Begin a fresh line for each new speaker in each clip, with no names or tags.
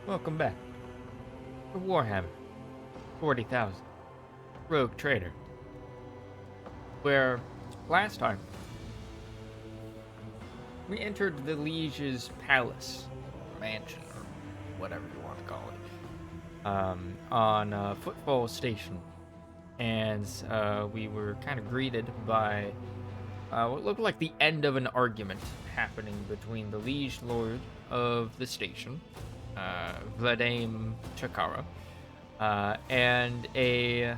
Welcome back to Warhammer 40,000 Rogue Trader, where last time we entered the Liege's palace, mansion, or whatever you want to call it, on Footfall Station, and we were kind of greeted by what looked like the end of an argument happening between the Liege Lord of the station, Vladimir Chakara, and a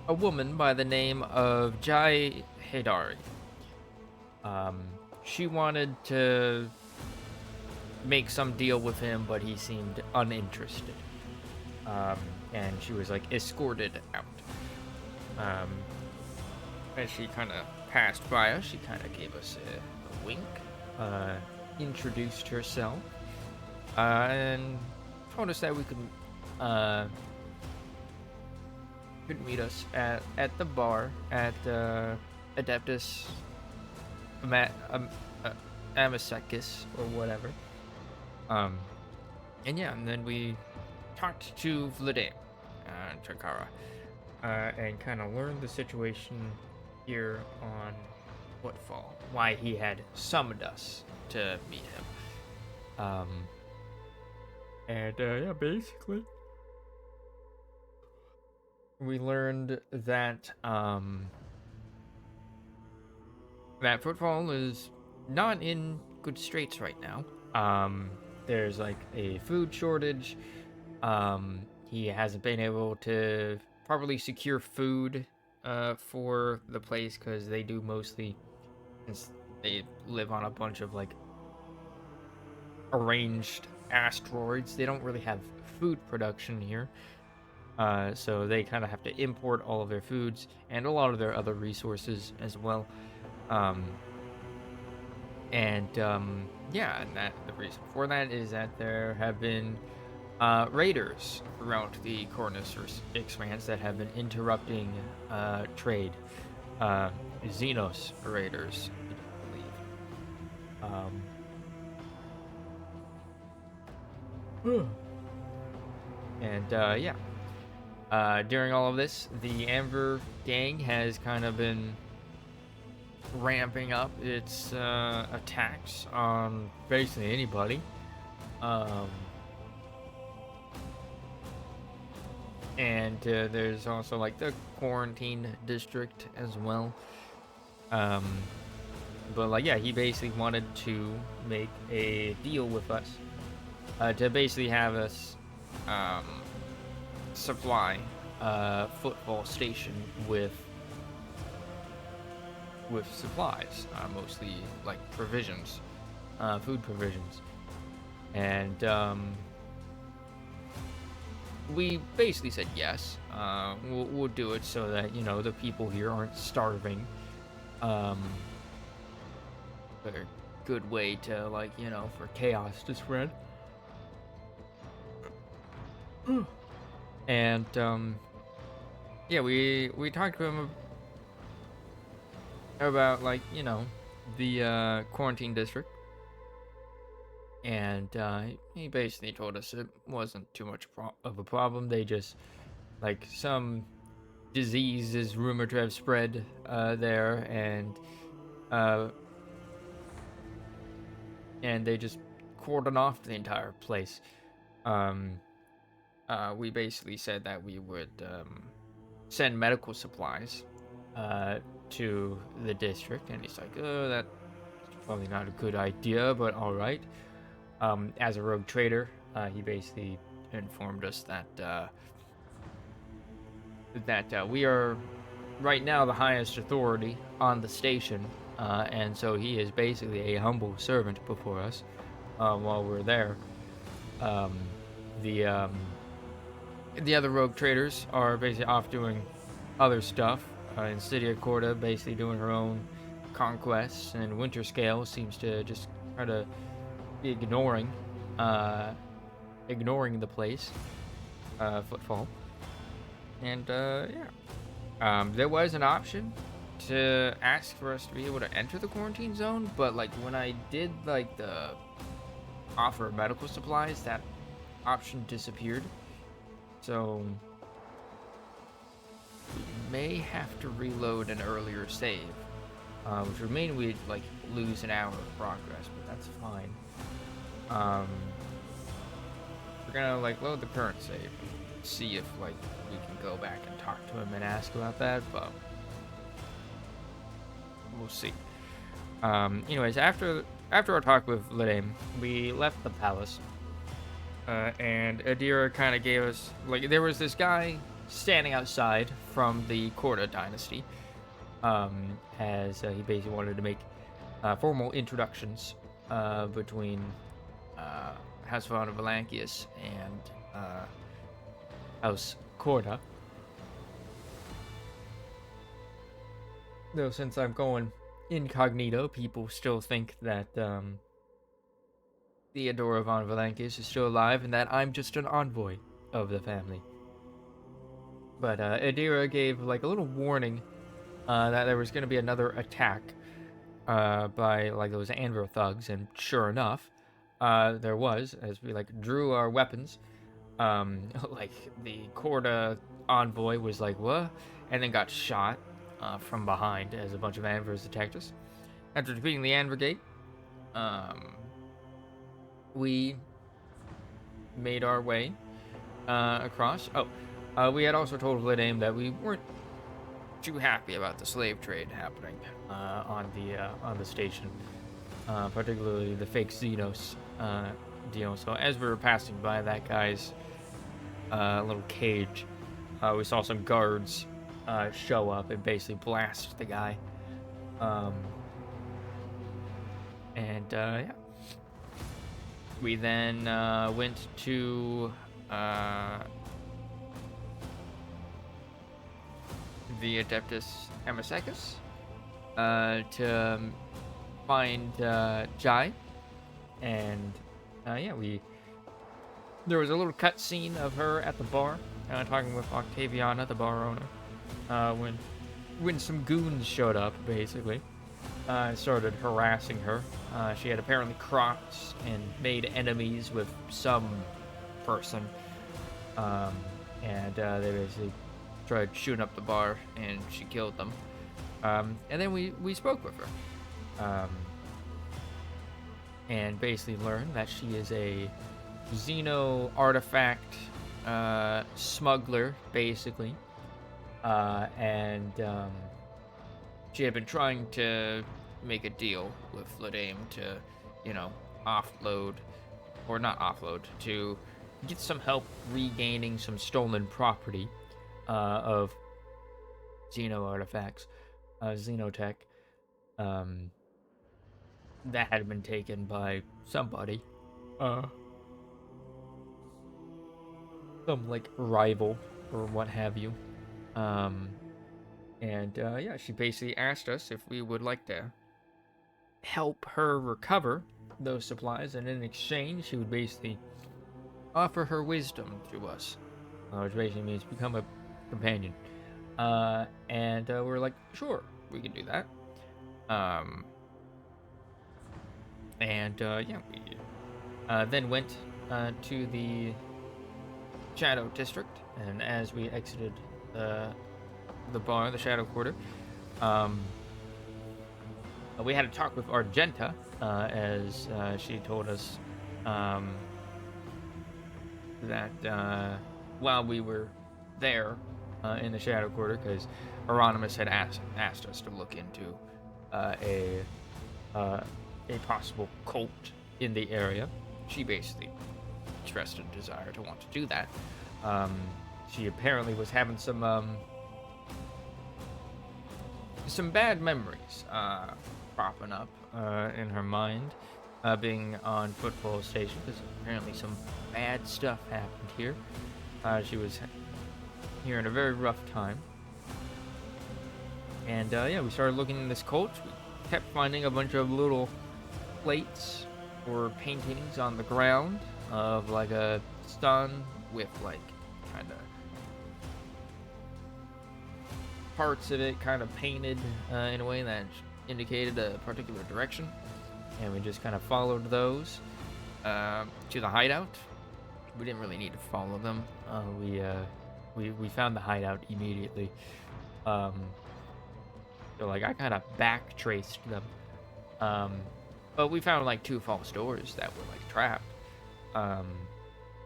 woman by the name of Jai Haidari. She wanted to make some deal with him, but he seemed uninterested. And she was like escorted out. As she kind of passed by us, she kind of gave us a wink, introduced herself, and told us that we could meet us at the bar at Adeptus Amasekis or whatever. And yeah, and then we talked to Vladimir Chakara and kind of learned the situation here on Footfall, why he had summoned us to meet him. Yeah, basically, we learned that that Footfall is not in good straits right now. There's like a food shortage. He hasn't been able to properly secure food for the place because they do mostly, since they live on a bunch of like arranged asteroids, they don't really have food production here. So they kind of have to import all of their foods and a lot of their other resources as well. Yeah, and that the reason for that is that there have been raiders throughout the Cornus Expanse that have been interrupting trade. Xenos raiders, I believe. And yeah, during all of this, the Amber gang has kind of been ramping up its attacks on basically anybody. And there's also like the quarantine district as well. But like, yeah, he basically wanted to make a deal with us to basically have us supply Footfall Station with supplies, mostly like provisions, food provisions, and we basically said yes. We'll do it so that the people here aren't starving. A good way to for chaos to spread. And yeah, we talked to him about the quarantine district, and he basically told us it wasn't too much of a problem. They just some disease is rumored to have spread there, and they just cordoned off the entire place. We basically said that we would send medical supplies to the district, and he's like, oh, that's probably not a good idea, but all right. As a rogue trader, he basically informed us that we are right now the highest authority on the station, and so he is basically a humble servant before us while we're there. The other rogue traders are basically off doing other stuff. Insidia Corda basically doing her own conquests, and Winterscale seems to just try to be ignoring the place, Footfall. And yeah, there was an option to ask for us to be able to enter the quarantine zone, but when I did the offer medical supplies, that option disappeared. So we may have to reload an earlier save, which would mean we'd like lose an hour of progress, but that's fine. We're gonna like load the current save and see if like we can go back and talk to him and ask about that, but we'll see. Anyways, after our talk with Lidame, we left the palace, and Adira kind of gave us like there was this guy standing outside from the Korda dynasty, as he basically wanted to make formal introductions between House von Valancius and House Korda. Though since I'm going incognito, people still think that Theodora von Valancius is still alive and that I'm just an envoy of the family. But Adira gave like a little warning that there was going to be another attack by like those Anvil thugs, and sure enough, there was, as we like drew our weapons. Like the Korda envoy was like, what? And then got shot from behind as a bunch of Anvils attacked us. After defeating the Anvil Gate, we made our way across. We had also told Lidame that we weren't too happy about the slave trade happening on the station, particularly the fake Xenos deal. So as we were passing by that guy's little cage, we saw some guards show up and basically blast the guy. Yeah. We then went to the Adeptus Amosecus to find Jai, and there was a little cutscene of her at the bar talking with Octaviana, the bar owner, when some goons showed up, basically. Started harassing her. She had apparently crossed and made enemies with some person, and they basically tried shooting up the bar, and she killed them. And then we spoke with her, and basically learned that she is a Xeno artifact smuggler, basically, and she had been trying to make a deal with Lidame to, offload, or not offload, to get some help regaining some stolen property of Xeno artifacts, Xenotech, that had been taken by somebody, some like rival or what have you, she basically asked us if we would like to help her recover those supplies, and in exchange she would basically offer her wisdom to us, which basically means become a companion. We're like, sure, we can do that. We then went to the Shadow District, and as we exited the bar, the Shadow Quarter, we had a talk with Argenta, as she told us that while we were there in the Shadow Quarter, because Hieronymus had asked us to look into a possible cult in the area. She basically expressed a desire to want to do that. She apparently was having some bad memories cropping up in her mind, being on Football Station, because apparently some bad stuff happened here. She was here in a very rough time. And we started looking in this cult. We kept finding a bunch of little plates or paintings on the ground of like a sun with like kind of parts of it kind of painted in a way that indicated a particular direction, and we just kind of followed those. to the hideout. We didn't really need to follow them. We found the hideout immediately. Um, so like I kind of back traced them. But we found like 2 false doors that were like trapped. Um,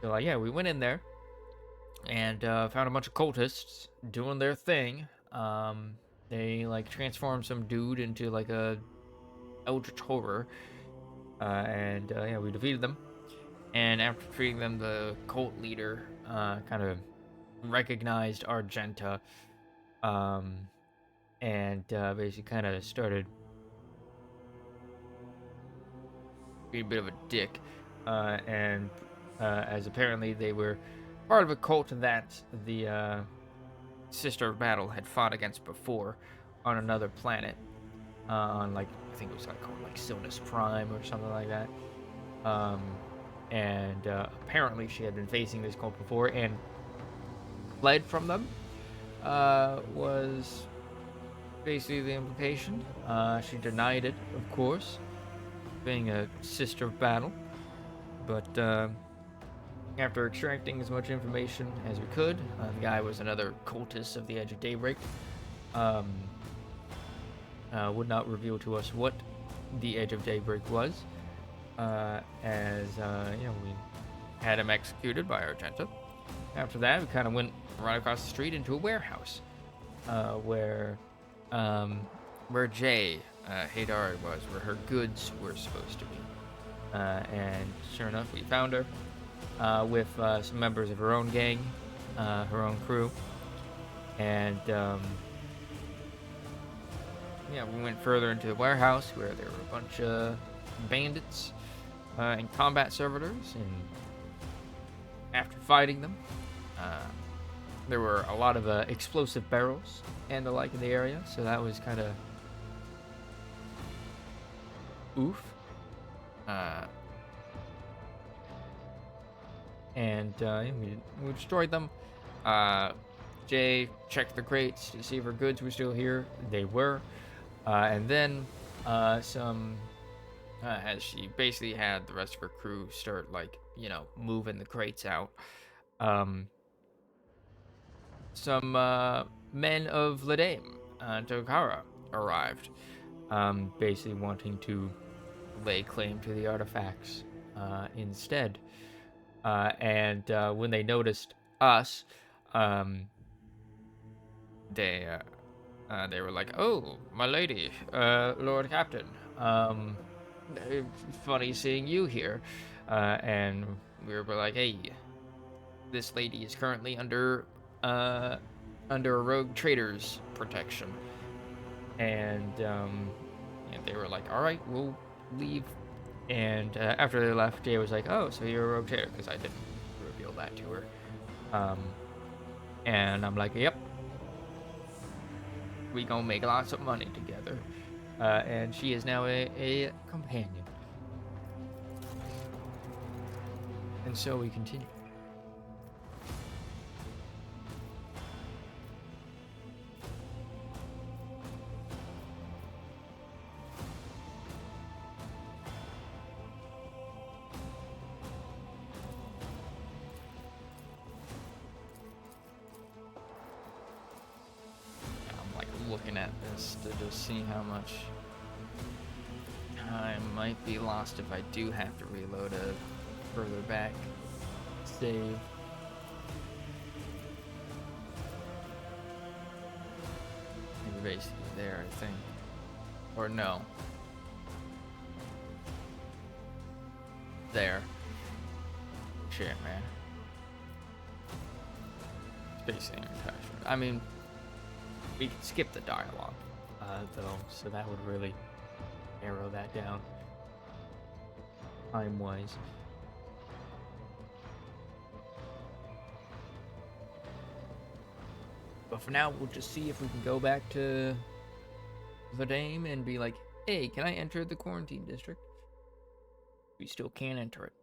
so like yeah, we went in there and found a bunch of cultists doing their thing. They like transformed some dude into like a eldritch horror, and yeah, we defeated them. And after defeating them, the cult leader kind of recognized Argenta, um, and basically kind of started being a bit of a dick, and as apparently they were part of a cult that the Sister of Battle had fought against before on another planet, on like I think it was like called like Silnus Prime or something like that. Um, and apparently she had been facing this cult before and fled from them. Was basically the implication. She denied it, of course, being a Sister of Battle. But after extracting as much information as we could, the guy was another cultist of the Edge of Daybreak. Um, would not reveal to us what the Edge of Daybreak was, as you know, we had him executed by Argenta. After that, we kind of went right across the street into a warehouse, where Jay Hadari was, where her goods were supposed to be. And sure enough, we found her with some members of her own gang, her own crew, and yeah, we went further into the warehouse where there were a bunch of bandits and combat servitors, and after fighting them, there were a lot of explosive barrels and the like in the area, so that was kind of oof. And we destroyed them. Jay checked the crates to see if her goods were still here. They were. And then as she basically had the rest of her crew start, like, you know, moving the crates out, some men of Ladame, Tokara, arrived, basically wanting to lay claim to the artifacts instead. And when they noticed us, they were like, "Oh, my lady, Lord Captain, funny seeing you here." And we were like, "Hey, this lady is currently under a rogue trader's protection." And they were like, "All right, we'll leave." And after they left, Jay was like, "Oh, so you're a rogue trader?" Because I didn't reveal that to her. And I'm like, "Yep. We gonna make lots of money together." And she is now a companion. And so we continue. Looking at this to just see how much time might be lost if I do have to reload a further back save. Maybe basically there, I think. Or no. There. Shit, man. Spacing attachment. I mean, we can skip the dialogue, though, so that would really narrow that down time-wise. But for now, we'll just see if we can go back to the dame and be like, "Hey, can I enter the quarantine district?" We still can't enter it,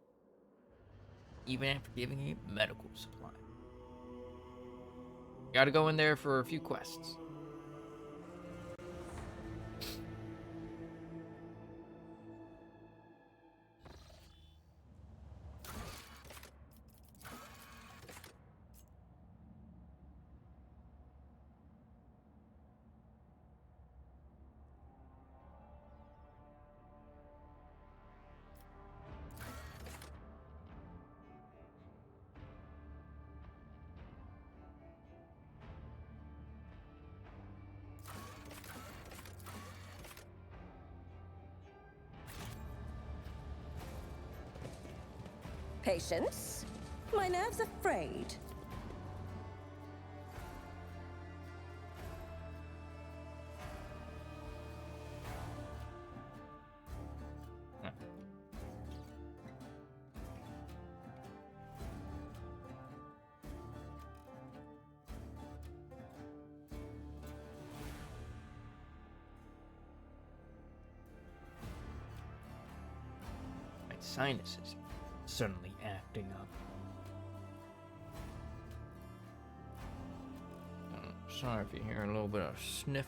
even after giving a medical supply. Gotta go in there for a few quests.
Patience. My nerves are frayed.
My sinuses suddenly acting up. Sorry if you hear a little bit of sniffling.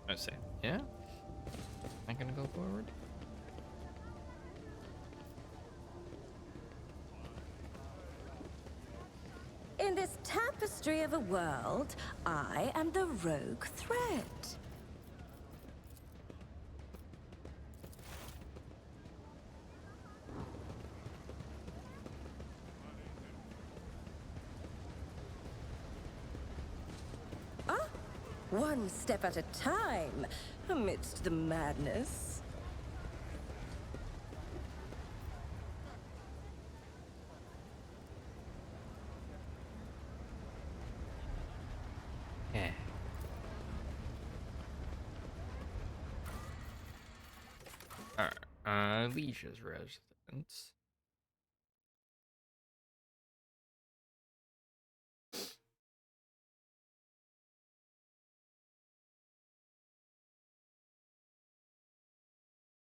I say, yeah? Am I gonna go forward?
In this tapestry of a world, I am the rogue thread. One step at a time, amidst the madness.
Yeah. Alright, Alicia's residence.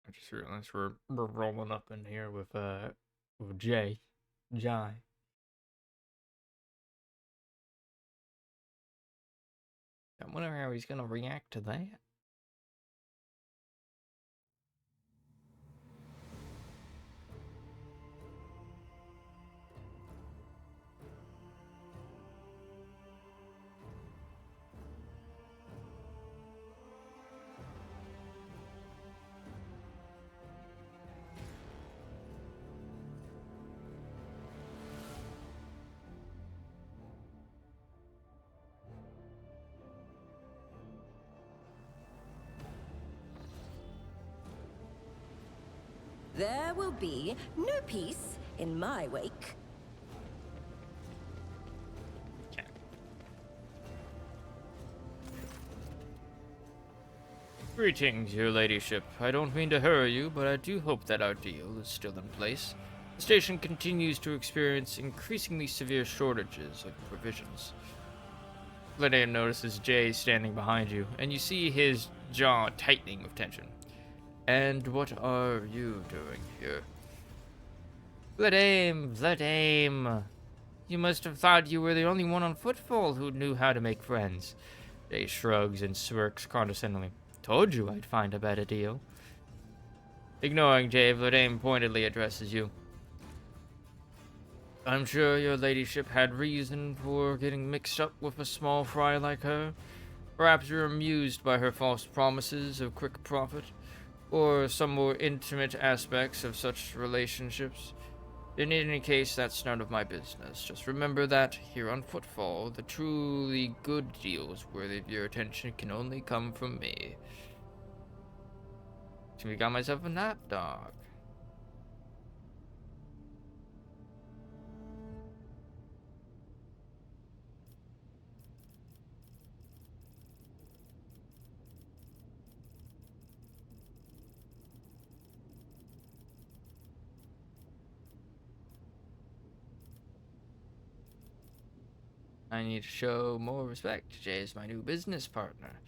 I just realized we're rolling up in here with Jay. Jai. I wonder how he's gonna react to that.
There will be no peace in my wake.
Okay. Greetings, your ladyship. I don't mean to hurry you, but I do hope that our deal is still in place. The station continues to experience increasingly severe shortages of provisions. Lydia notices Jay standing behind you, and you see his jaw tightening with tension. And what are you doing here? Vladame! You must have thought you were the only one on Footfall who knew how to make friends. Jay shrugs and smirks condescendingly. Told you I'd find a better deal. Ignoring Jay, Vladame pointedly addresses you. I'm sure your ladyship had reason for getting mixed up with a small fry like her. Perhaps you're amused by her false promises of quick profit, or some more intimate aspects of such relationships. In any case, that's none of my business. Just remember that, here on Footfall, the truly good deals worthy of your attention can only come from me. So we got myself a nap dog. I need to show more respect. Jay is my new business partner.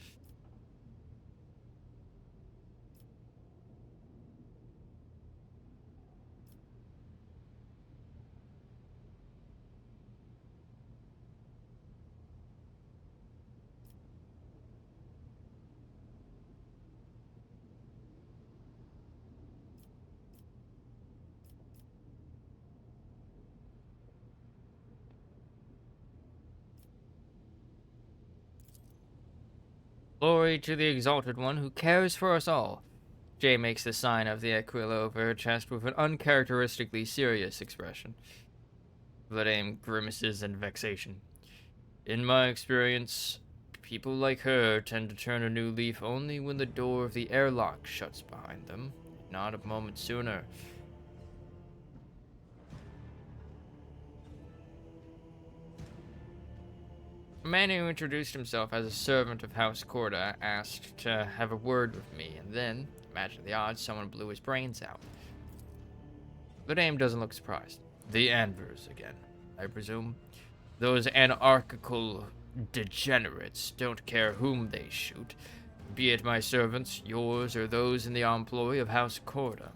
Glory to the Exalted One who cares for us all. Jay makes the sign of the Aquila over her chest with an uncharacteristically serious expression. Vladimir grimaces in vexation. In my experience, people like her tend to turn a new leaf only when the door of the airlock shuts behind them, not a moment sooner. A man who introduced himself as a servant of House Corda asked to have a word with me, and then, imagine the odds, someone blew his brains out. The name doesn't look surprised. The Anvers again, I presume. Those anarchical degenerates don't care whom they shoot, be it my servants, yours, or those in the employ of House Corda.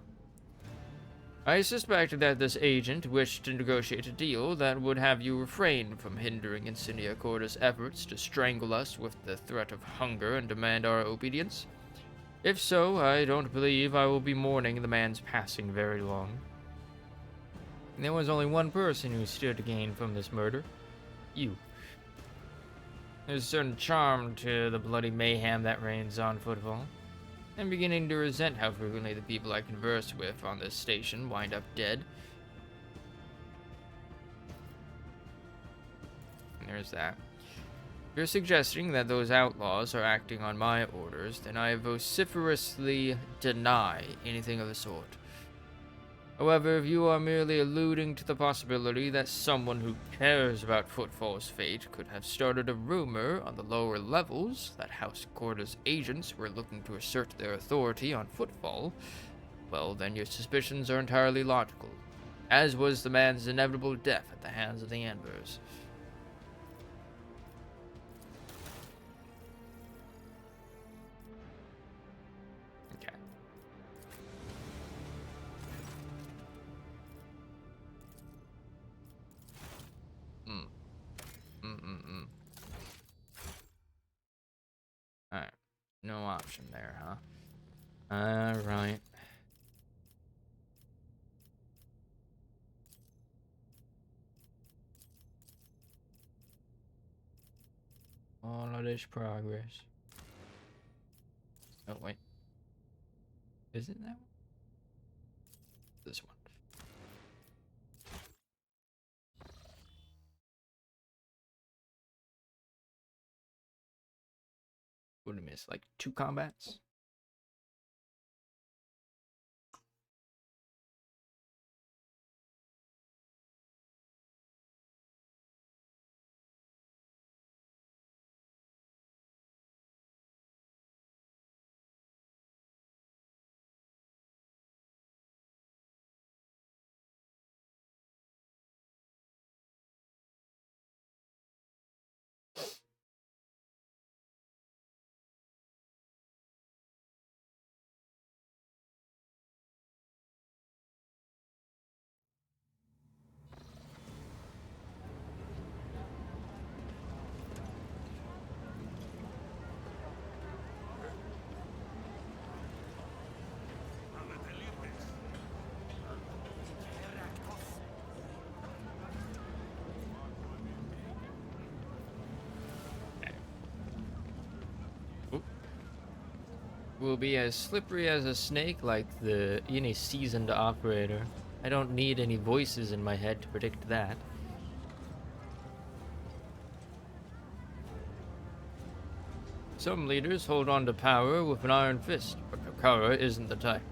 I suspect that this agent wished to negotiate a deal that would have you refrain from hindering Insignia Corda's efforts to strangle us with the threat of hunger and demand our obedience. If so, I don't believe I will be mourning the man's passing very long. There was only one person who stood to gain from this murder. You. There's a certain charm to the bloody mayhem that reigns on Footfall. I'm beginning to resent how frequently the people I converse with on this station wind up dead. There's that. If you're suggesting that those outlaws are acting on my orders, then I vociferously deny anything of the sort. However, if you are merely alluding to the possibility that someone who cares about Footfall's fate could have started a rumor on the lower levels that House Corda's agents were looking to assert their authority on Footfall, well, then your suspicions are entirely logical, as was the man's inevitable death at the hands of the Anvers. Okay. Alright. No option there, huh? Alright. All of this progress. Oh, wait. Isn't that one? This one. Would have missed like 2 combats? Will be as slippery as a snake like any seasoned operator. I don't need any voices in my head to predict that. Some leaders hold on to power with an iron fist, but Kakara isn't the type.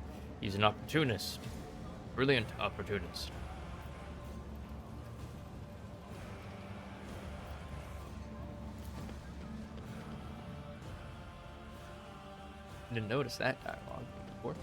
He's an opportunist. Brilliant opportunist. Didn't notice that dialogue before.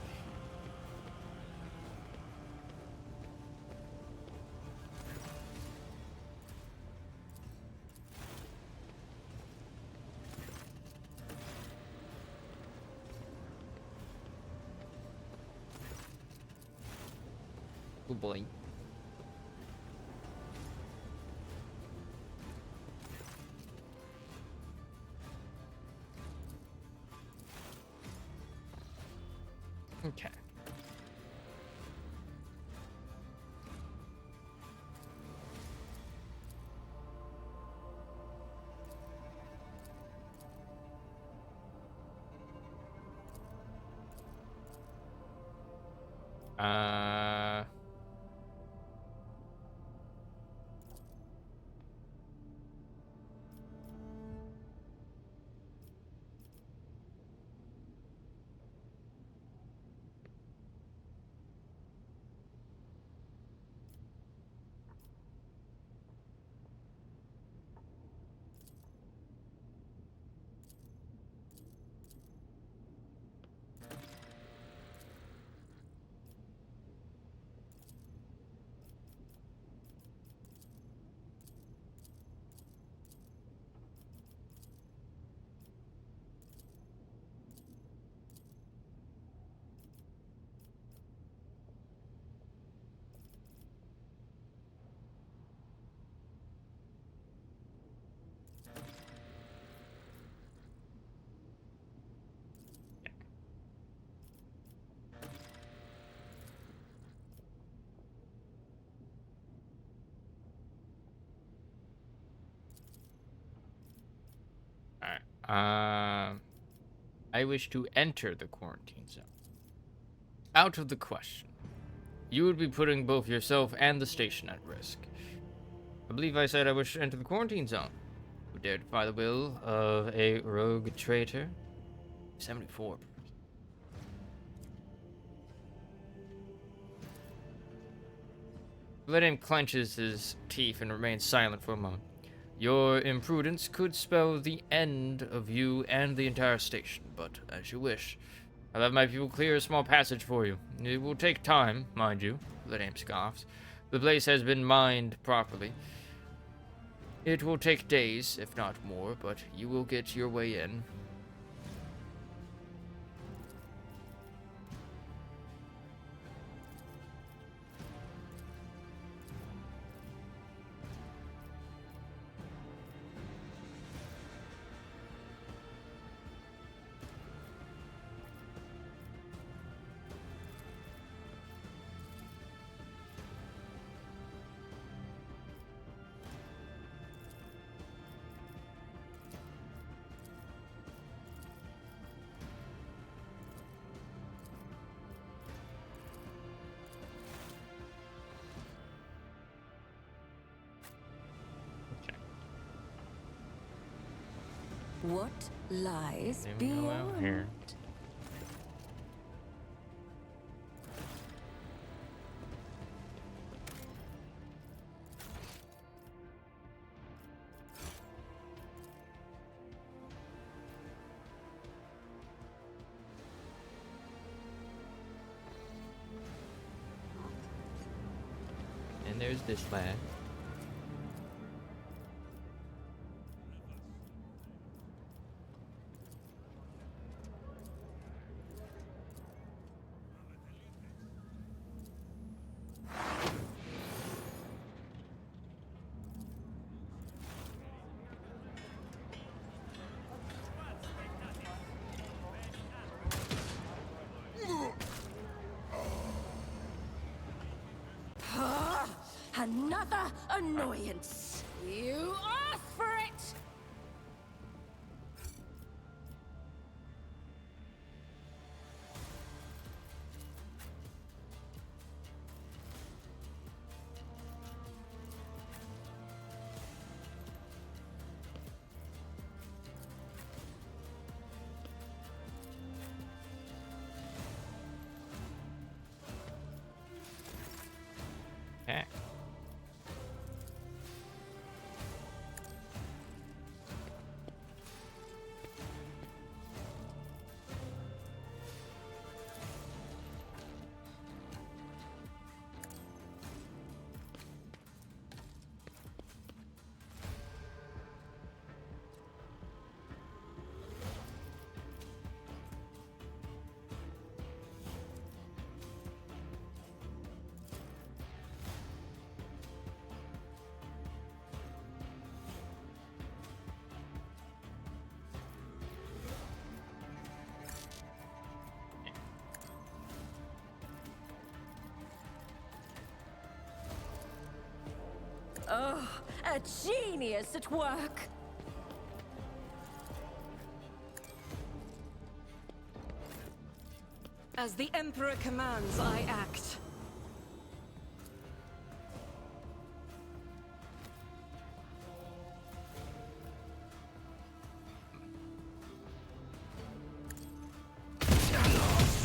Oh boy. Okay. Uh... Alright. I wish to enter the quarantine zone. Out of the question. You would be putting both yourself and the station at risk. I believe I said I wish to enter the quarantine zone. Who dare defy the will of a rogue traitor? 74. Let him clenches his teeth and remains silent for a moment. Your imprudence could spell the end of you and the entire station, but as you wish. I'll have my people clear a small passage for you. It will take time, mind you. The name scoffs. The place has been mined properly. It will take days, if not more, but you will get your way in.
What lies
Let me go out here.
beyond?
And there's this lad.
Another annoyance. You asked for it.
Okay.
Oh, a genius at work. As the Emperor commands, I act.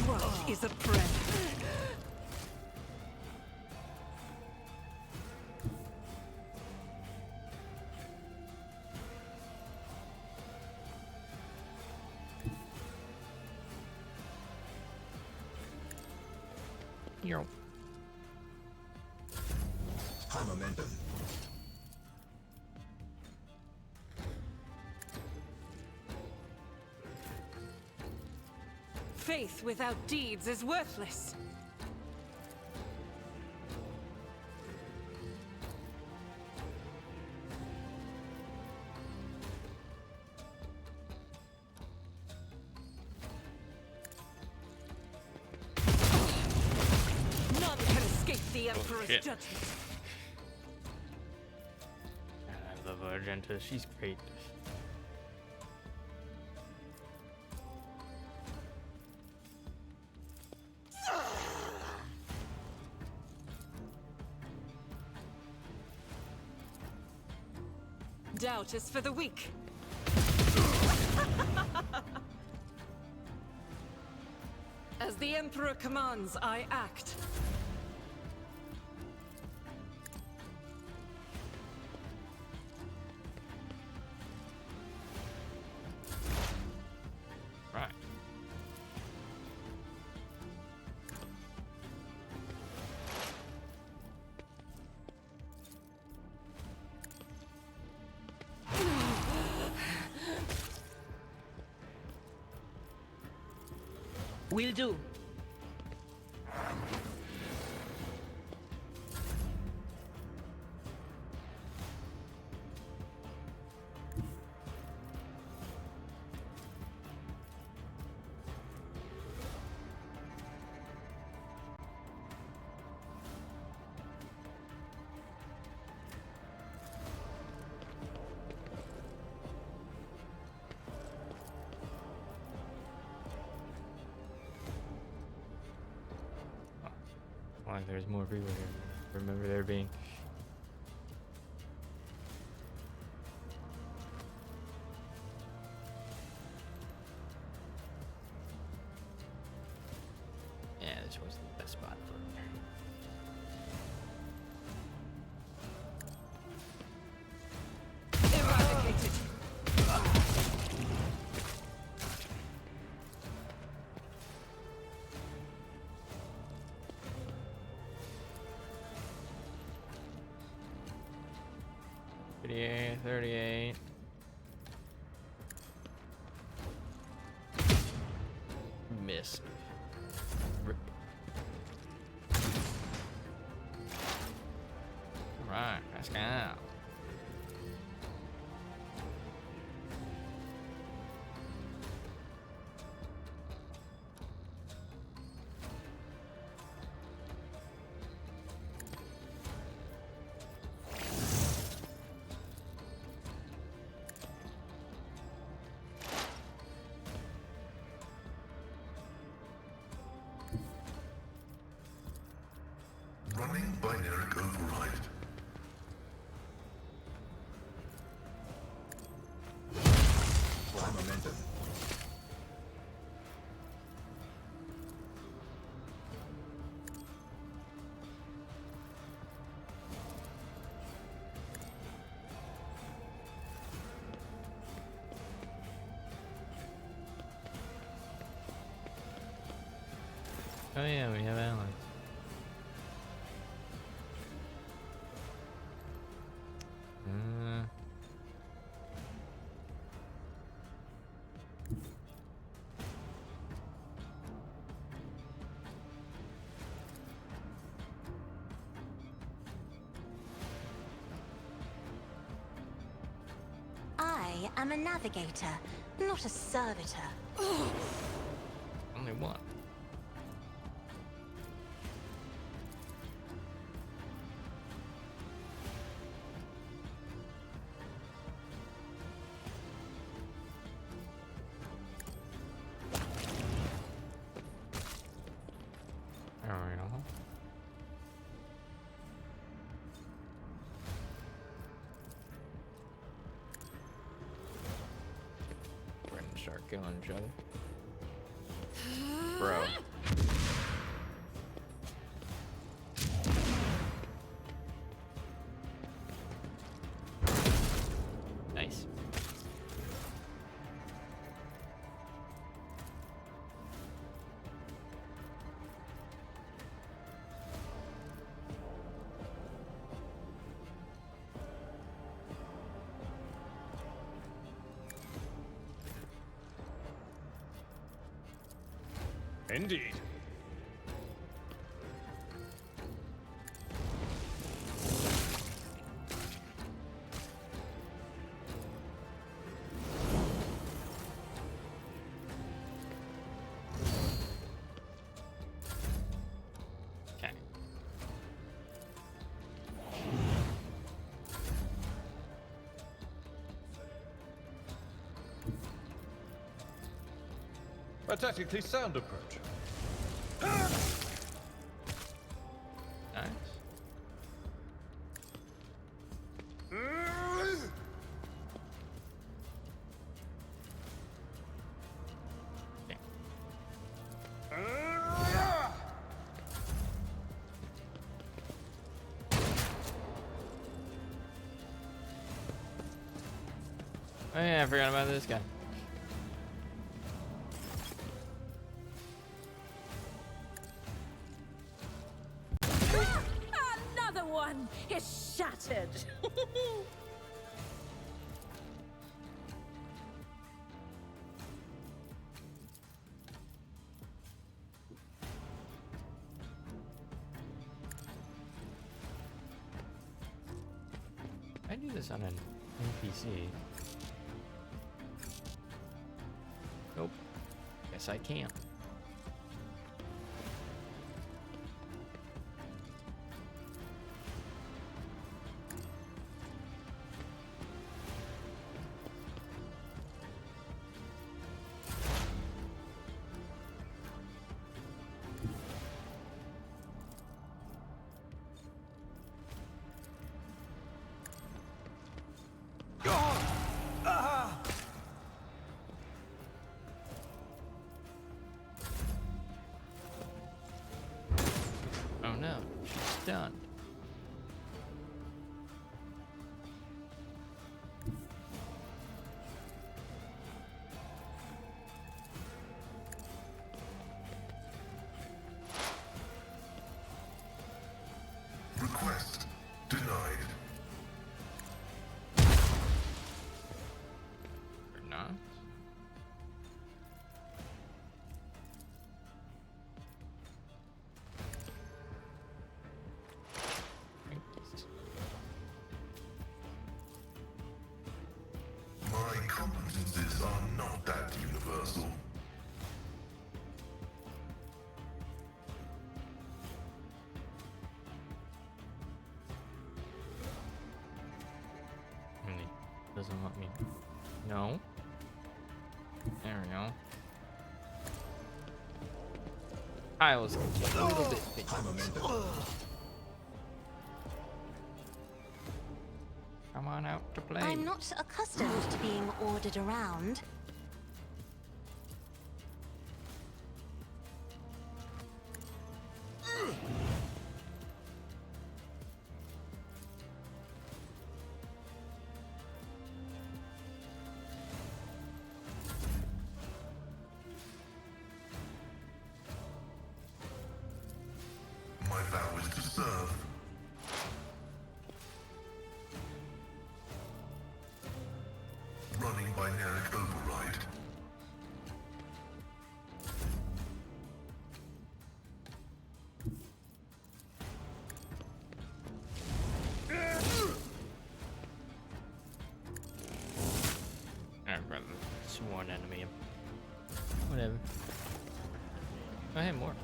Shrug is a prayer.
Yo.
High momentum.
Faith without deeds is worthless. None can escape the Emperor's
shit.
judgment.
I love Argenta. She's great.
Doubt is for the weak. As the Emperor commands, I act.
Right.
Will do.
Like there's more people here. I remember there being. Yeah, this was the best spot for it.
Eradicated.
38. Missed. Rip. Right, let's go.
Running binary override. High momentum.
Oh yeah, we have allies.
I am a navigator, not a servitor.
Only one. start killing each other. Bro. Nice.
Indeed.
Okay.
A tactically sound approach.
Nice. Okay. Oh yeah, I forgot about this guy.
Another one is shattered.
I do this on an NPC. Nope. Guess I can't. Oh no, she's done.
Request denied.
Or not.
My competences are not that universal.
Doesn't let me. No. There we go. Kyle's a little bit big.
High momentum.
Come on out to play.
I'm not accustomed to being ordered around.
My vow is to serve. Running binaric override.
Alright, brother. Sworn enemy. Whatever. Oh, hey, more.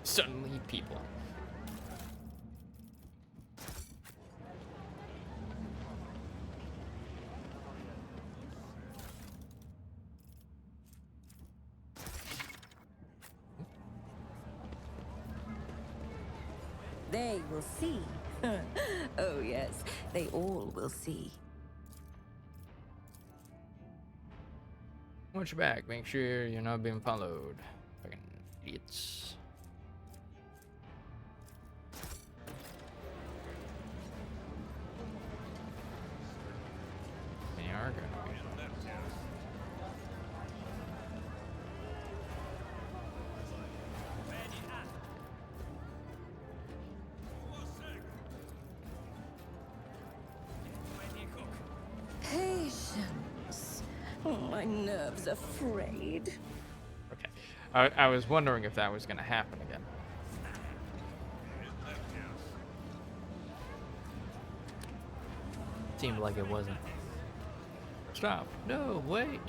Suddenly, people.
They will see. Oh yes, they all will see.
Watch your back. Make sure you're not being followed. Fucking idiots. They are gonna be.
Patience. My nerves are frayed.
Okay. I was wondering if that was gonna happen again. Seemed like it wasn't. Stop. No, wait.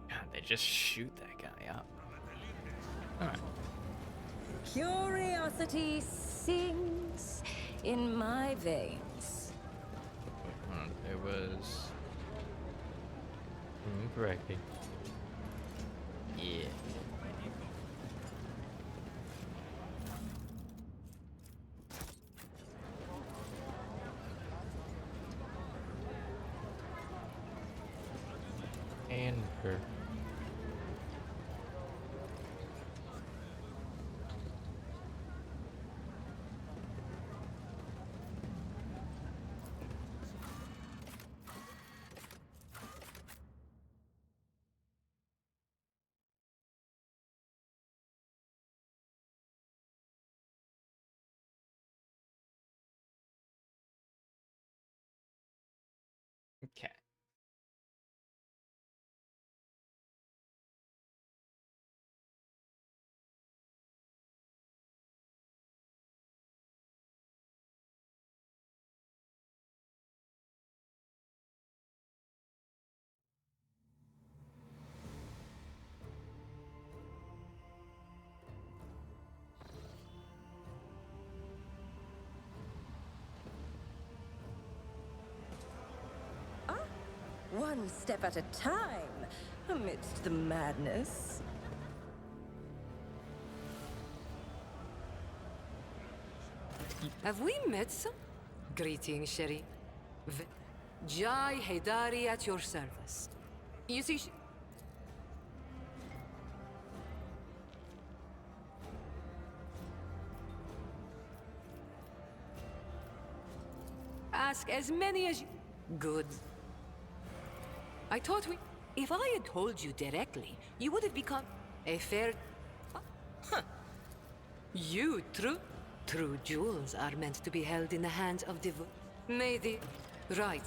God, they just shoot that guy up. Alright.
Curiosity sings in my veins.
Hold on. It was correctly. Yeah. And her. Okay.
One step at a time, amidst the madness.
Have we met some? Greetings, Sherry. Jai Haidari at your service. You see, ask as many as you... Good. I thought we... If I had told you directly, you would have become a fair... Huh. You, true? True jewels are meant to be held in the hands of the... May the... Right.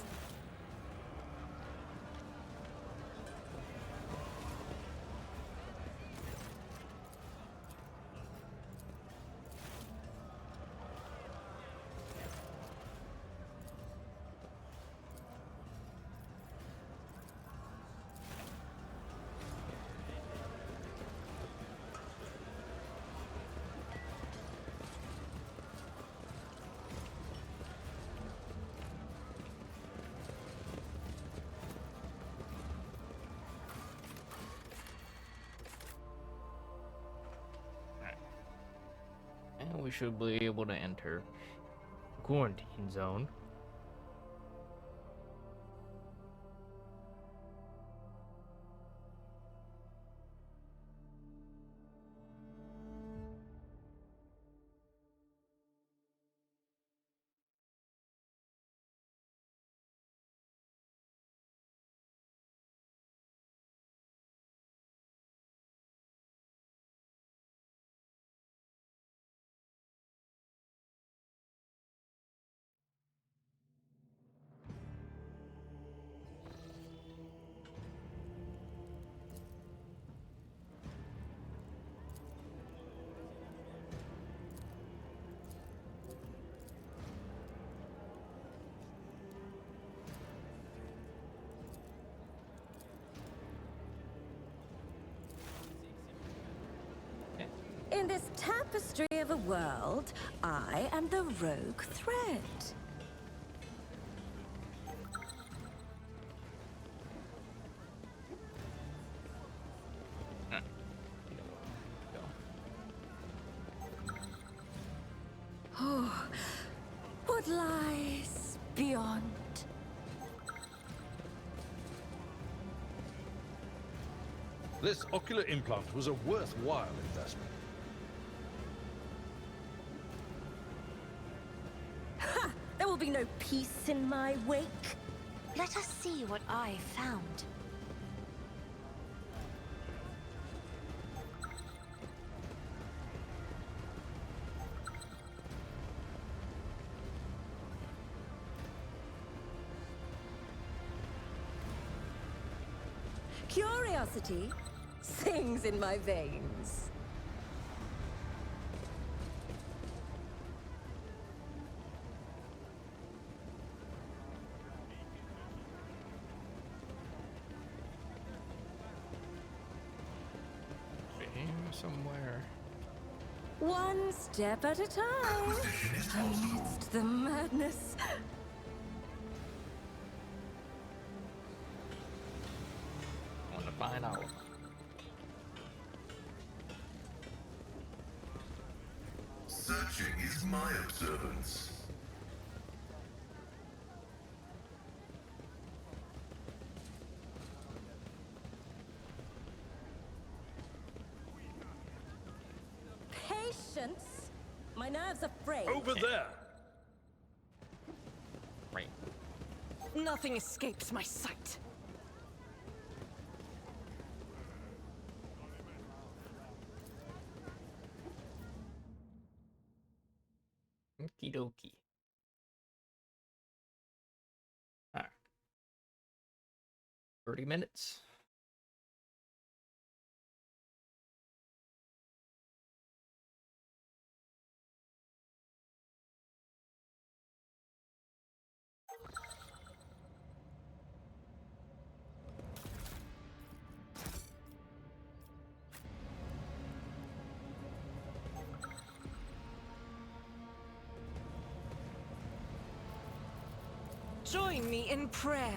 And we should be able to enter quarantine zone.
In this tapestry of a world, I am the rogue thread. Oh, what lies beyond?
This ocular implant was a worthwhile investment.
Ha! There will be no peace in my wake.
Let us see what I found.
Curiosity sings in my veins.
Somewhere.
One step at a time.
Acquisition is possible.
Amidst the madness.
I want to find all of them.
Searching is my observance.
Patience? My nerves are frayed.
Over there!
Right.
Nothing escapes my sight.
Okie dokie. Alright. 30 minutes.
Join me in prayer.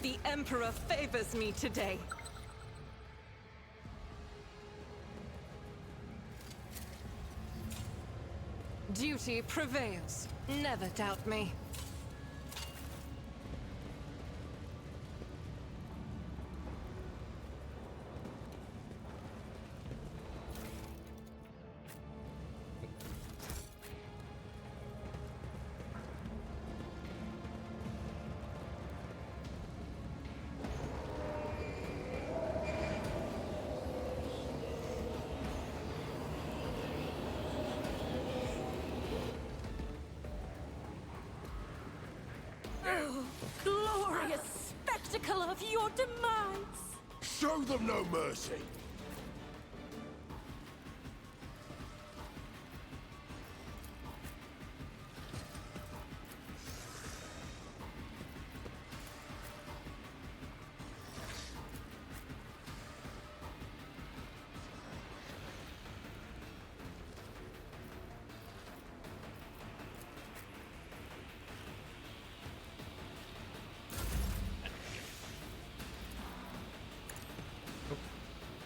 The Emperor favors me today. Duty prevails. Never doubt me.
Oh, glorious spectacle of your demise!
Show them no mercy!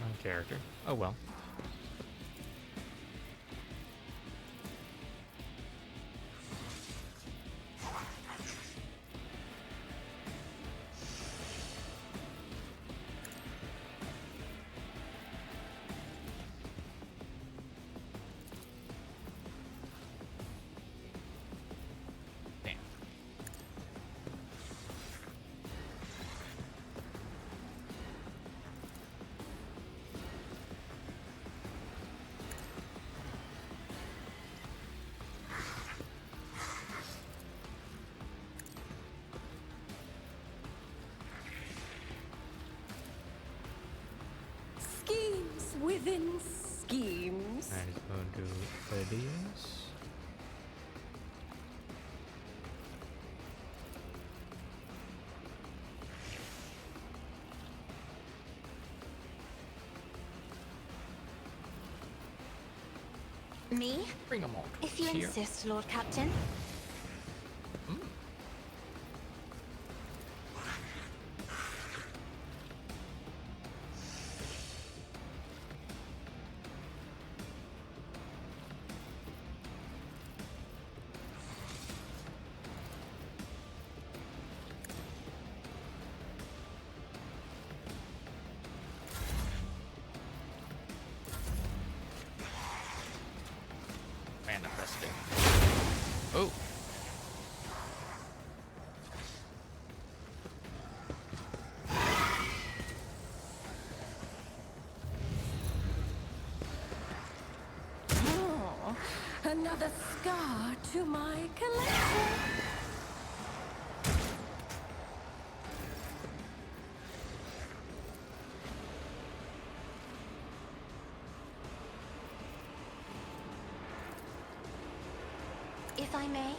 Wrong character. Oh well. Damn.
Schemes within schemes.
I just going to do this.
Me?
Bring them all
If you
here.
insist, Lord Captain.
Manifesting. Oh.
Oh, another scar to my collection.
If I may.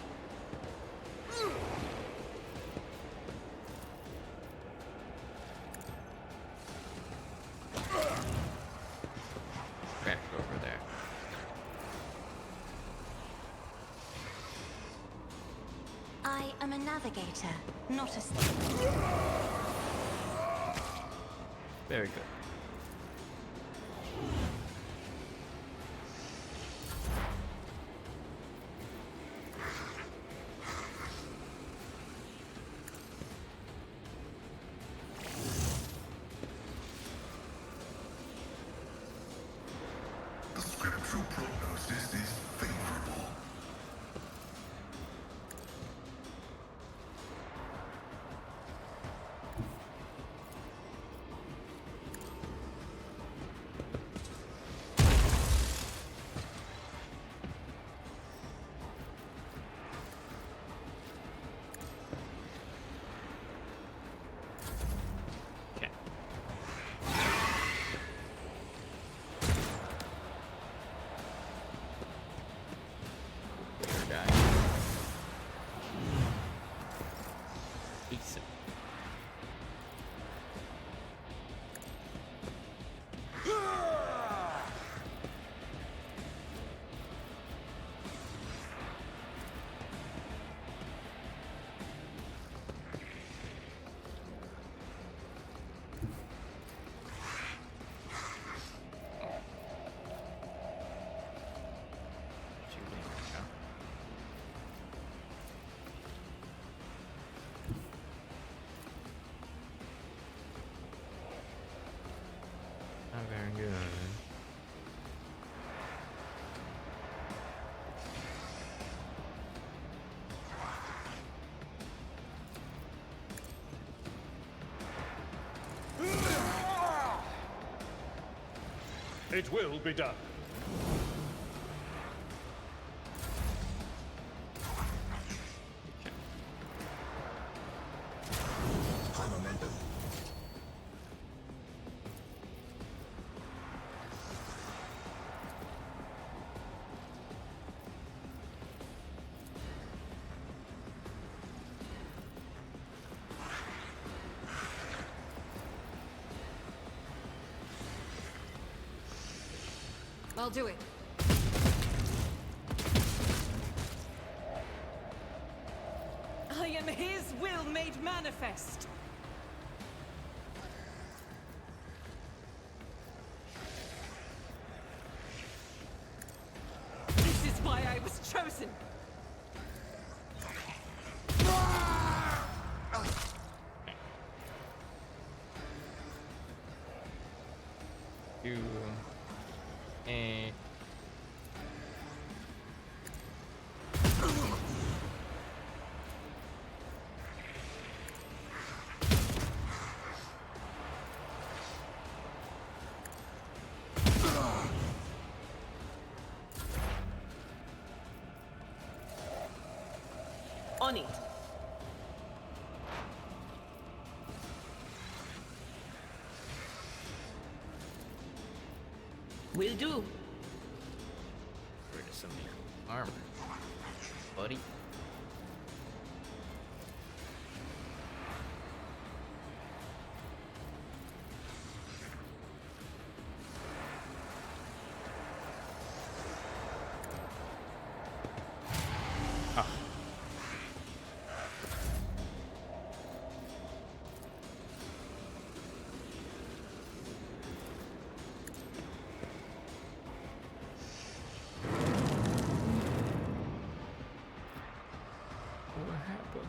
Back over there.
I am a navigator, not a...
Very good.
The scriptural prognosis is favorable.
Okay. Weird guy. Decent. Shooting, yeah. Not very good.
It will be done.
High momentum.
I'll do it. I am his will made manifest. This is why I was chosen.
You.
On it. Will do.
Rid of some of your armor, buddy. What happened?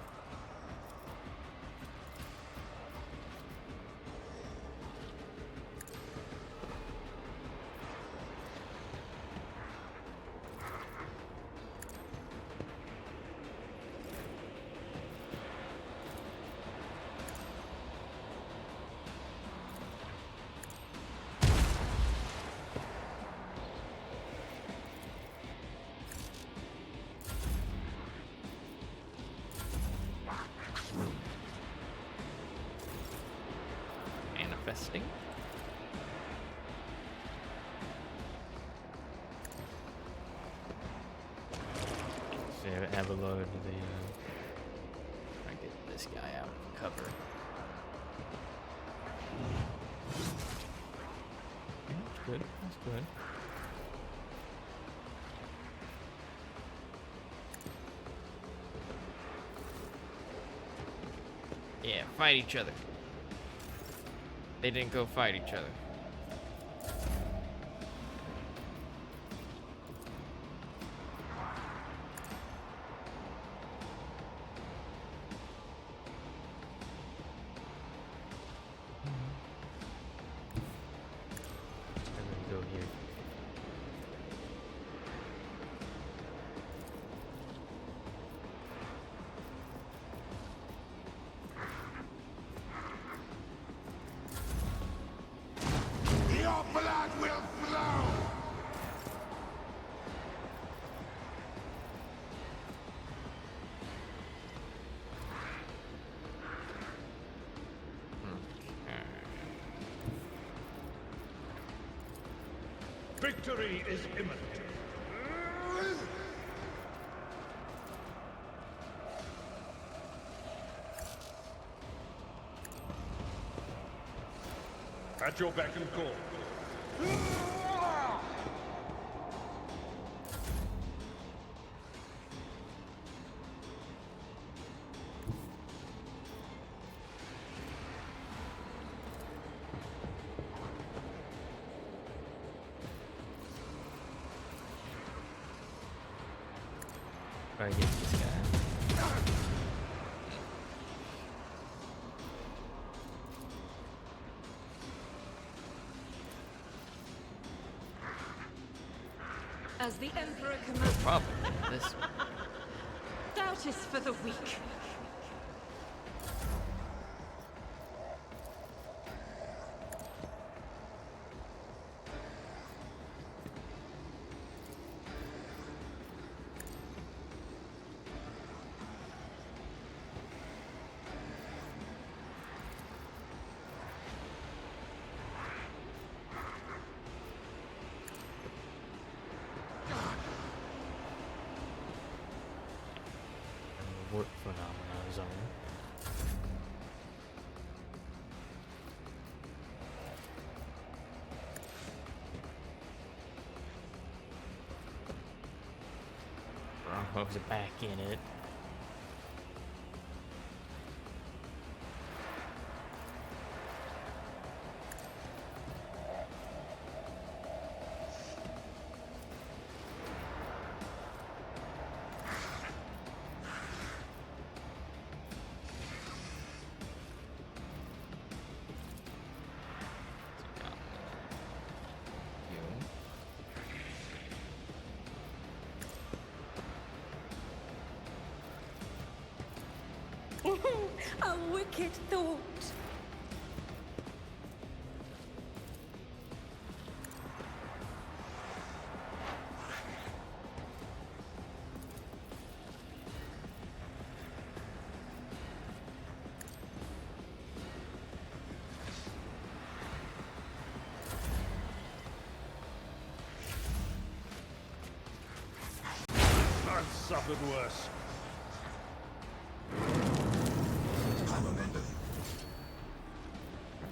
Manifesting. So have a load of the try to get this guy out of cover. Yeah, that's good. That's good. Yeah, fight each other. They didn't go fight each other. I'm gonna go here.
Your blood will flow!
Victory is imminent. At your beck and call.
Try to get this guy.
As the Emperor commands,
Probably this one.
doubt is for the weak.
Warp phenomena zone. Broncos are back in it.
A wicked thought.
I've suffered worse.
Momentum.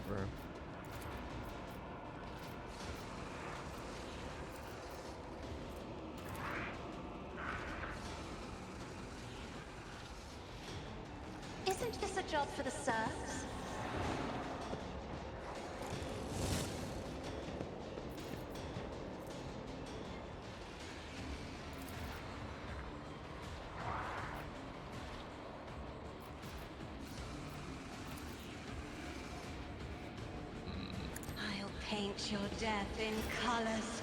Bro.
Isn't this a job for the serfs? paint your death in colors.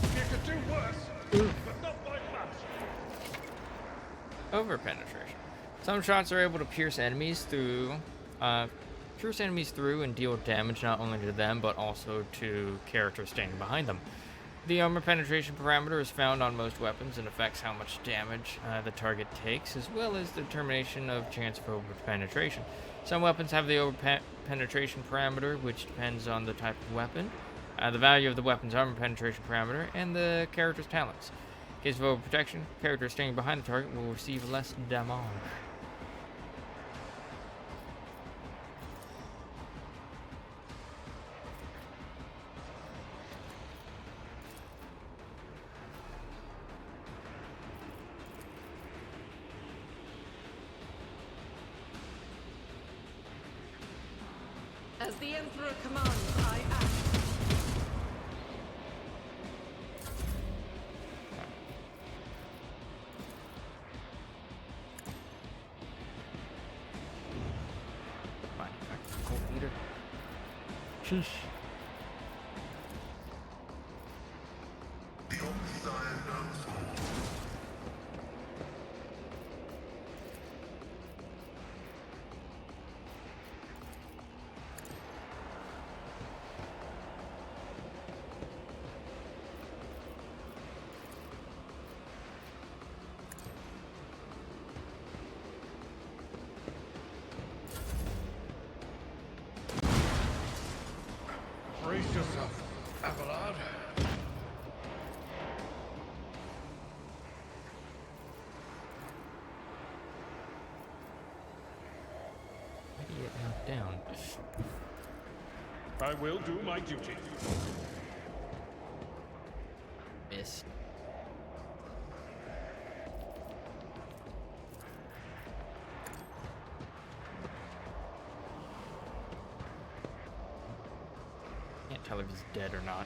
You could do worse, but not like that.
Over penetration. Some shots are able to pierce enemies through and deal damage not only to them but also to characters standing behind them. The armor penetration parameter is found on most weapons and affects how much damage the target takes, as well as the determination of chance for over penetration. Some weapons have the over penetration parameter, which depends on the type of weapon, the value of the weapon's armor penetration parameter, and the character's talents. In case of overprotection, characters standing behind the target will receive less damage.
As the Emperor commands, I act.
Fine, cult leader. Sheesh.
The Omnissiah knows all.
Brace yourself, Abelard.
How do you get knocked down?
I will do my duty.
Miss. Can't tell if he's dead or not.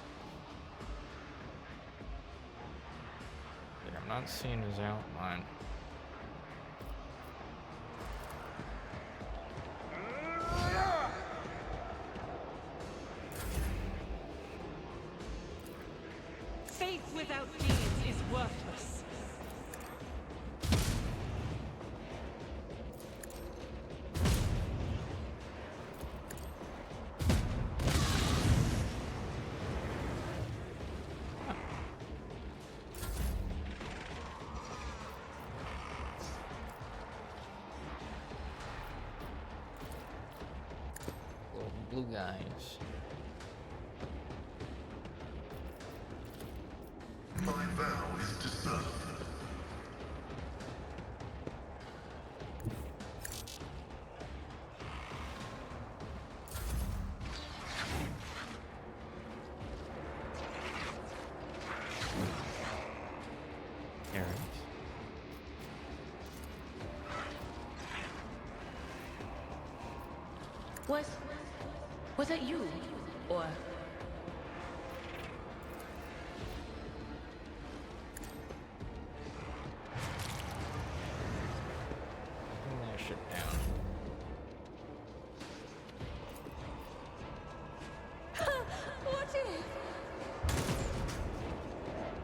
Yeah, I'm not seeing his outline.
Faith without deeds is worthless.
Little blue guys.
My vow is to serve.
Arrows.
Was it you? Or...
Bring that shit down.
What if?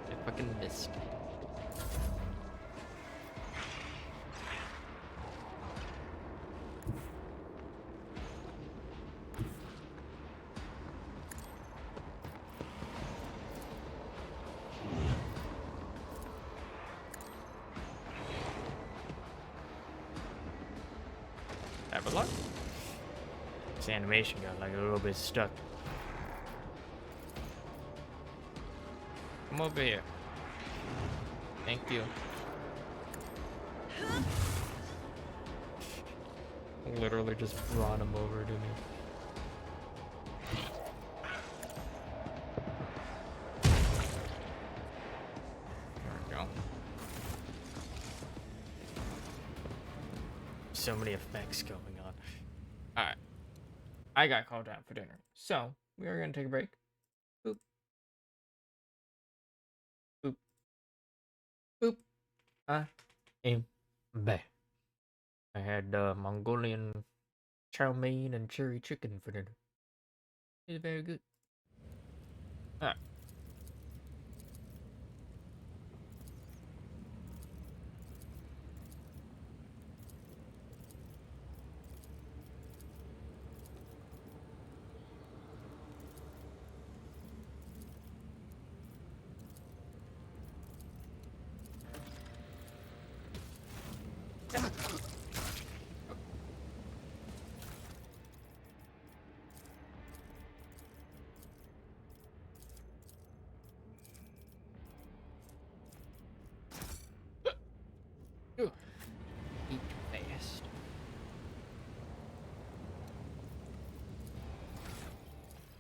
I fucking missed. Have a look. This animation got like a little bit stuck. Come over here. Thank you. Literally just brought him over to me. There we go. So many effects going on. Alright. I got called out for dinner. So, we are going to take a break. Boop. Boop. Boop. I am back. I had Mongolian chow mein and cherry chicken for dinner. It's very good. Alright. Ugh. Eat fast.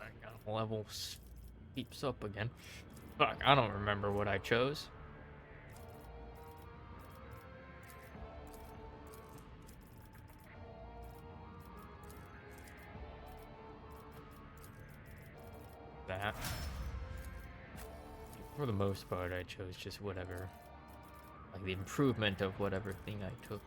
I got levels keeps up again. Fuck, I don't remember what I chose. That. For the most part, I chose just whatever. Like the improvement of whatever thing I took.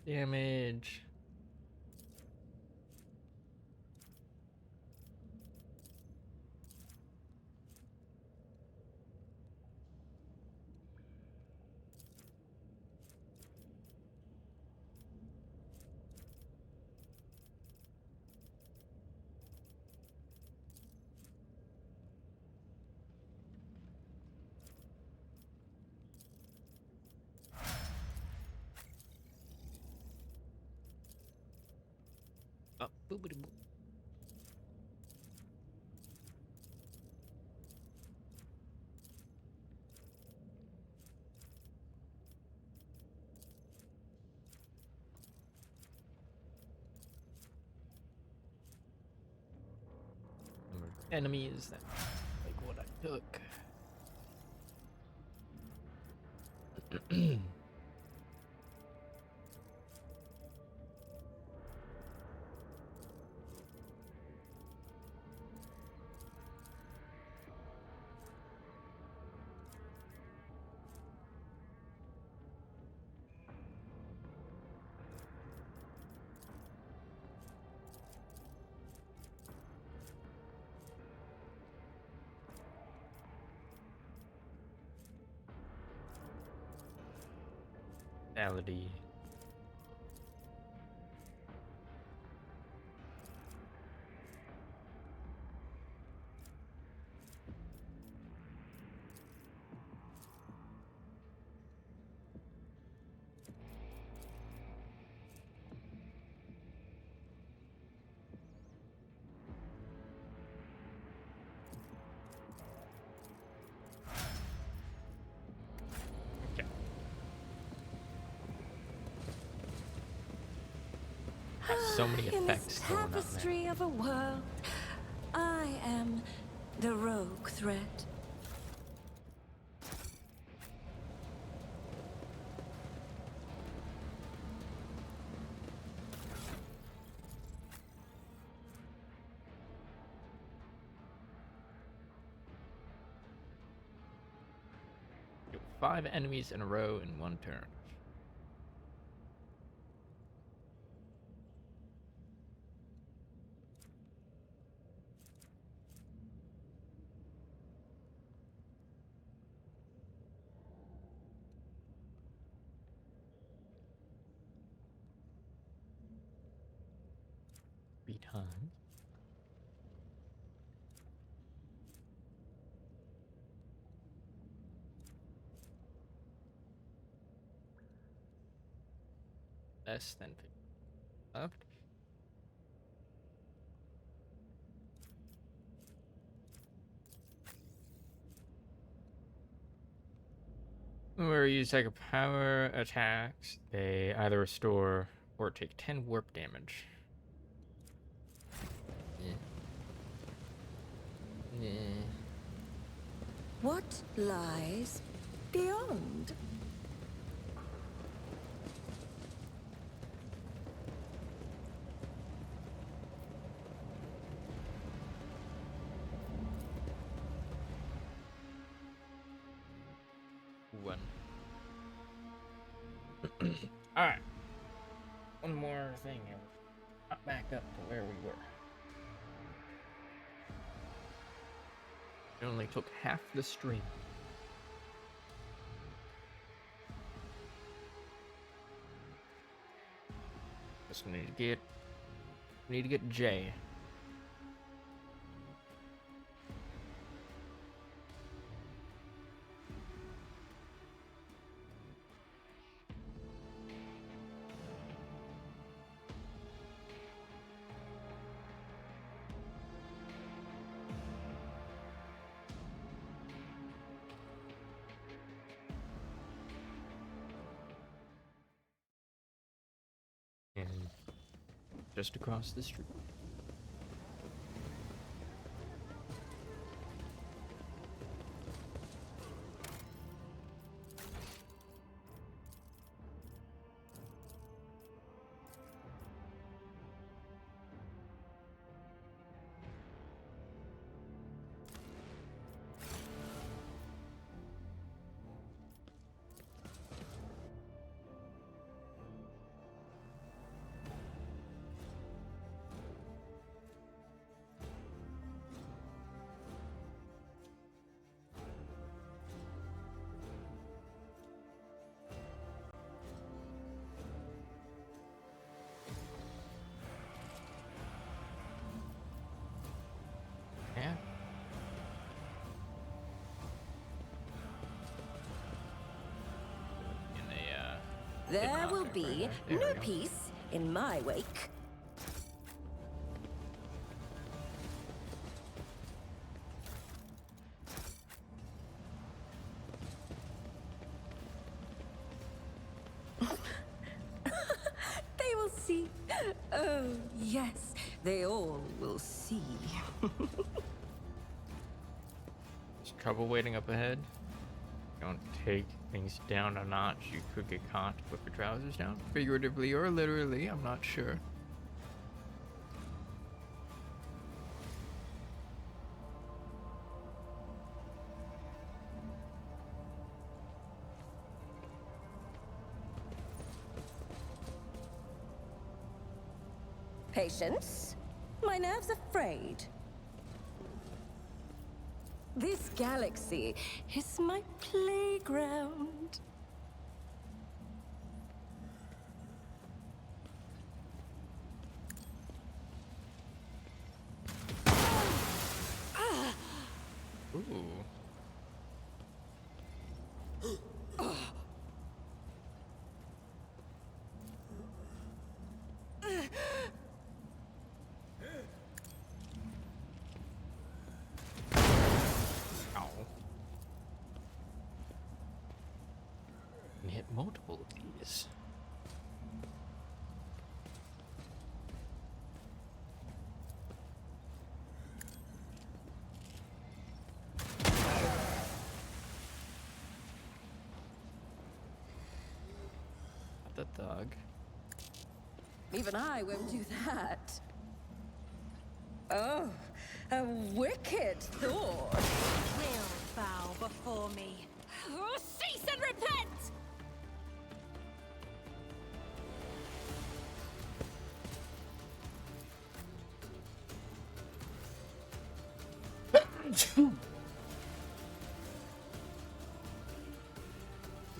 Damage. Oh, boopity boop. Number of enemies that like what I took. Fatality. Okay. So many
In this
effects going on there.
tapestry of a world, I am the rogue threat.
Kill 5 enemies in a row in one turn. time. Less than 50 left. Where you take a power attacks, they either restore or take 10 warp damage. Yeah. Yeah.
What lies beyond?
One. Alright. One more thing and we're back up to where we were. It only took half the stream. Just need to get Jay. And just across the street. Yeah.
There will be
There we
no
go.
peace in my wake. They will see. Oh, yes, they all will see.
There's trouble waiting up ahead. Don't take things down a notch. You could get caught with your trousers down. Figuratively or literally, I'm not sure.
Patience. My nerves are frayed. This galaxy is my playground.
Ooh. Ow. And hit multiple of these. The thug.
Even I won't do that. Oh, a wicked thought.
Will bow before me.
Cease and repent!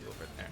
Over there.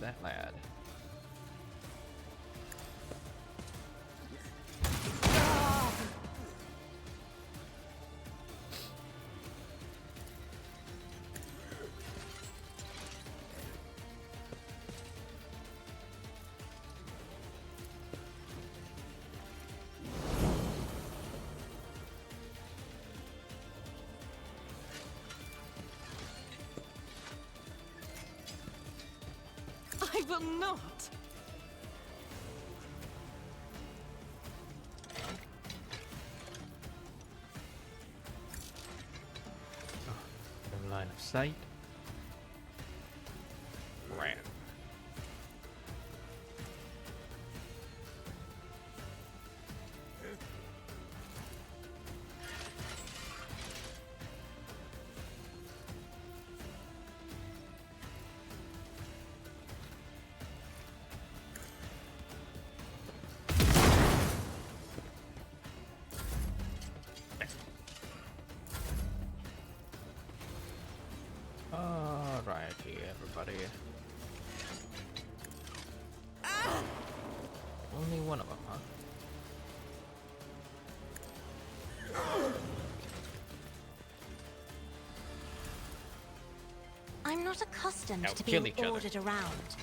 that lad?
I will not.
No line of sight. Ram. Alrighty, everybody. Only one of them, huh?
I'm not accustomed
Now
to
kill
being
each other.
ordered around.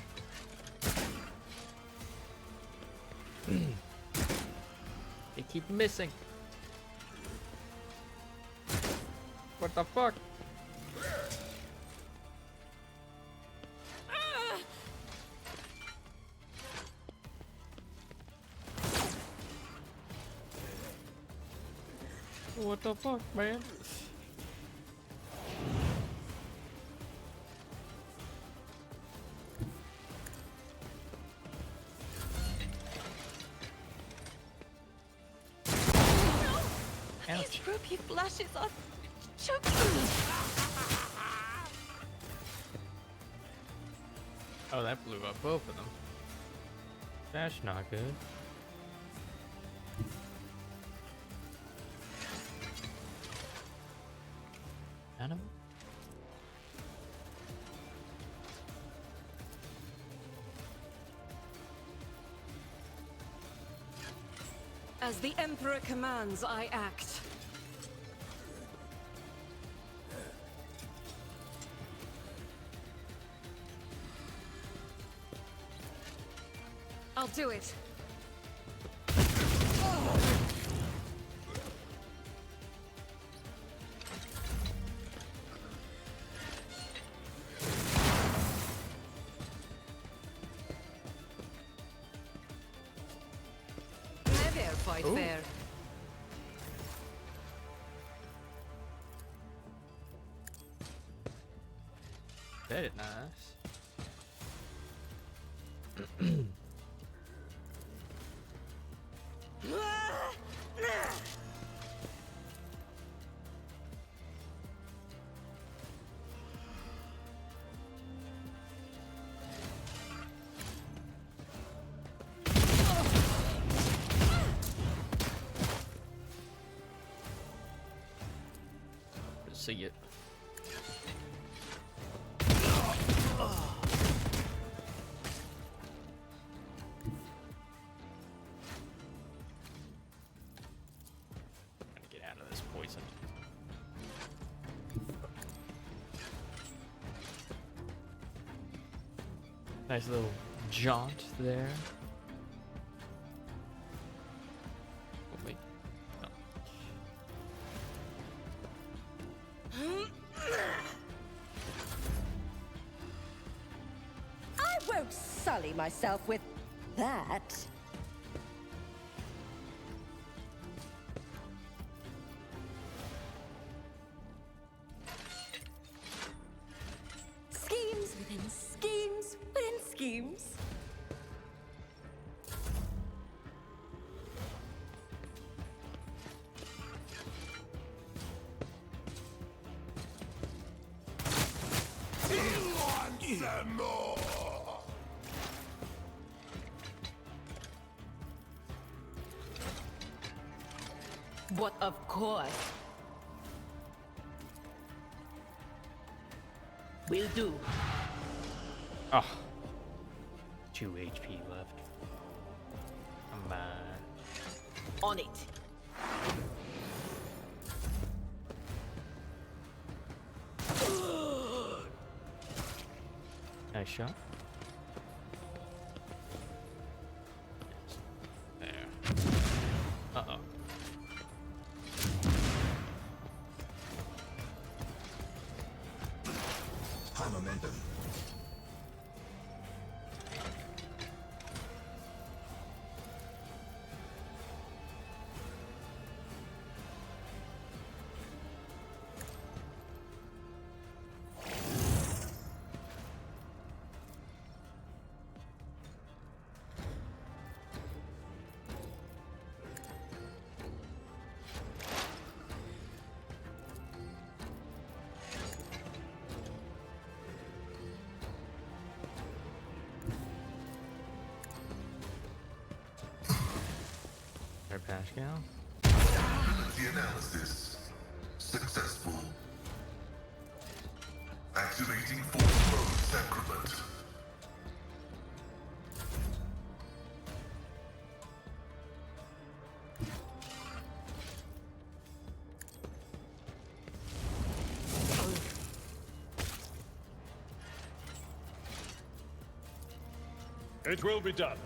They keep missing. What the fuck? What the fuck, man?
These ruby flashes are choking me.
Oh, that blew up both of them. That's not good. Animal?
As the Emperor commands, I act. I'll do it. Never fight
Ooh.
fair.
Very nice. See it. Gotta get out of this poison. Nice little jaunt there. Oh, wait. No.
I won't sully myself with that. Schemes within schemes within schemes.
Some more.
But of course. Will do.
Oh, 2 HP left. Come on.
On it.
Nice shot. There. Uh-oh.
High momentum.
Pascal.
Ability analysis. Successful. Activating force mode sacrament.
It will be done.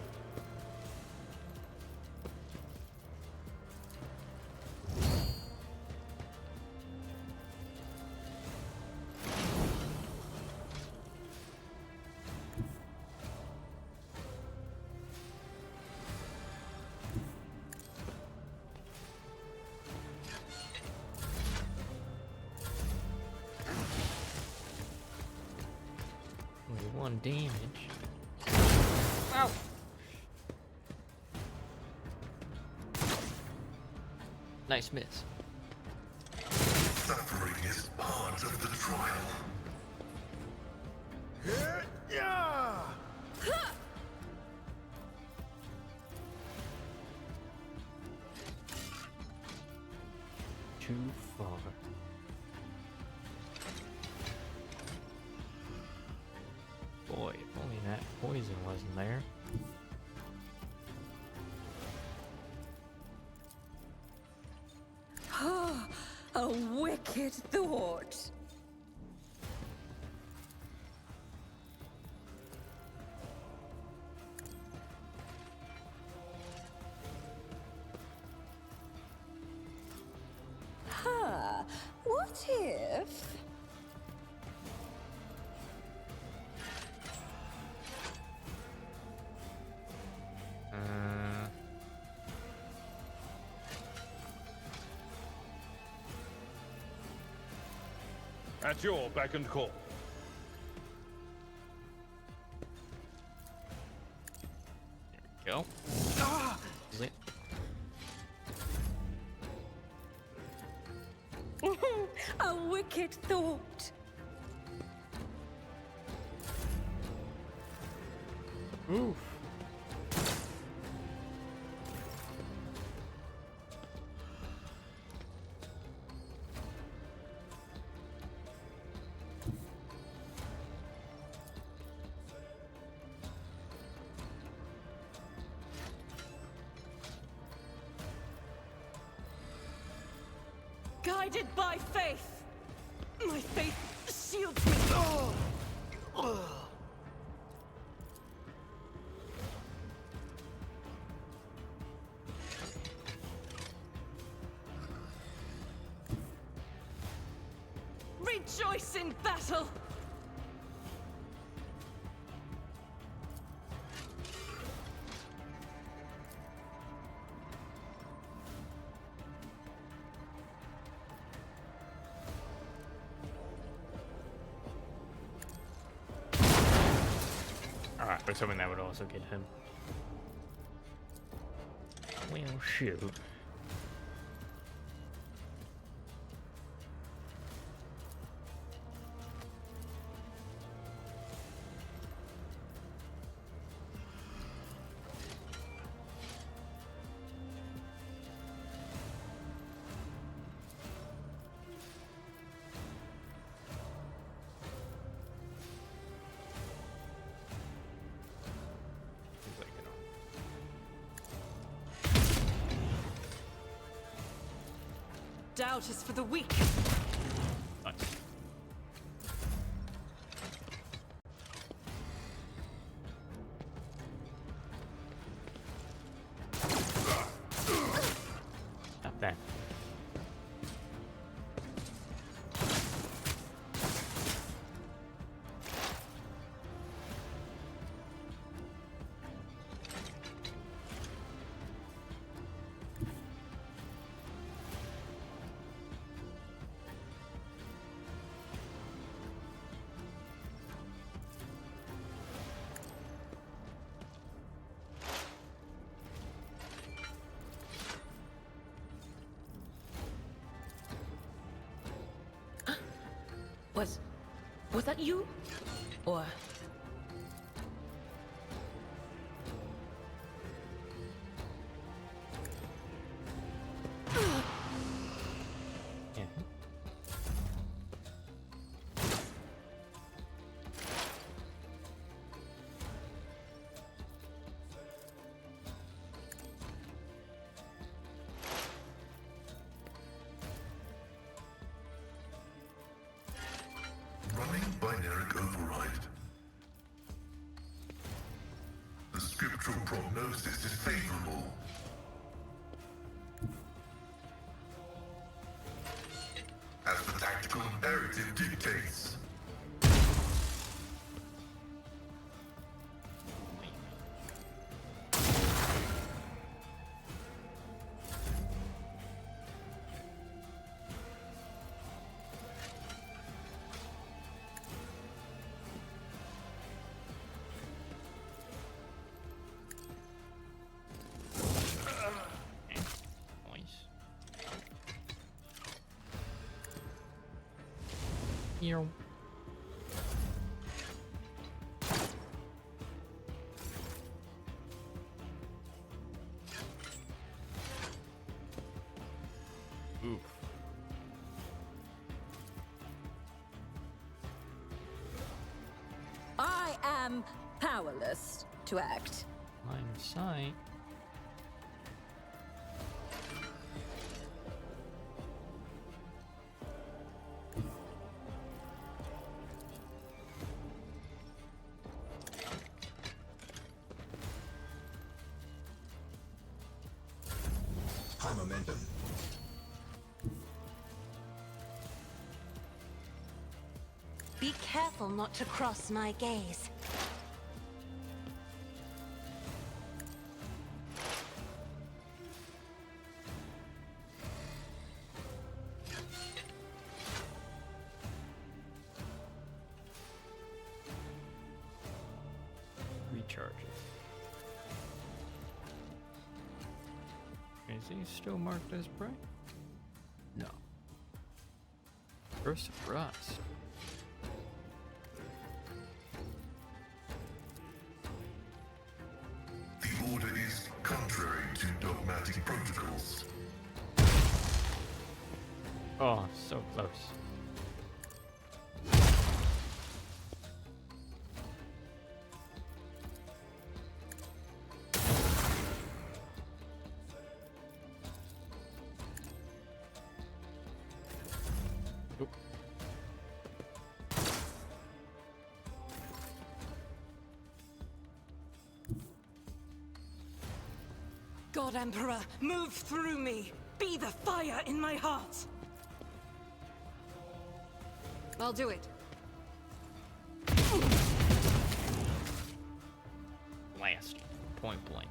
Only 1 damage. Ow! Nice miss.
Suffering is part of the trial.
Too far. Boy, if only that poison wasn't there.
A wicked thought. Huh. What if...
At your beck and call.
Go. Lit.
A wicked thought.
Oof.
Guided by faith. My faith shields me. Rejoice in battle.
Alright, I was hoping that would also get him. Well, shoot.
doubt is for the weak.
Nice. Not bad.
Was that you? Or...
Yeah.
Running binary override. The scriptural prognosis is favorable. As the tactical imperative dictates.
Nice. Here. Oof.
I am powerless to act.
Line of sight.
High momentum.
Be careful not to cross my gaze.
Recharges. Is he still marked as prey? No. Burst of Rust.
The order is contrary to dogmatic protocols.
Oh, so close. Oop.
God Emperor, move through me. Be the fire in my heart. I'll do it.
Blast. Point blank.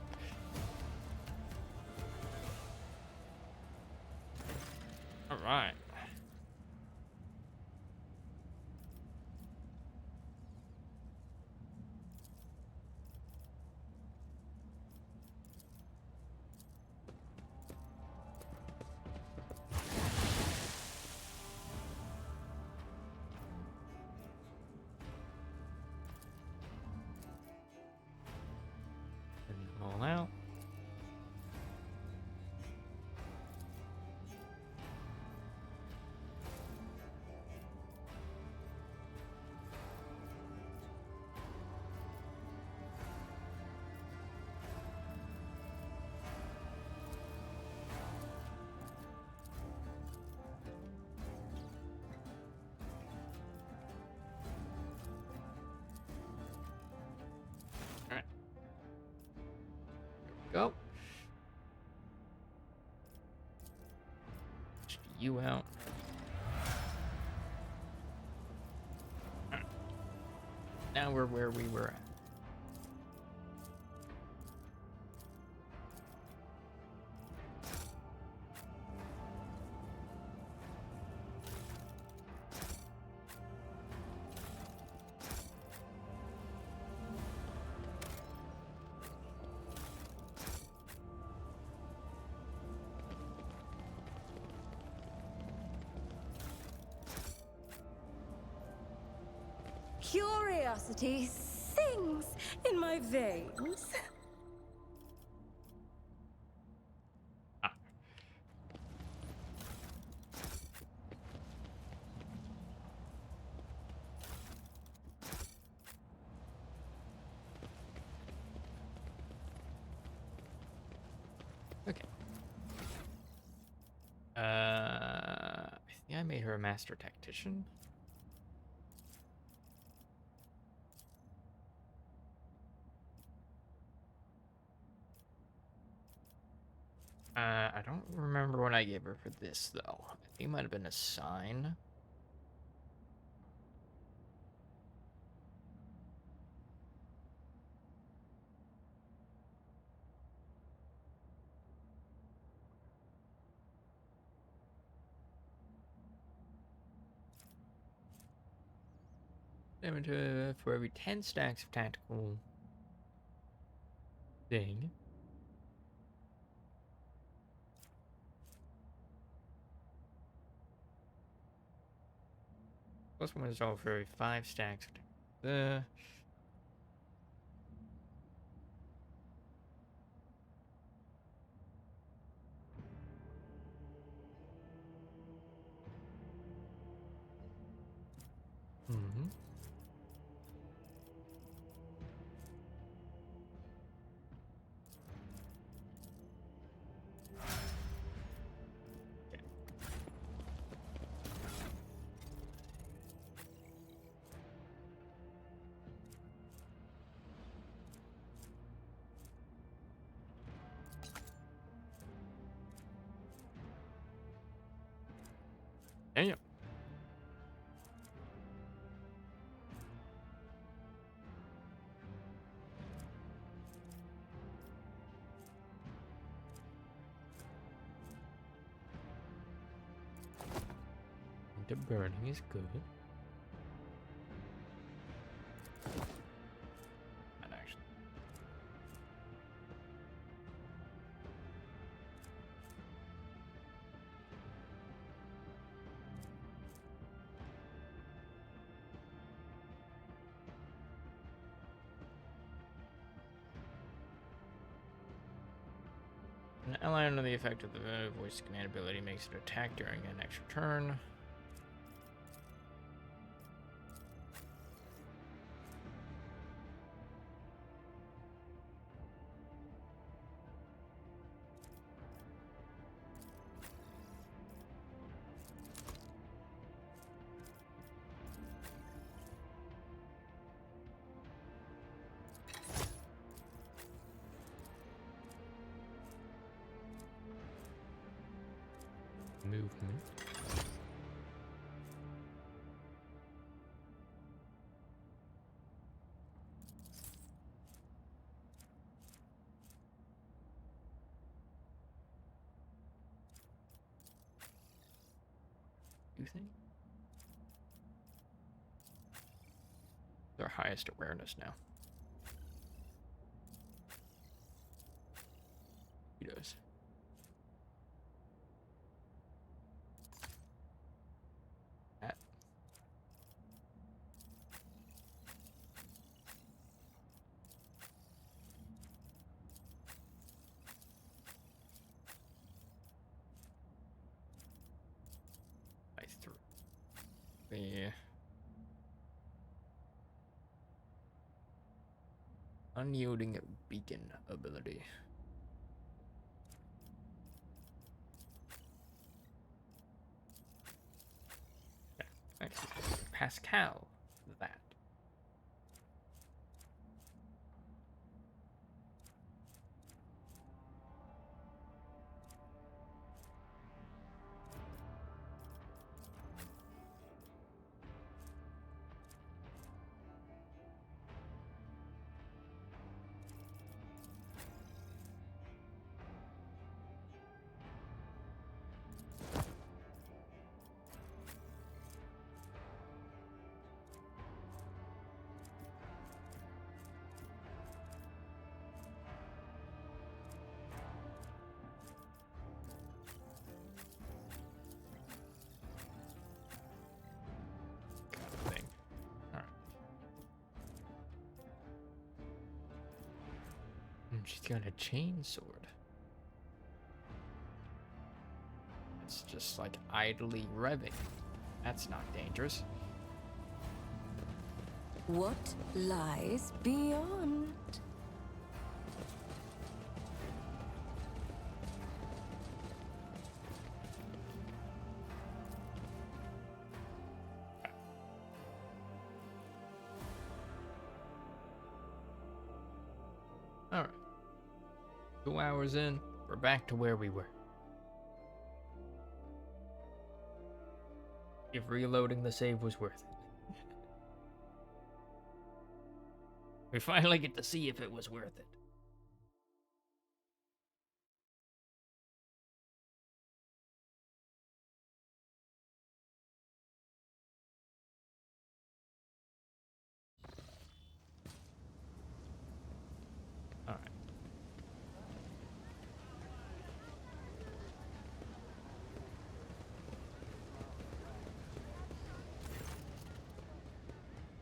Alright. All out. you out. Now we're where we were at.
Curiosity sings in my veins.
Okay. I think I made her a master tactician. I don't remember what I gave her for this, though. I think it might have been a sign. Damage for every 10 stacks of tactical thing. Plus one is all for every 5 stacks. Mm-hmm. Damn. The burning is good. Not actually. An ally under the effect of the voice command ability makes an attack during an extra turn. Movement. You think? Our highest awareness now. He does. That. I threw the unyielding beacon ability. Yeah, Pascal, that. she's got a chain sword. It's just like idly revving. That's not dangerous.
What lies beyond?
Alright. 2 hours in, we're back to where we were. If reloading the save was worth it. We finally get to see if it was worth it. Alright.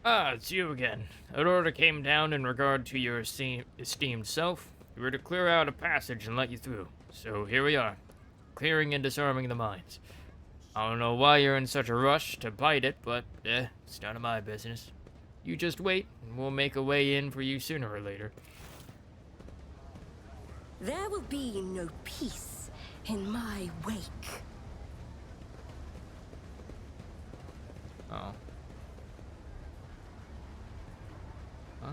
Ah, it's you again. An order came down in regard to your esteemed self. We were to clear out a passage and let you through. So here we are, clearing and disarming the mines. I don't know why you're in such a rush to bite it, but it's none of my business. You just wait, and we'll make a way in for you sooner or later.
There will be no peace in my wake.
Oh. Huh?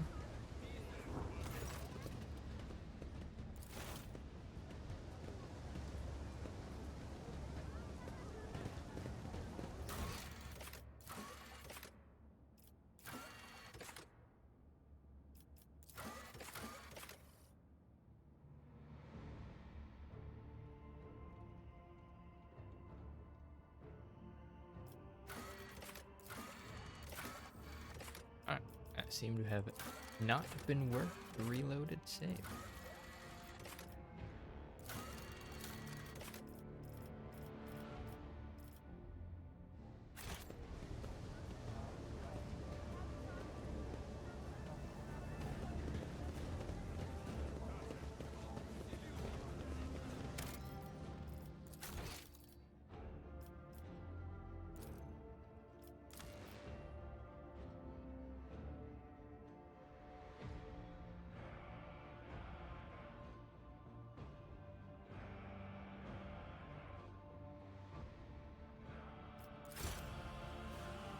Alright, that seemed to have not been worth the reloaded save.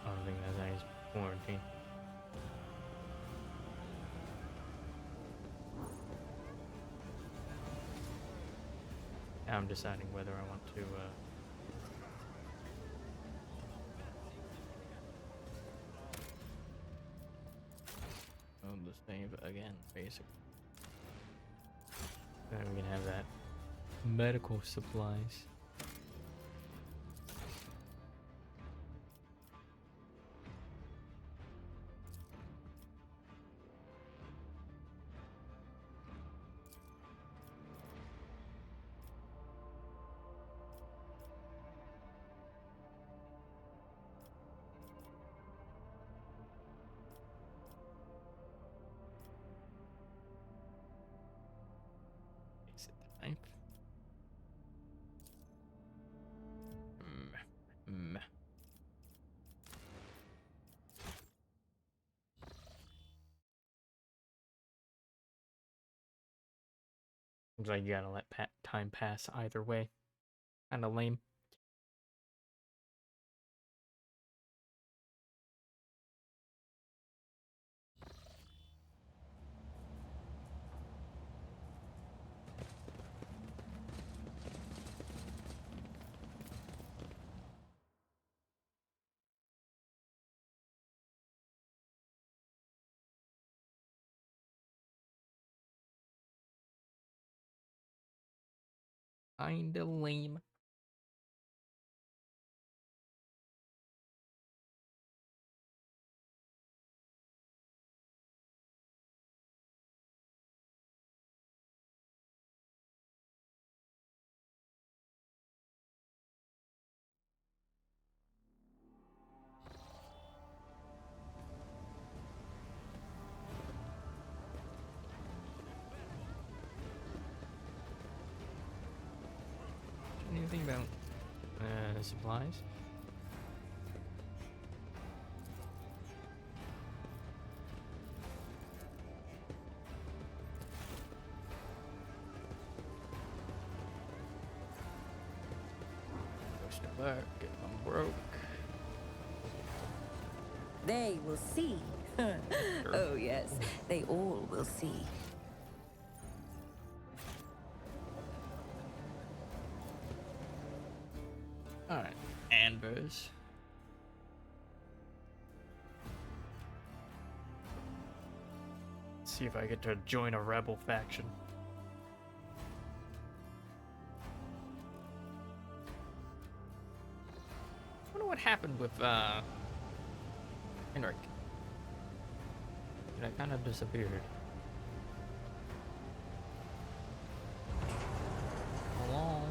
I don't think that's any quarantine. Now I'm deciding whether I want to own the save again, basically. Then we can have that medical supplies. Exit the knife. Seems like you gotta let time pass either way. Kinda lame. Kinda lame. anything about supplies? Push the back, get them broke.
They will see. Oh yes, they all will see.
Alright, Anvers. See if I get to join a rebel faction. I wonder what happened with Henrik. That kind of disappeared. Hello?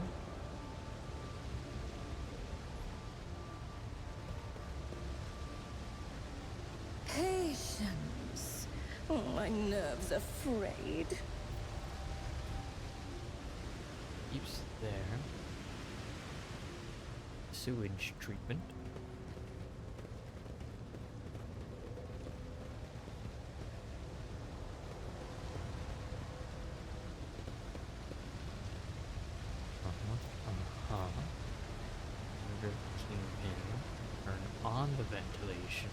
Patience. Oh, my nerves are frayed.
Keeps there. Sewage treatment. Turn on the ventilation.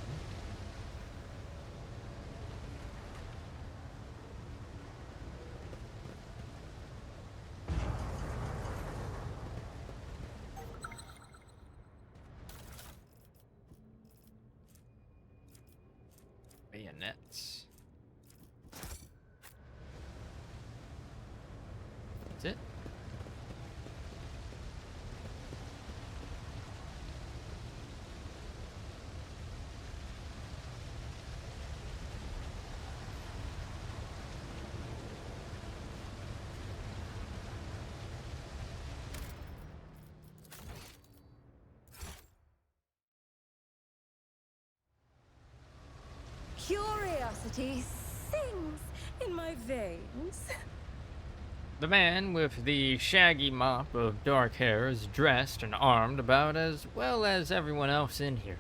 Bayonets. That's it.
Curiosity sings in my veins.
The man with the shaggy mop of dark hair is dressed and armed about as well as everyone else in here.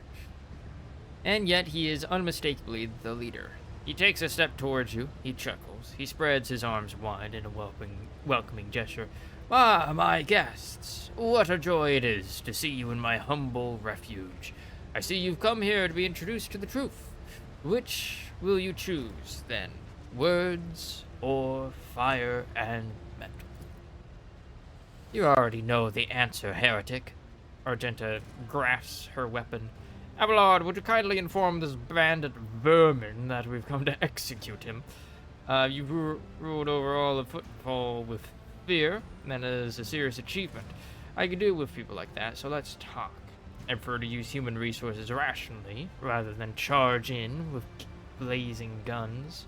And yet he is unmistakably the leader. He takes a step towards you, he chuckles, he spreads his arms wide in a welcoming gesture. Ah, my guests, what a joy it is to see you in my humble refuge. I see you've come here to be introduced to the truth. Which will you choose, then? Words or fire and metal? You already know the answer, heretic. Argenta grasps her weapon. Abelard, would you kindly inform this bandit vermin that we've come to execute him? You've ruled over all of Footfall with fear, and that is a serious achievement. I can deal with people like that, so let's talk. I prefer to use human resources rationally, rather than charge in with blazing guns.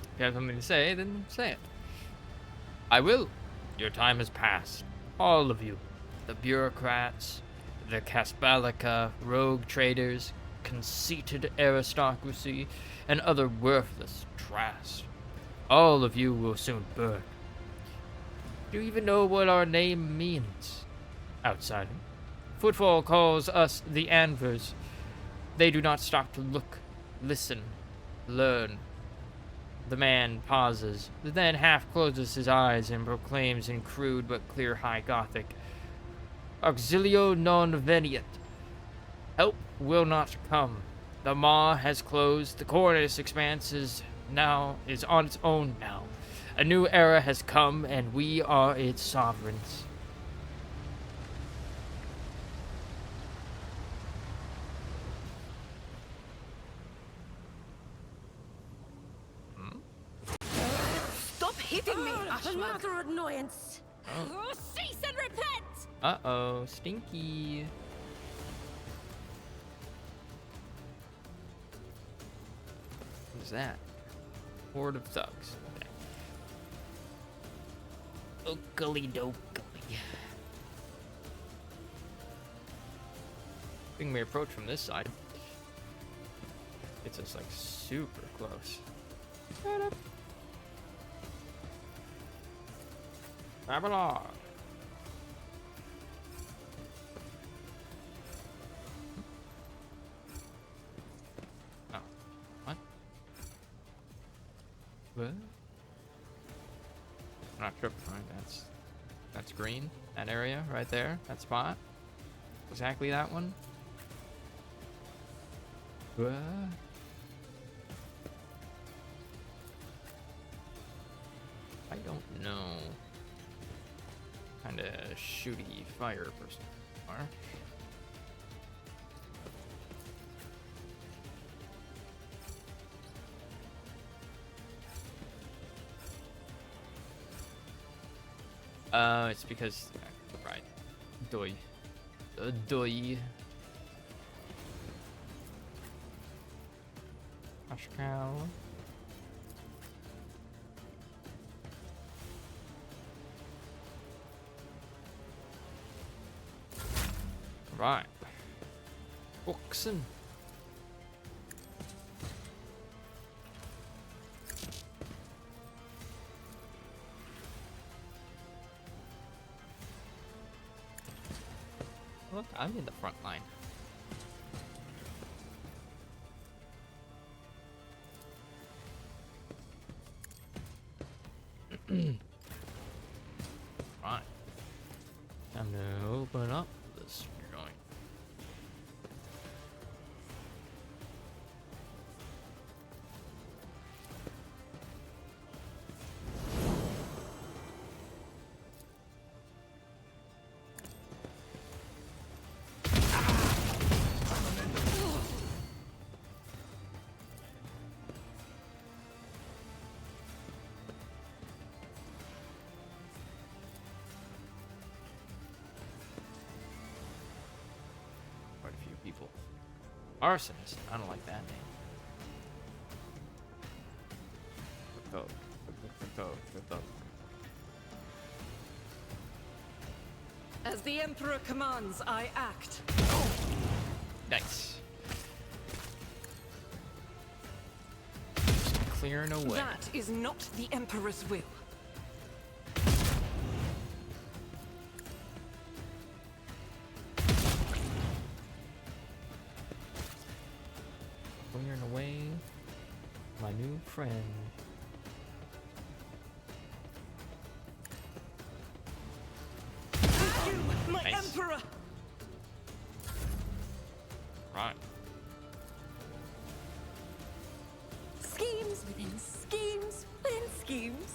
If you have something to say, then say it. I will. Your time has passed. All of you. The bureaucrats, the Caspalica, rogue traders, conceited aristocracy, and other worthless trash. All of you will soon burn. Do you even know what our name means? Outsider. Footfall calls us the Anvers. They do not stop to look, listen, learn. The man pauses, then half closes his eyes and proclaims in crude but clear High Gothic, Auxilio non veniet. Help will not come. The maw has closed. The Cornish expanse is on its own now. A new era has come, and we are its sovereigns.
Stop hitting me, Ashmag!
Another annoyance.
Oh, cease and repent!
Uh-oh, stinky. What's that? Horde of thugs. Okay. Okily dokily. Being we approach from this side. It's just like super close. Shut up. Babylon. Oh, what? What? I'm not sure. Right, that's green. That area right there. That spot. Exactly that one. What? I don't know. Kinda shooty fire person. Are. It's because right. Doy. Doy. Cash cow. Right. Oxen. Look, I'm in the front line. Right. Time to open up this joint. Quite a few people. Arsonist. I don't like that name. Go.
As the Emperor commands, I act.
Nice. Just clearing away.
That is not the Emperor's will.
Clearing away my new friend.
You, my
Nice.
Emperor!
Right.
Schemes within schemes within schemes.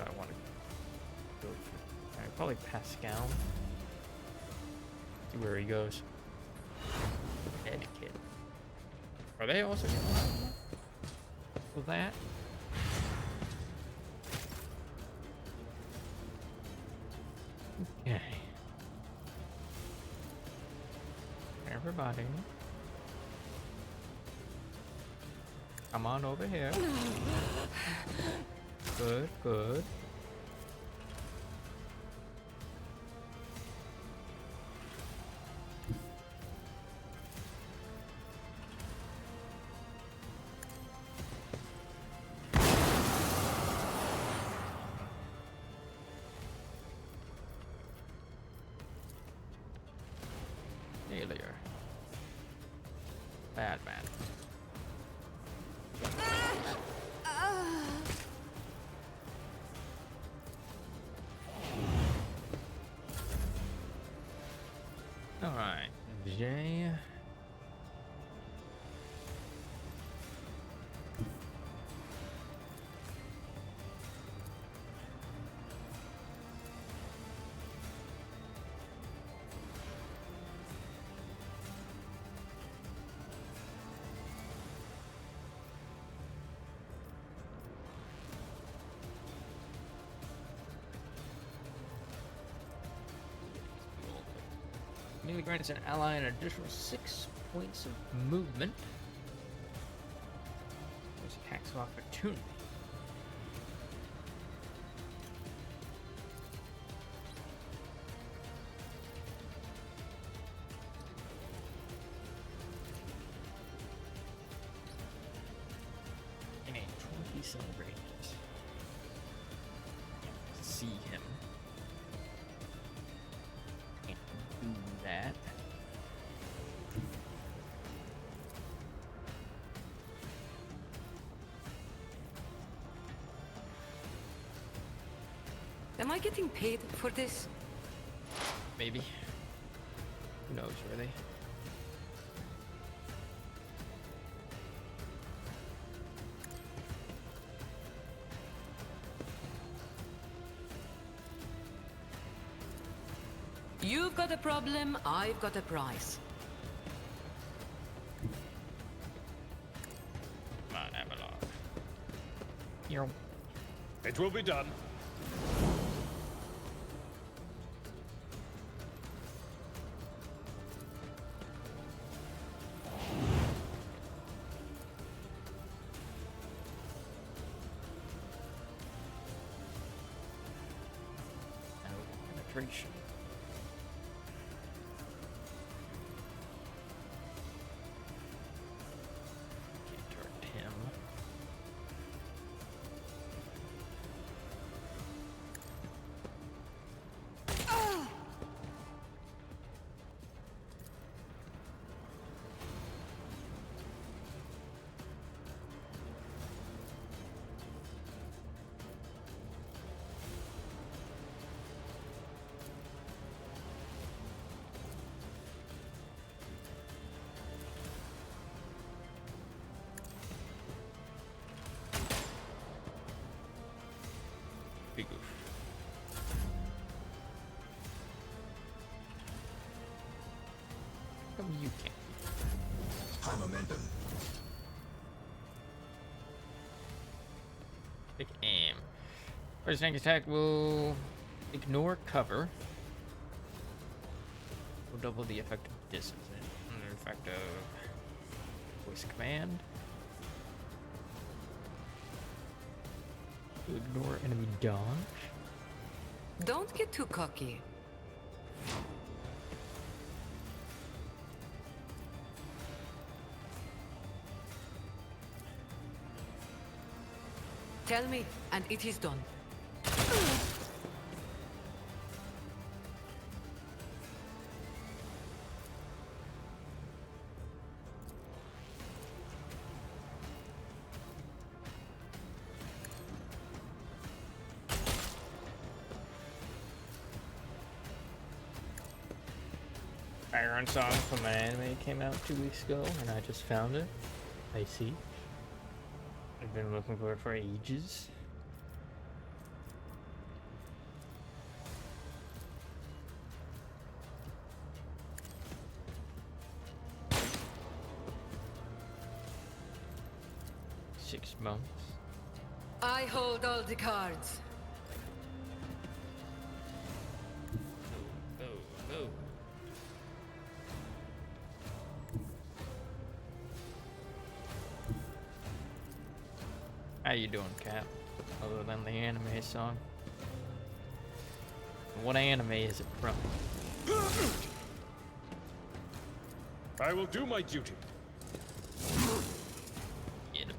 I want to go for. Alright, probably Pascal. See where he goes. Etiquette. Are they also getting for that? Okay. Everybody. Come on over here. Good, good. Failure. Bad man. Alright, J. Immediately grants an ally an additional 6 points of movement. There's attacks of opportunity. In a 20 celebrated. See him. Can't do that.
Am I getting paid for this?
Maybe. Who knows, really?
You've got a problem, I've got a price.
Come on, Avalon. Here.
It will be done.
Penetration. Can't target him. Big oof. How come you can't?
High momentum.
Pick aim. First tank attack will ignore cover. Will double the effective distance. And the effect of voice command. To ignore enemy dodge.
Don't get too cocky. Tell me, and it is done.
Iron Song from an anime came out 2 weeks ago, and I just found it. I see. I've been looking for it for ages. Six months.
I hold all the cards.
Oh, oh, oh. How you doing, Cap? Other than the anime song? What anime is it from?
I will do my duty.
Get him.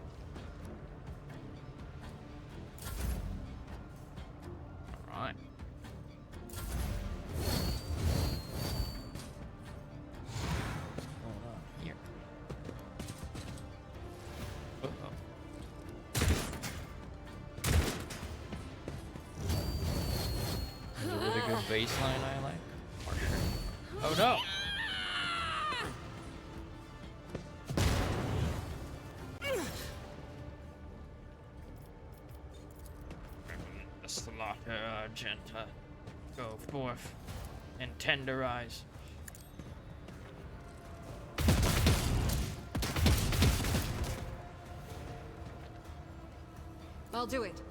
Alright. What's going on here? Uh-oh. There's a really good baseline I like. For sure. Oh no! The slaughter Argenta. Go forth and tenderize.
I'll do it.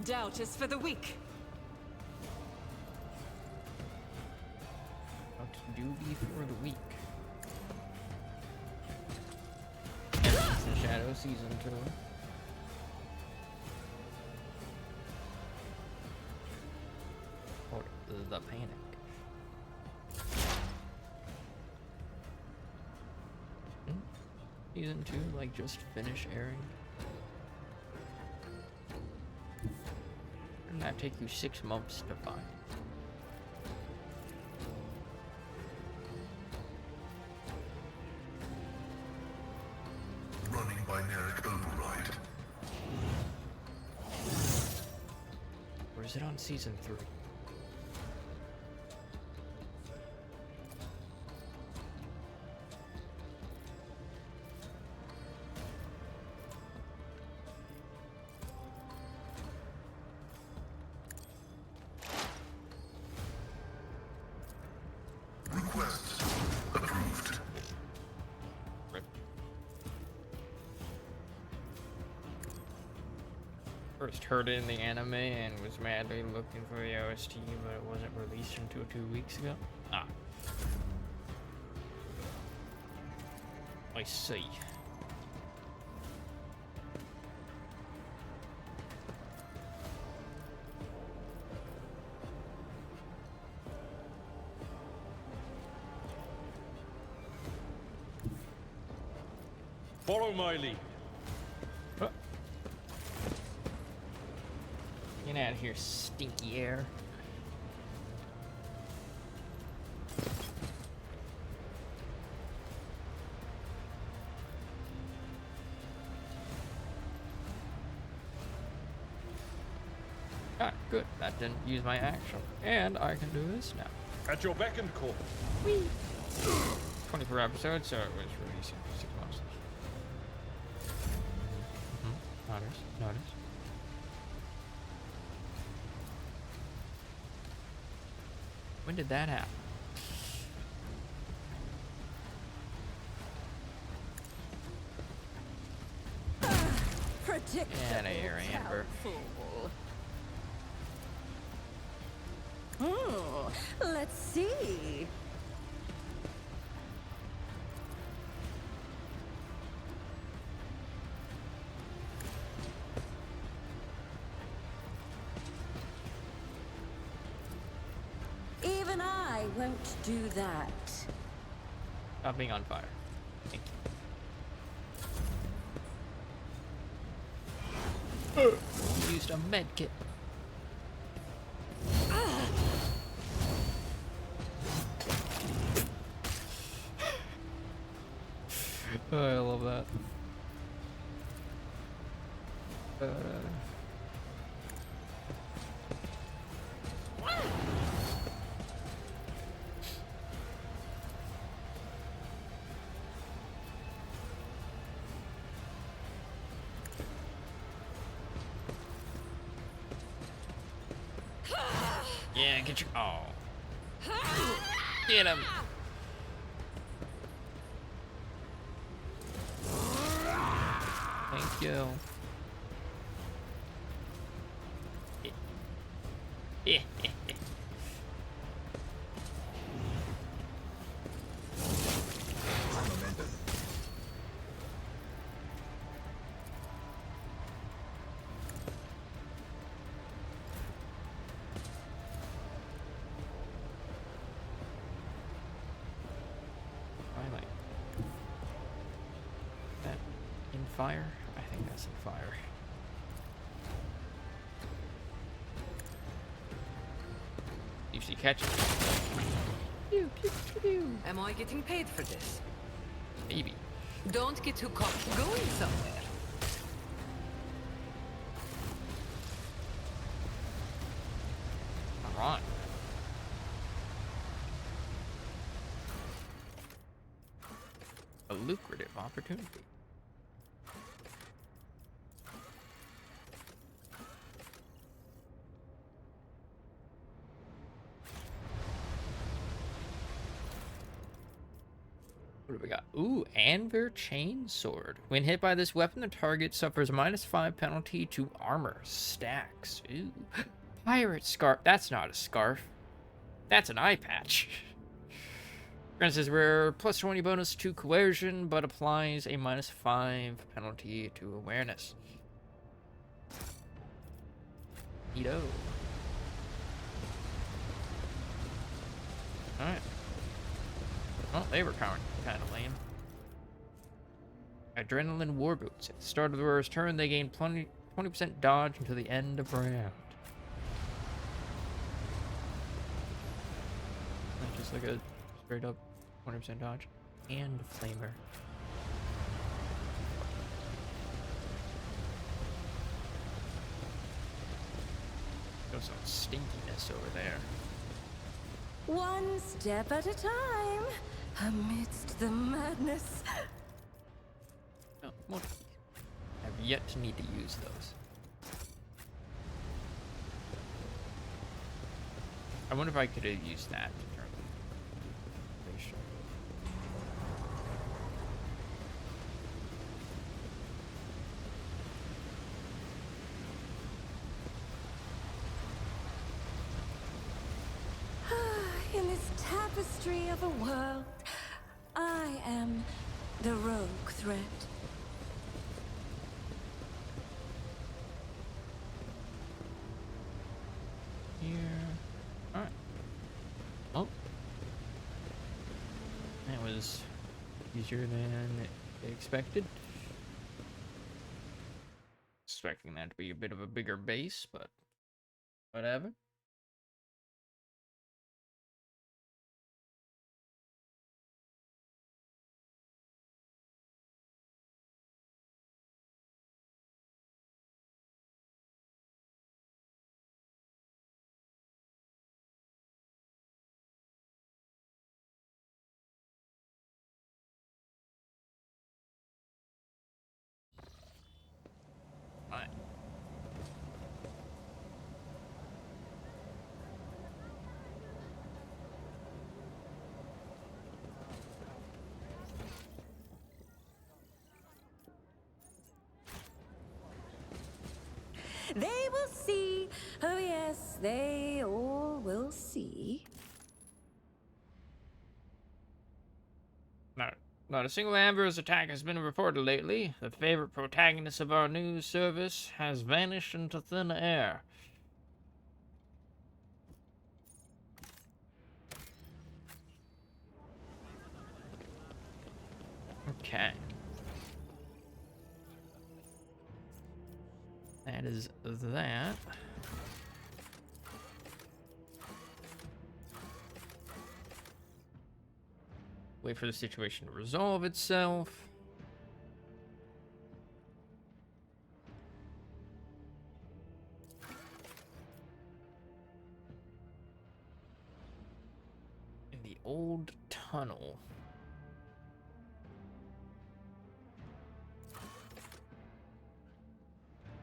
Doubt is for the weak.
What do be for the weak? season 2. Or the panic. Season 2, like, just finish airing. Didn't that take you 6 months to find?
Running binaric override.
Or is it on season 3?
Requests approved.
First heard it in the anime and was madly looking for the OST, but it wasn't released until 2 weeks ago. Ah. I see.
Follow my lead.
Get out of here, stinky air. Ah, good. That didn't use my action. And I can do this now.
At your beck and call.
24 episodes, so it was released in 6 months. Notice. When did that happen?
Predictable.
Get outta here, Amber.
Let's see. Even I won't do that.
Stop being on fire. Thank you. Used a med kit. Oh, I love that. Yeah, get your. Oh. Get him. Thank you.
High momentum.
Finally. That in fire? I think that's in fire. Usually catches.
Am I getting paid for this?
Maybe.
Don't get too cocky. Going somewhere.
Alright. A lucrative opportunity. What do we got? Ooh, Anvir Chainsword. When hit by this weapon, the target suffers -5 penalty to armor stacks. Ooh. Pirate Scarf. That's not a scarf. That's an eye patch. Grants his rare plus 20 bonus to coercion, but applies a -5 penalty to awareness. Neato. Alright. Well, they were kind of lame. Adrenaline War Boots. At the start of the wearer's turn, they gain 20% dodge until the end of round. Just like a straight up 20% dodge and flamer. Got some stinkiness over there.
One step at a time, amidst the madness.
Oh, well, I've yet to need to use those. I wonder if I could have used that to turn facial.
In this tapestry of a world, I am the rogue thread.
Here. Alright. Oh. That was easier than expected. Expecting that to be a bit of a bigger base, but whatever. Alright.
They will see. Oh yes, they all will see.
Not a single Amber's attack has been reported lately. The favorite protagonist of our news service has vanished into thin air. Okay. That is that. Wait for the situation to resolve itself. In the old tunnel.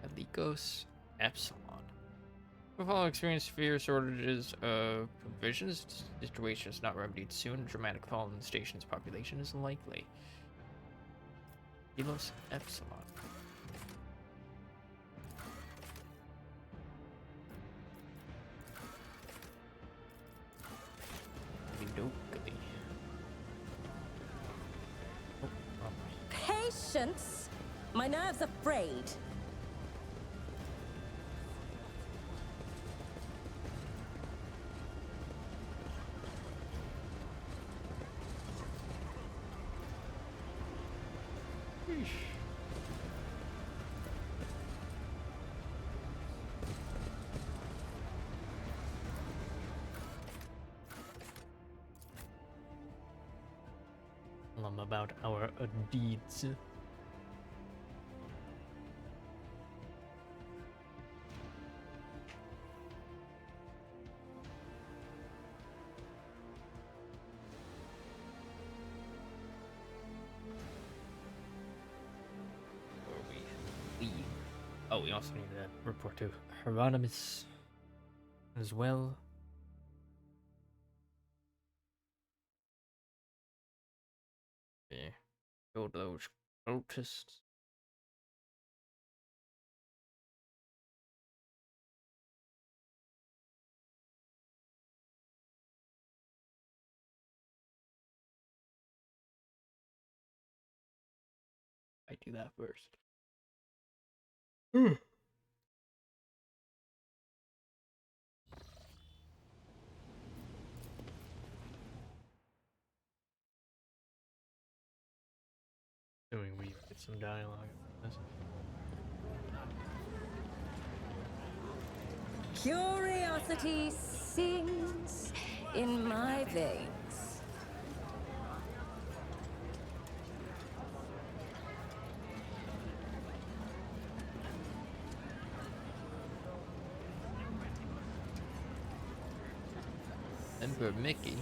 Alikos Epsilon. We've all experienced severe shortages of provisions. The situation is not remedied soon. A dramatic fall in the station's population is likely. Alikos Epsilon. Locally. Oh, wrong way.
Patience. My nerves are frayed.
About our deeds. Before we leave. Oh, we also need to report to Hieronymus as well. Yeah. Go to those cultists. I do that first. Doing we get some dialogue.
Curiosity sings in my veins.
Emperor Mickey.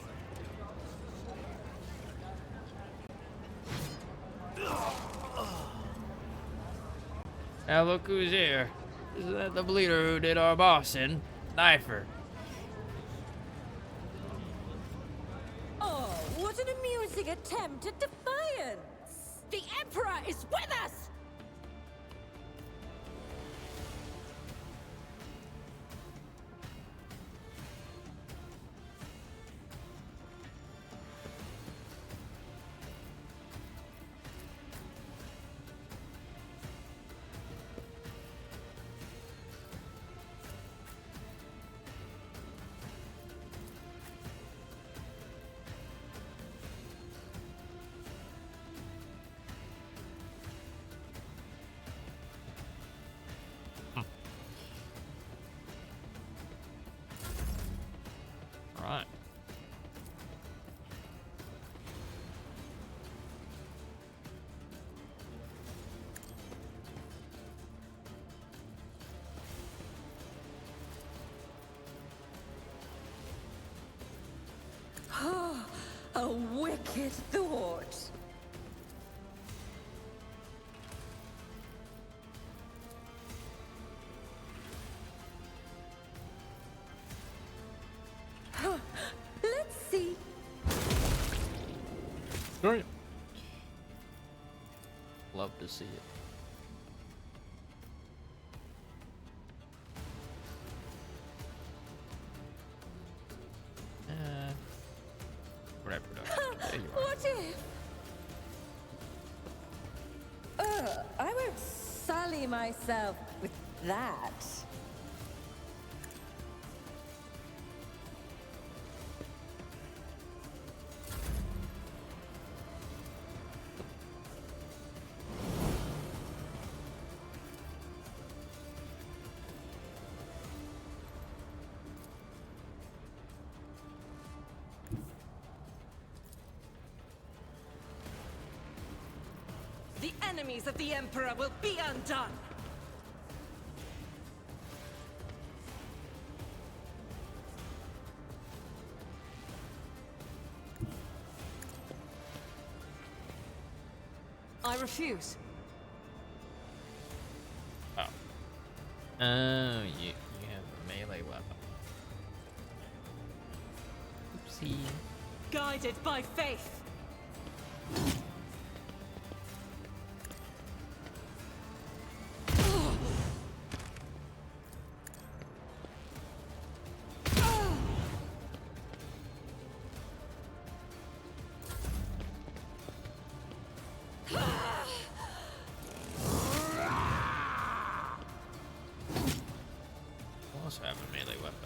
Now look who's here. Isn't that the bleeder who did our boss in? Knifer.
Oh, what an amusing attempt at defiance! The Emperor is with us!
Right.
A wicked thought. Let's see.
Alright. Love to see it. Whatever. There you are.
What if? I won't sully myself with that.
The enemies of the Emperor will be undone! I refuse.
Oh. Oh, you have a melee weapon. Oopsie.
Guided by faith!
I also have a melee weapon.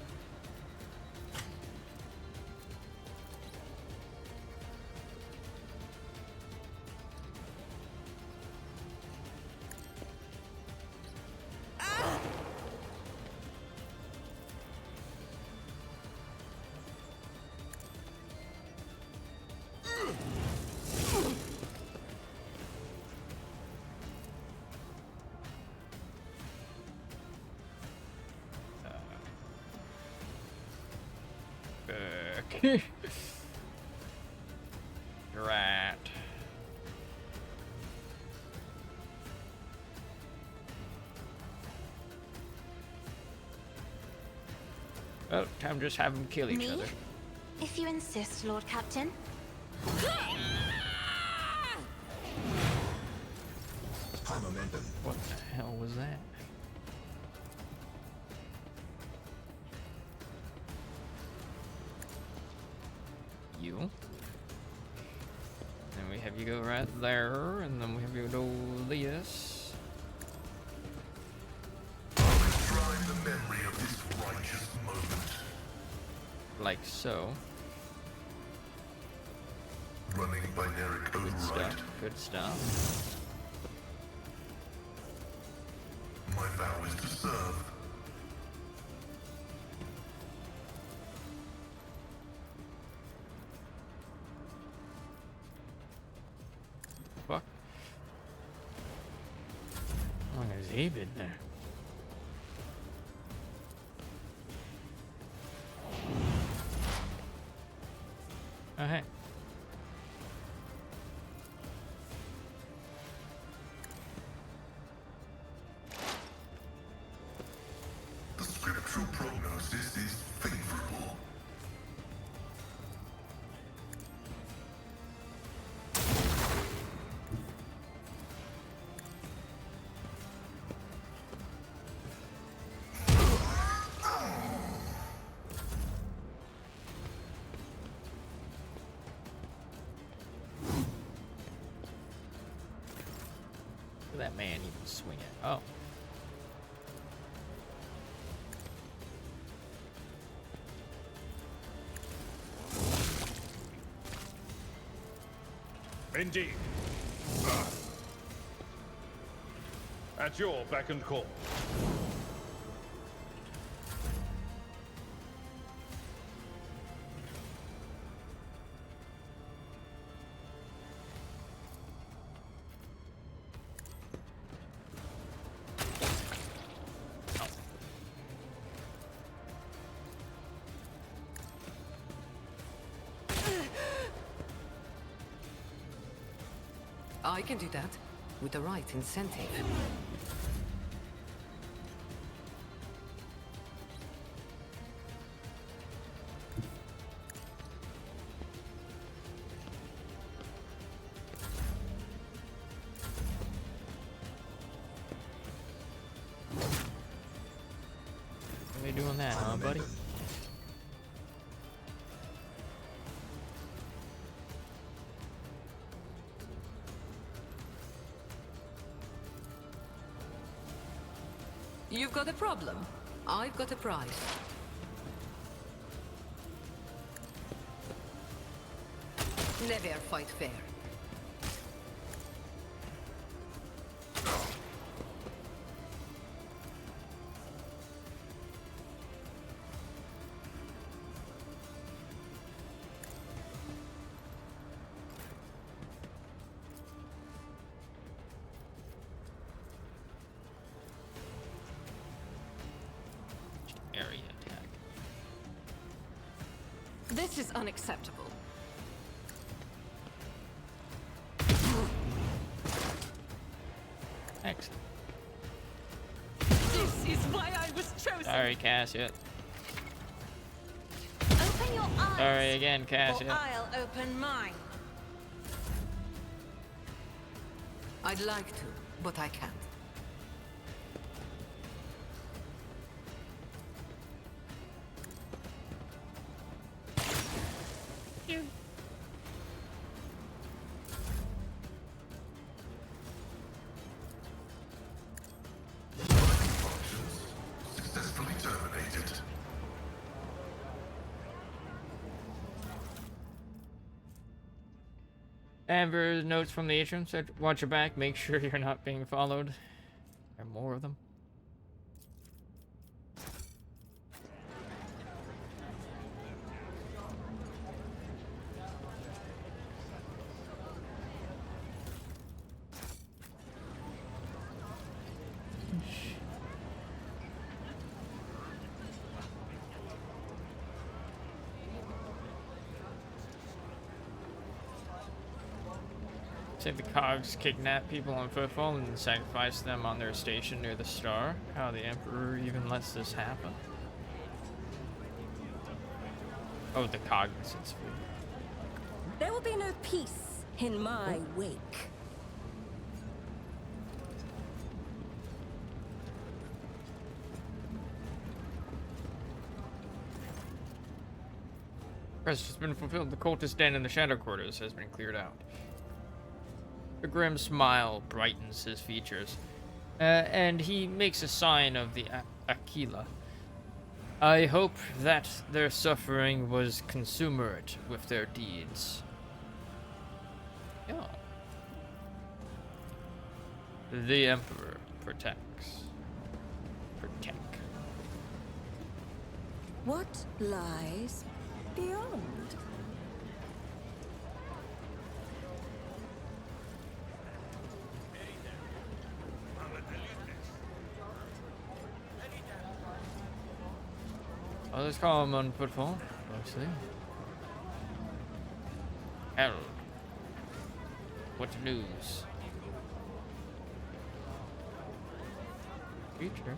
Right. Well, time to just have them kill each
Me?
other.
If you insist, Lord Captain.
High momentum.
What the hell was that? You. And we have you go right there, and then we have you go like so.
Running binary
Good
override.
stuff. Good stuff.
My vow is to serve.
Fuck. How long has he been there? Oh, hey.
The scriptural prognosis is favorable.
Look at that man even swing it. Oh.
Indeed. At your beck and call.
I can do that with the right incentive.
How you doing that, huh, buddy?
You've got a problem. I've got a prize. Never fight fair.
Area attack.
This is unacceptable.
Excellent.
This is why I was chosen.
Sorry, Cassia.
Open your eyes.
Sorry again,
Or
Cassia.
I'll open mine.
I'd like to, but I can't.
Functions successfully terminated.
Amber notes from the atrium said, watch your back, make sure you're not being followed. There are more of them. Say the cogs kidnap people on footfall and sacrifice them on their station near the star. How the Emperor even lets this happen. Oh, the cognizance food.
There will be no peace in my wake.
Quest has been fulfilled. The cultist den in the Shadow Quarters has been cleared out. A grim smile brightens his features, and he makes a sign of the Aquila. I hope that their suffering was consummate with their deeds. Yeah. The Emperor protects. Protect.
What lies beyond?
Oh, let's call him on footfall, obviously. Harold. What news? Future.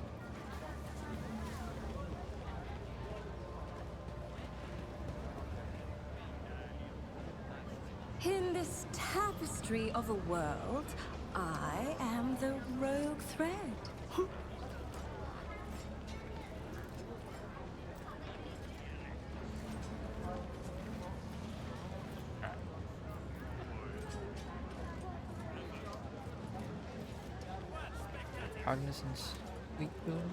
In this tapestry of a world, I am the rogue thread.
Cognizance. Weak building.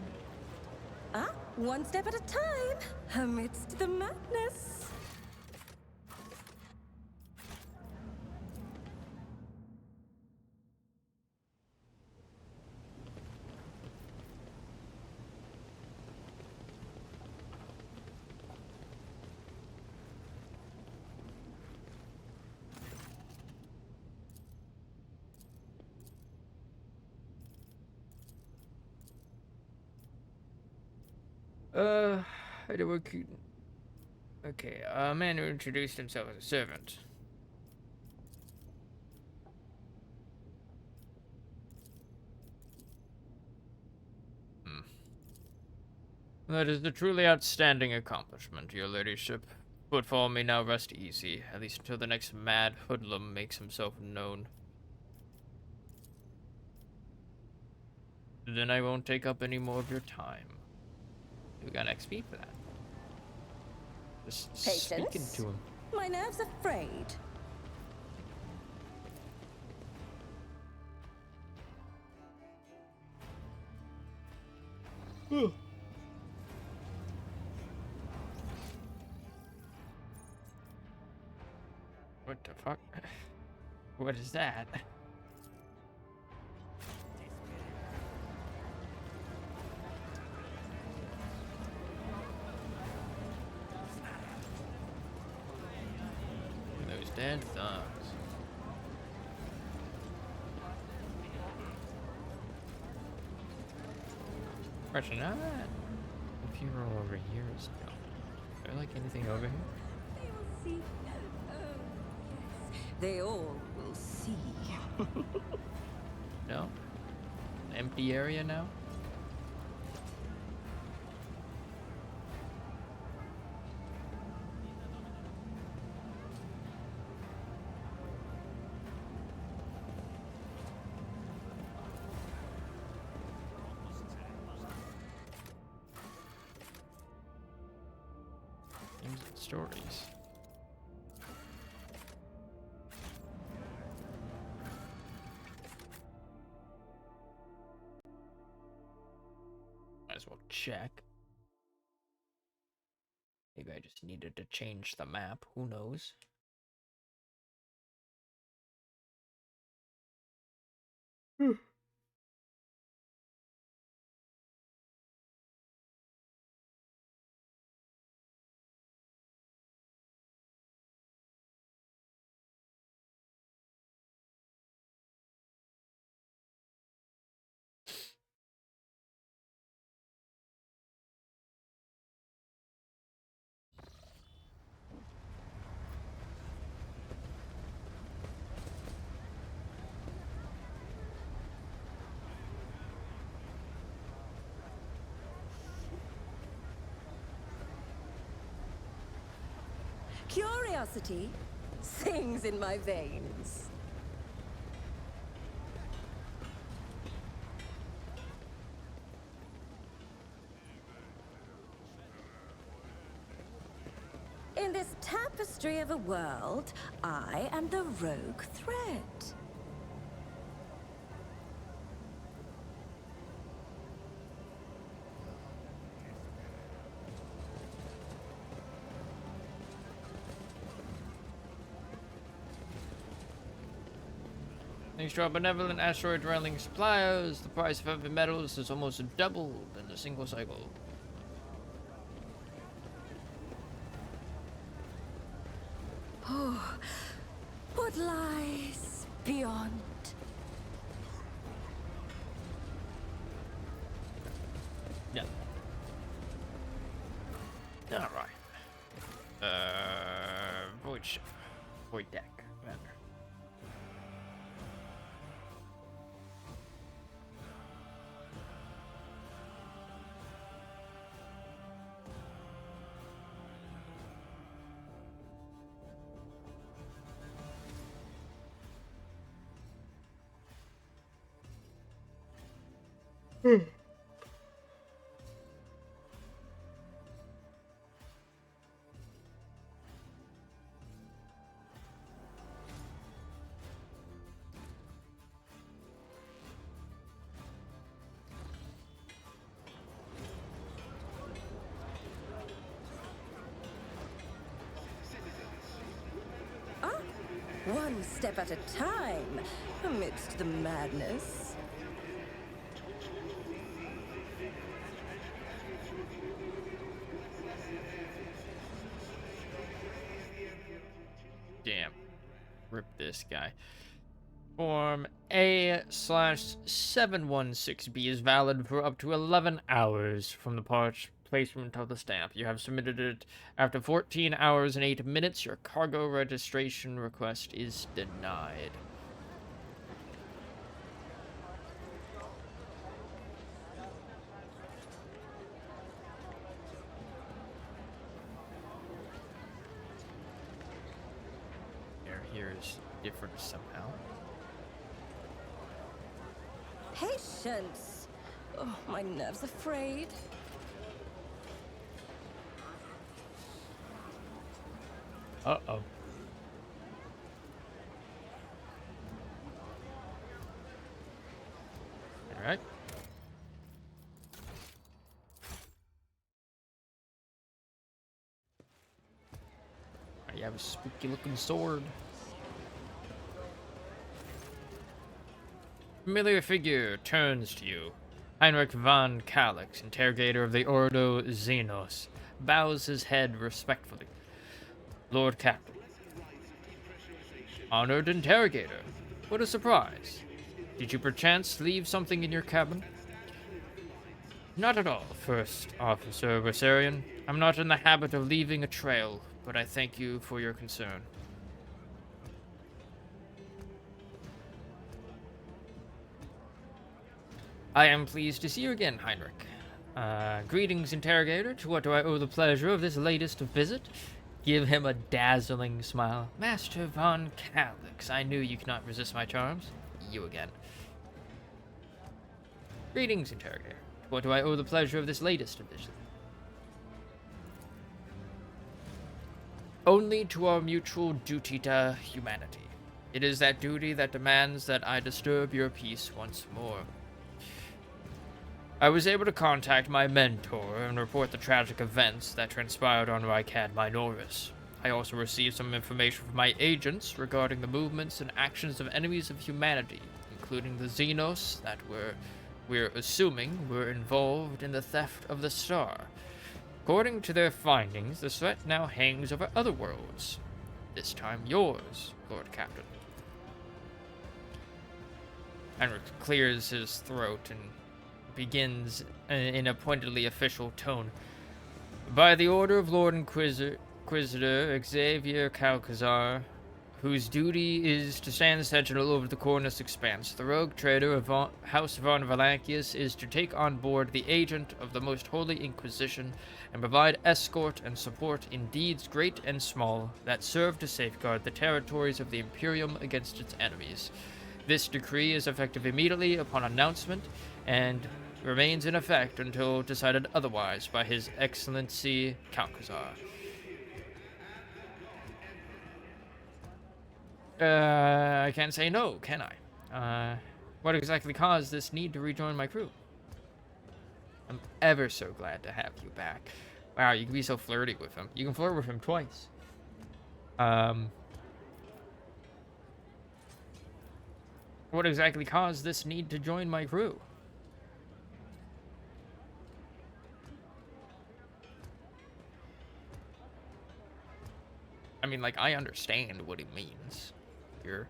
Ah, one step at a time, amidst the madness.
I do work. Okay, a man who introduced himself as a servant. That is a truly outstanding accomplishment, your ladyship. Footfall may now rest easy, at least until the next mad hoodlum makes himself known. Then I won't take up any more of your time. We got XP for that. Just speaking
Patience?
to him.
My nerves are frayed.
What the fuck? What is that? Those dead thugs. Question, if you were over here, is there like anything over here?
They will see. Oh, yes. They all will see.
No? An empty area now? Games and stories. Might as well check. Maybe I just needed to change the map. Who knows?
Curiosity sings in my veins. In this tapestry of a world, I am the rogue thread.
Thanks to our benevolent asteroid-dwelling suppliers, the price of heavy metals has almost doubled in a single cycle.
Oh, what lies beyond?
Yeah. All right. Void deck. Rather.
One step at a time, amidst the madness.
Damn. Rip this guy. Form A/716B is valid for up to 11 hours from the placement of the stamp. You have submitted it after 14 hours and 8 minutes. Your cargo registration request is denied. Air here is different somehow.
Patience! Oh, my nerves are frayed.
Uh-oh. Alright. You have a spooky looking sword. Familiar figure turns to you. Heinrich von Calix, interrogator of the Ordo Xenos, bows his head respectfully. Lord Captain. Honored interrogator. What a surprise. Did you perchance leave something in your cabin? Not at all, First Officer Versarian. I'm not in the habit of leaving a trail, but I thank you for your concern. I am pleased to see you again, Heinrich. Greetings, interrogator. To what do I owe the pleasure of this latest visit? Give him a dazzling smile. Master von Calix, I knew you could not resist my charms. You again. Greetings, interrogator. To what do I owe the pleasure of this latest visit? Only to our mutual duty to humanity. It is that duty that demands that I disturb your peace once more. I was able to contact my mentor and report the tragic events that transpired on Rykad Minoris. I also received some information from my agents regarding the movements and actions of enemies of humanity, including the Xenos that we're assuming were involved in the theft of the star. According to their findings, the threat now hangs over other worlds. This time yours, Lord Captain. Henrik clears his throat and begins in a pointedly official tone. By the order of Lord Inquisitor Xavier Calcazar, whose duty is to stand sentinel over the Cornus Expanse, the rogue trader of House von Valancius is to take on board the agent of the Most Holy Inquisition and provide escort and support in deeds great and small that serve to safeguard the territories of the Imperium against its enemies. This decree is effective immediately upon announcement and remains in effect until decided otherwise by His Excellency Calcazar. I can't say no, can I? What exactly caused this need to rejoin my crew? I'm ever so glad to have you back. Wow, you can be so flirty with him. You can flirt with him twice. What exactly caused this need to join my crew? I mean, like, I understand what he means here.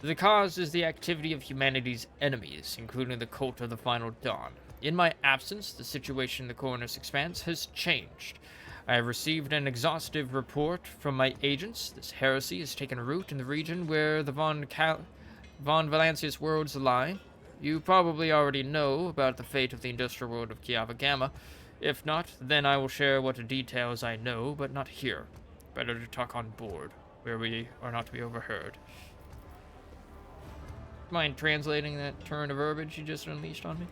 The cause is the activity of humanity's enemies, including the cult of the Final Dawn. In my absence, the situation in the Coroner's Expanse has changed. I have received an exhaustive report from my agents. This heresy has taken root in the region where the Von Valancius worlds lie. You probably already know about the fate of the industrial world of Kiava Gamma. If not, then I will share what details I know, but not here. Better to talk on board, where we are not to be overheard. Mind translating that turn of verbiage you just unleashed on me?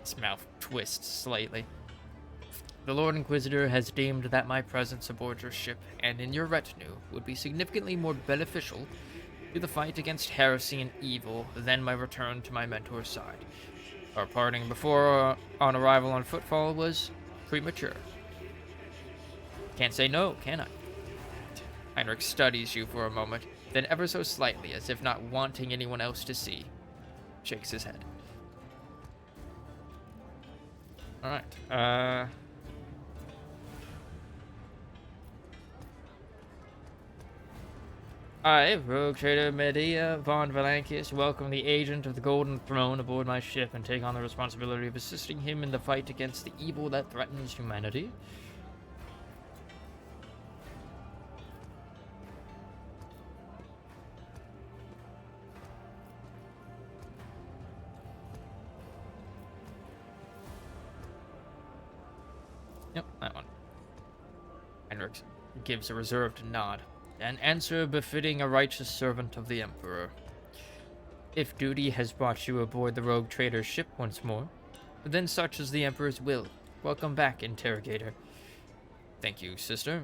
His mouth twists slightly. The Lord Inquisitor has deemed that my presence aboard your ship and in your retinue would be significantly more beneficial to the fight against heresy and evil than my return to my mentor's side. Our parting before on arrival on Footfall was premature. Can't say no, can I? Heinrich studies you for a moment, then ever so slightly, as if not wanting anyone else to see, shakes his head. Alright, I, Rogue Trader Medea von Valancius, welcome the agent of the Golden Throne aboard my ship and take on the responsibility of assisting him in the fight against the evil that threatens humanity. Yep, that one. Heinrich gives a reserved nod. An answer befitting a righteous servant of the Emperor. If duty has brought you aboard the rogue trader's ship once more, then such is the Emperor's will. Welcome back, Interrogator. Thank you, sister.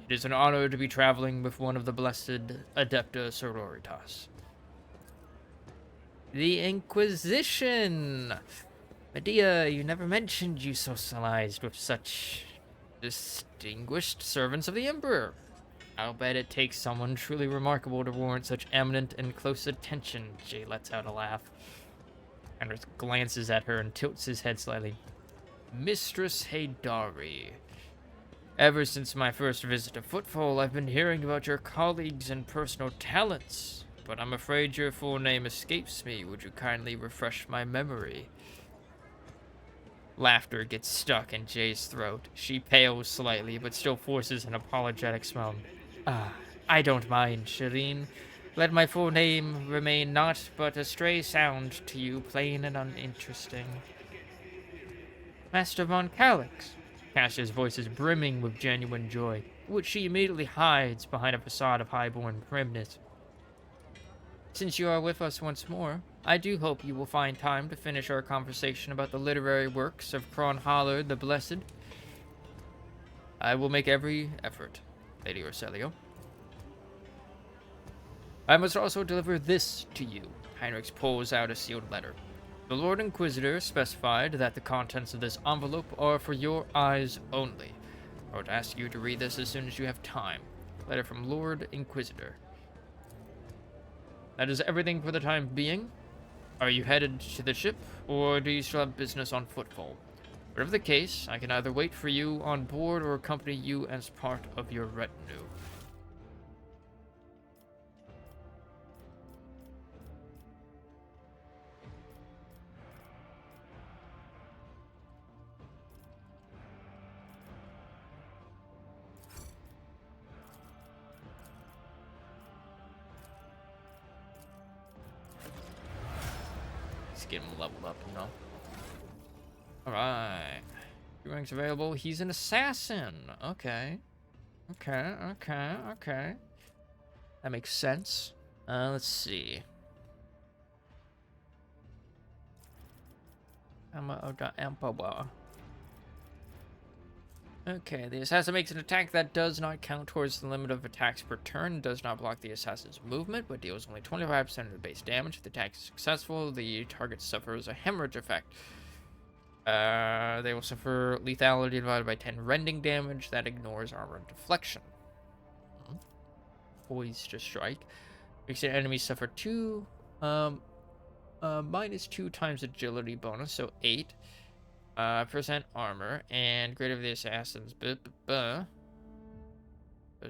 It is an honor to be traveling with one of the blessed Adepta Sororitas. The Inquisition! Medea, you never mentioned you socialized with such distinguished servants of the Emperor. I'll bet it takes someone truly remarkable to warrant such eminent and close attention. Jay lets out a laugh. Anders glances at her and tilts his head slightly. Mistress Haydari. Ever since my first visit to Footfall, I've been hearing about your colleagues and personal talents, but I'm afraid your full name escapes me. Would you kindly refresh my memory? Laughter gets stuck in Jay's throat. She pales slightly, but still forces an apologetic smile. I don't mind, Shireen. Let my full name remain naught but a stray sound to you, plain and uninteresting. Master von Calix. Cash's voice is brimming with genuine joy, which she immediately hides behind a facade of highborn primness. Since you are with us once more, I do hope you will find time to finish our conversation about the literary works of Kron Haller the Blessed. I will make every effort, Lady Orselio. I must also deliver this to you. Heinrich pulls out a sealed letter. The Lord Inquisitor specified that the contents of this envelope are for your eyes only. I would ask you to read this as soon as you have time. Letter from Lord Inquisitor. That is everything for the time being. Are you headed to the ship, or do you still have business on Footfall? Whatever the case, I can either wait for you on board or accompany you as part of your retinue. Get him leveled up, you know. Alright. Two ranks available. He's an assassin. Okay. Okay. That makes sense. Let's see. Okay, the assassin makes an attack that does not count towards the limit of attacks per turn, does not block the assassin's movement, but deals only 25% of the base damage. If the attack is successful, the target suffers a hemorrhage effect. They will suffer lethality divided by 10 rending damage that ignores armor deflection. Poised to strike. Makes an enemy suffer minus 2 times agility bonus, so 8. Percent armor, and greater the assassin's. Those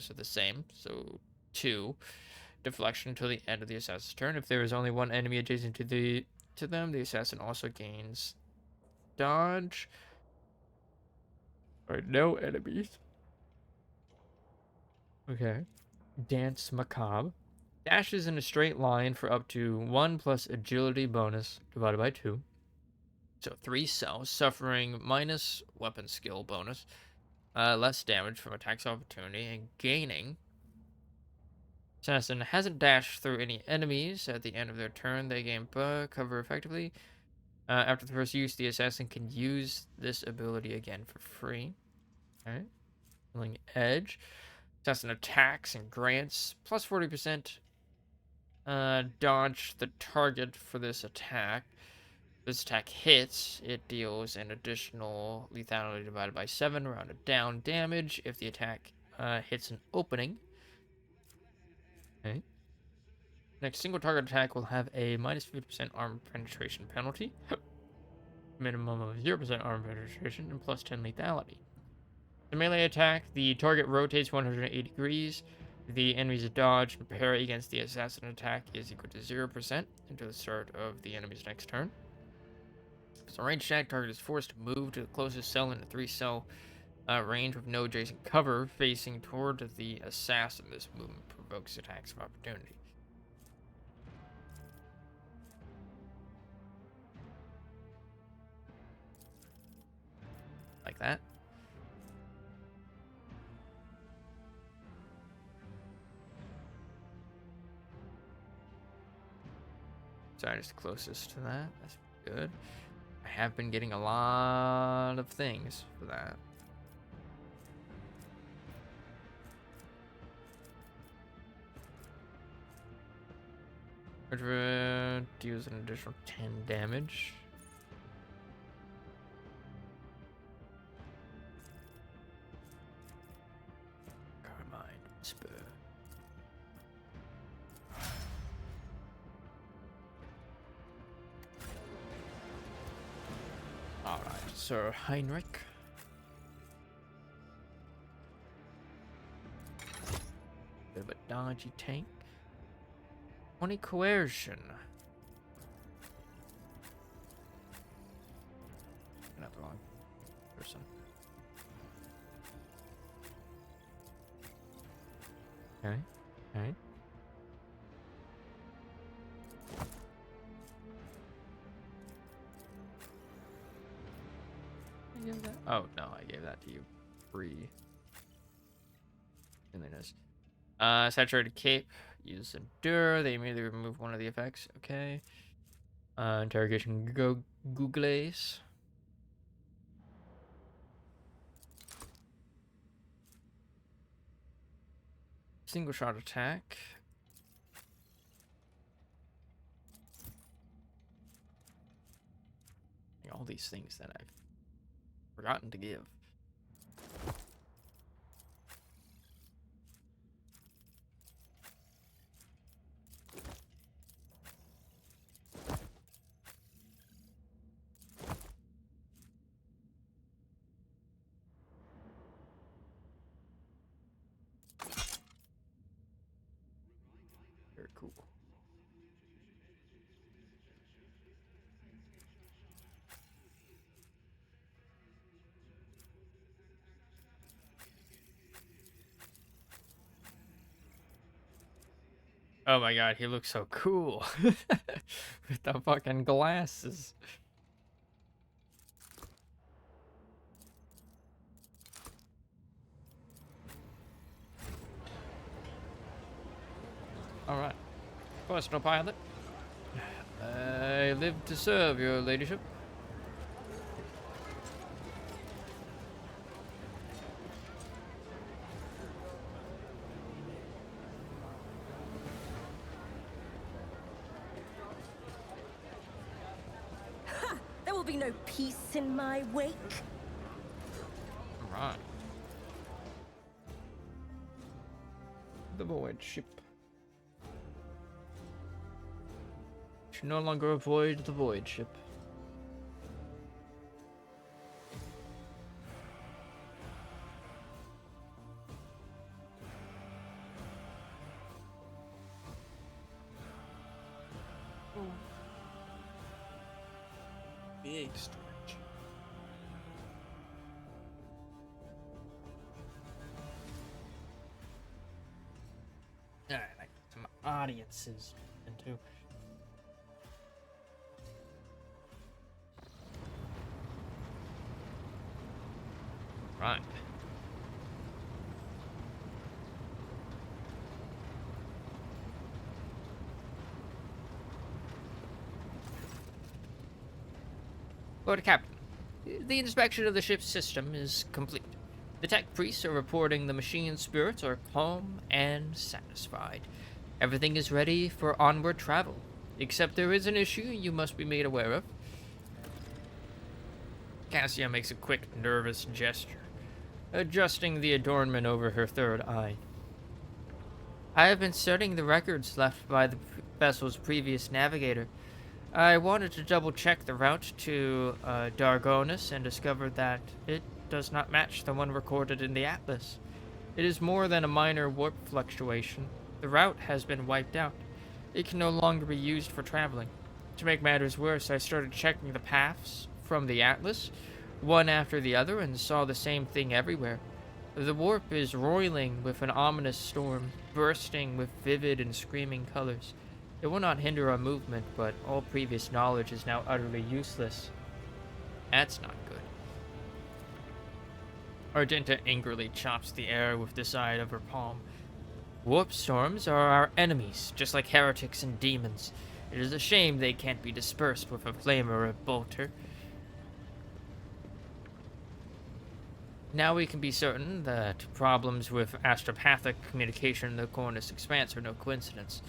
are the same, so 2. Deflection until the end of the assassin's turn. If there is only one enemy adjacent to them, the assassin also gains dodge. Or no enemies. Okay. Dance Macabre. Dashes in a straight line for up to 1 plus agility bonus divided by 2. So 3 cells, suffering minus weapon skill bonus, less damage from attacks of opportunity, and gaining. Assassin hasn't dashed through any enemies. At the end of their turn, they gain cover effectively. After the first use, the assassin can use this ability again for free. Alright. Healing Edge. Assassin attacks and grants plus 40% dodge the target for this attack. This attack hits, it deals an additional lethality divided by 7 rounded down damage if the attack hits an opening. Okay. Next single target attack will have a minus 50% armor penetration penalty, minimum of 0% armor penetration, and plus 10 lethality. The melee attack, the target rotates 180 degrees. The enemy's dodge and parry against the assassin attack is equal to 0% until the start of the enemy's next turn. So ranged attack, target is forced to move to the closest cell in a 3-cell range with no adjacent cover facing toward the assassin. This movement provokes attacks of opportunity. Like that. Sorry, just closest to that. That's good. I have been getting a lot of things for that. Which deals an additional 10 damage. Carmine Spur. Alright, Sir Heinrich. Bit of a dodgy tank. 20 coercion. Not the wrong person. Okay, okay. Oh, no, I gave that to you. Free. And then there's saturated cape. Use endure. They immediately remove one of the effects. Okay. Interrogation Googlace. Single shot attack. All these things that I've forgotten to give. Very cool. Oh my god, he looks so cool. With the fucking glasses. Alright. Personal pilot. I live to serve, your ladyship.
be no peace in my wake.
Right. The void ship. Should no longer avoid the void ship. Big storage. Alright, I got some audiences into. Right. Lord Captain, the inspection of the ship's system is complete. The tech priests are reporting the machine spirits are calm and satisfied. Everything is ready for onward travel, except there is an issue you must be made aware of. Cassia makes a quick, nervous gesture, adjusting the adornment over her third eye. I have been studying the records left by the vessel's previous navigator. I wanted to double-check the route to Dargonus and discovered that it does not match the one recorded in the Atlas. It is more than a minor warp fluctuation. The route has been wiped out. It can no longer be used for traveling. To make matters worse, I started checking the paths from the Atlas, one after the other, and saw the same thing everywhere. The warp is roiling with an ominous storm, bursting with vivid and screaming colors. It will not hinder our movement, but all previous knowledge is now utterly useless. That's not good. Argenta angrily chops the air with the side of her palm. Warp storms are our enemies, just like heretics and demons. It is a shame they can't be dispersed with a flame or a bolter. Now we can be certain that problems with astropathic communication in the Cornus Expanse are no coincidence.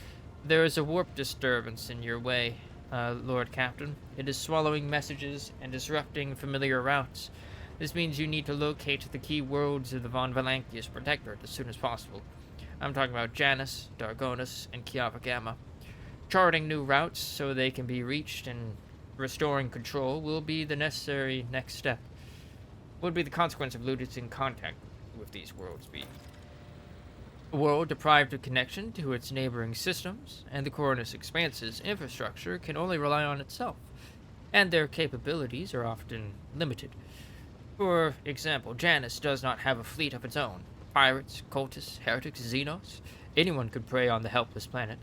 There is a warp disturbance in your way, Lord Captain. It is swallowing messages and disrupting familiar routes. This means you need to locate the key worlds of the Von Valankius Protectorate as soon as possible. I'm talking about Janus, Dargonus, and Kiava Gamma. Charting new routes so they can be reached and restoring control will be the necessary next step. What would be the consequence of losing contact with these worlds be? A world deprived of connection to its neighboring systems, and the Cornus Expanse's infrastructure can only rely on itself, and their capabilities are often limited. For example, Janus does not have a fleet of its own. Pirates, cultists, heretics, xenos, anyone could prey on the helpless planet.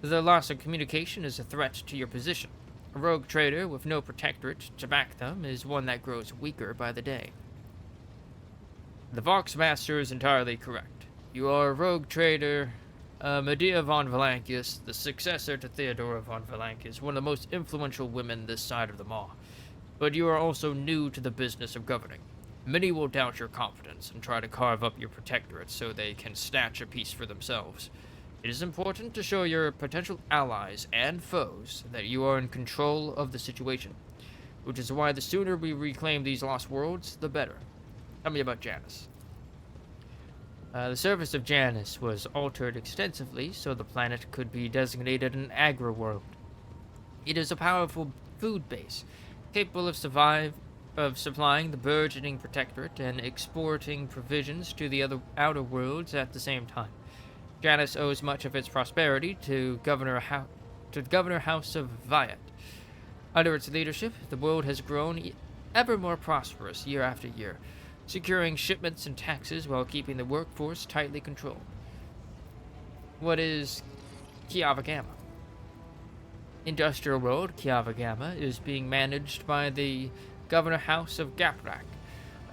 The loss of communication is a threat to your position. A rogue trader with no protectorate to back them is one that grows weaker by the day. The Voxmaster is entirely correct. You are a rogue trader, Medea von Valankius, the successor to Theodora von Valankius, one of the most influential women this side of the Maw. But you are also new to the business of governing. Many will doubt your confidence and try to carve up your protectorate so they can snatch a piece for themselves. It is important to show your potential allies and foes that you are in control of the situation, which is why the sooner we reclaim these lost worlds, the better. Tell me about Janus. The surface of Janus was altered extensively so the planet could be designated an agri-world. It is a powerful food base, capable of supplying the burgeoning protectorate and exporting provisions to the other outer worlds at the same time. Janus owes much of its prosperity to the Governor House of Viat. Under its leadership, the world has grown ever more prosperous year after year, securing shipments and taxes while keeping the workforce tightly controlled. What is Kiava Gamma? Industrial world Kiava Gamma is being managed by the Governor House of Gaprak,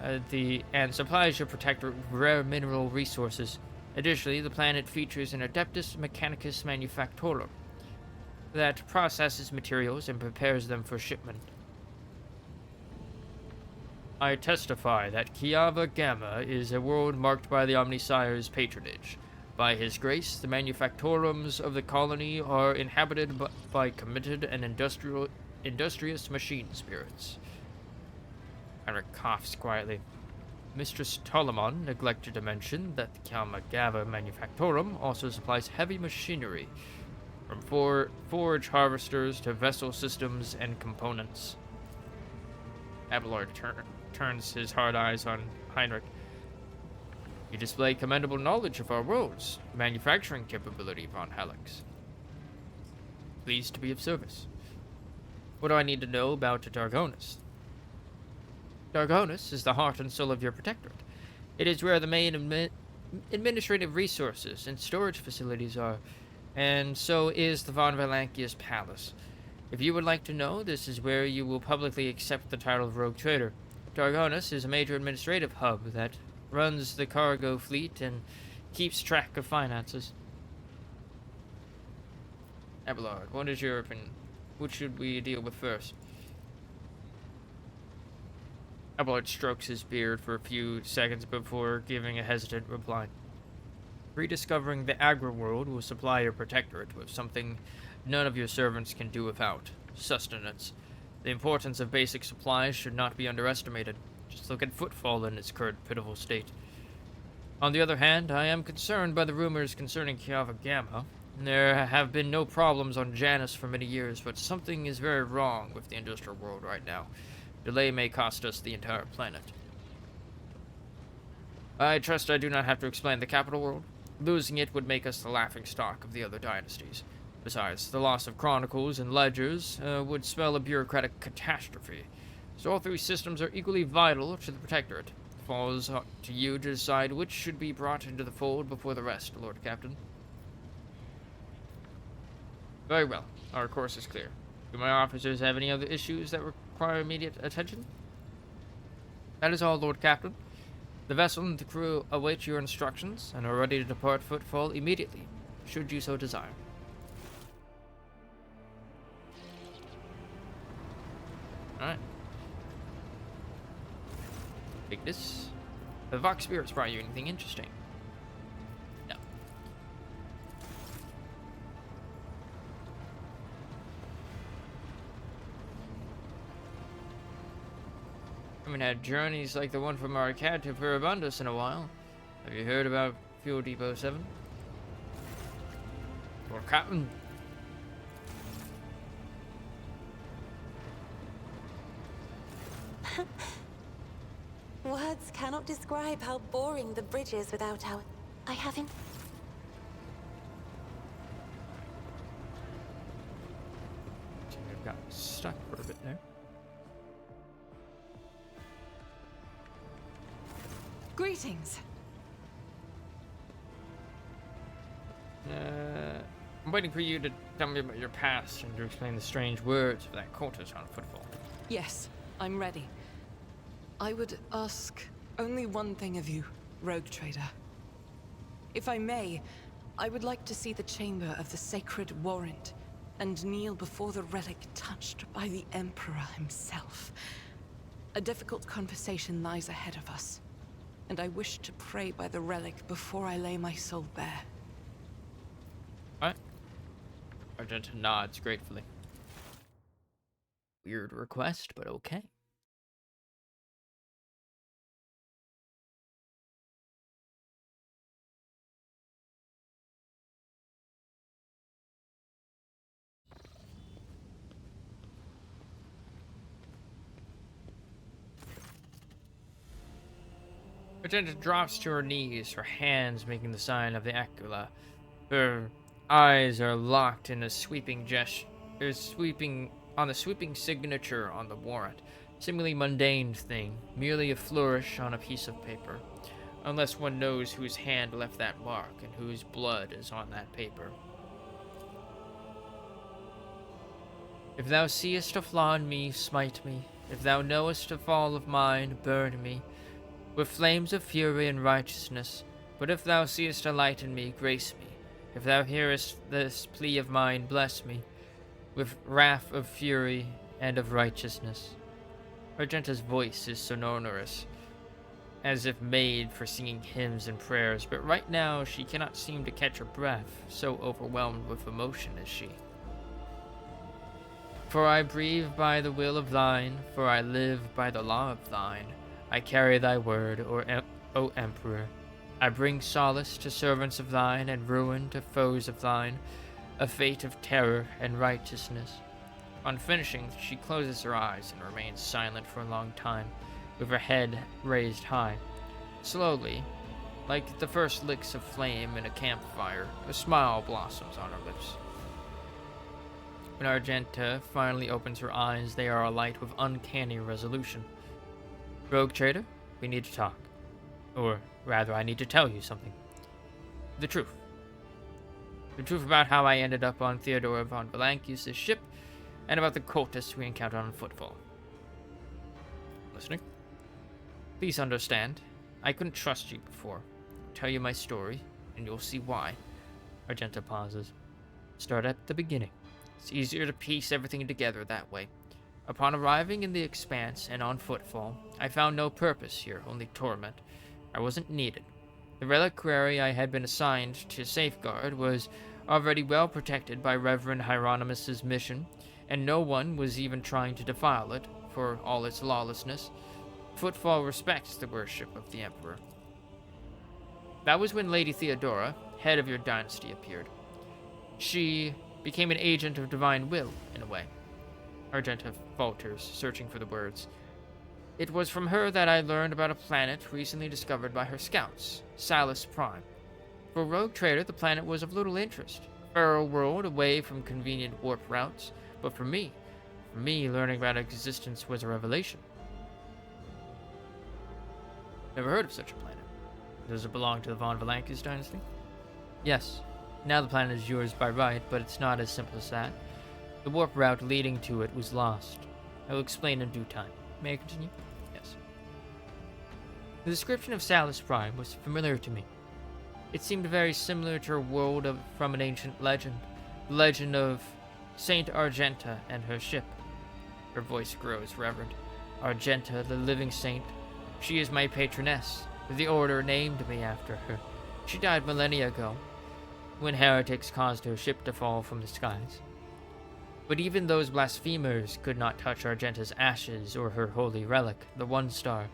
and supplies your protectorate with rare mineral resources. Additionally, the planet features an Adeptus Mechanicus Manufactorum that processes materials and prepares them for shipment. I testify that Kiava Gamma is a world marked by the Omnisire's patronage. By his grace, the manufactorums of the colony are inhabited by committed and industrious machine spirits. Heinrich coughs quietly. Mistress Tolemon neglected to mention that the Kalmagava Manufactorum also supplies heavy machinery, from forge harvesters to vessel systems and components. Abelard turns his hard eyes on Heinrich. You display commendable knowledge of our world's manufacturing capability, von Helix. Pleased to be of service. What do I need to know about Dargonus? Dargonus is the heart and soul of your protectorate. It is where the main administrative resources and storage facilities are, and so is the von Valankia's palace. If you would like to know, this is where you will publicly accept the title of Rogue Trader. Dargonus is a major administrative hub that runs the cargo fleet and keeps track of finances. Abelard, what is your opinion? Which should we deal with first? Abelard strokes his beard for a few seconds before giving a hesitant reply. Rediscovering the agri-world will supply your protectorate with something none of your servants can do without: sustenance. The importance of basic supplies should not be underestimated. Just look at Footfall in its current pitiful state. On the other hand, I am concerned by the rumors concerning Kiava Gamma. There have been no problems on Janus for many years, but something is very wrong with the industrial world right now. Delay may cost us the entire planet. I trust I do not have to explain the capital world. Losing it would make us the laughingstock of the other dynasties. Besides, the loss of chronicles and ledgers would spell a bureaucratic catastrophe. So all three systems are equally vital to the Protectorate. It falls to you to decide which should be brought into the fold before the rest, Lord Captain. Very well. Our course is clear. Do my officers have any other issues that require immediate attention? That is all, Lord Captain. The vessel and the crew await your instructions and are ready to depart Footfall immediately, should you so desire. Alright. Take this. The Vox Spirits brought you anything interesting? No. I haven't had journeys like the one from Arcad to Furibundus in a while. Have you heard about Fuel Depot 7? Or Captain?
Words cannot describe how boring the bridge is without our... I haven't...
I got stuck for a bit there.
Greetings.
I'm waiting for you to tell me about your past and to explain the strange words of that cultist on Footfall.
Yes, I'm ready. I would ask only one thing of you, Rogue Trader. If I may, I would like to see the chamber of the Sacred Warrant and kneel before the relic touched by the Emperor himself. A difficult conversation lies ahead of us, and I wish to pray by the relic before I lay my soul bare.
Alright. Argenta nods gratefully. Weird request, but okay. Argenta drops to her knees, her hands making the sign of the Aquila. Her eyes are locked in a sweeping gesture, on the sweeping signature on the warrant. Seemingly mundane thing, merely a flourish on a piece of paper. Unless one knows whose hand left that mark and whose blood is on that paper. If thou seest a flaw in me, smite me. If thou knowest a fall of mine, burn me with flames of fury and righteousness. But if thou seest a light in me, grace me. If thou hearest this plea of mine, bless me with wrath of fury and of righteousness. Argenta's voice is sonorous, as if made for singing hymns and prayers, but right now she cannot seem to catch her breath, so overwhelmed with emotion is she. For I breathe by the will of thine, for I live by the law of thine. I carry thy word, O Emperor. I bring solace to servants of thine, and ruin to foes of thine, a fate of terror and righteousness. On finishing, she closes her eyes and remains silent for a long time, with her head raised high. Slowly, like the first licks of flame in a campfire, a smile blossoms on her lips. When Argenta finally opens her eyes, they are alight with uncanny resolution. Rogue Trader, we need to talk. Or rather, I need to tell you something. The truth. The truth about how I ended up on Theodora von Valankius' ship, and about the cultists we encountered on Footfall. Listening? Please understand, I couldn't trust you before. I'll tell you my story, and you'll see why. Argenta pauses. Start at the beginning. It's easier to piece everything together that way. Upon arriving in the Expanse and on Footfall, I found no purpose here, only torment. I wasn't needed. The reliquary I had been assigned to safeguard was already well protected by Reverend Hieronymus's mission, and no one was even trying to defile it, for all its lawlessness. Footfall respects the worship of the Emperor. That was when Lady Theodora, head of your dynasty, appeared. She became an agent of divine will, in a way. Argenta falters, searching for the words. It was from her that I learned about a planet recently discovered by her scouts, Salus Prime. For a rogue trader, the planet was of little interest. A fairer world away from convenient warp routes, but for me, learning about its existence was a revelation. Never heard of such a planet. Does it belong to the Von Valankius dynasty? Yes. Now the planet is yours by right, but it's not as simple as that. The warp route leading to it was lost. I will explain in due time. May I continue? Yes. The description of Salus Prime was familiar to me. It seemed very similar to a world from an ancient legend. The legend of Saint Argenta and her ship. Her voice grows reverent. Argenta, the living saint. She is my patroness. The order named me after her. She died millennia ago, when heretics caused her ship to fall from the skies. But even those blasphemers could not touch Argenta's ashes or her holy relic, the One Star.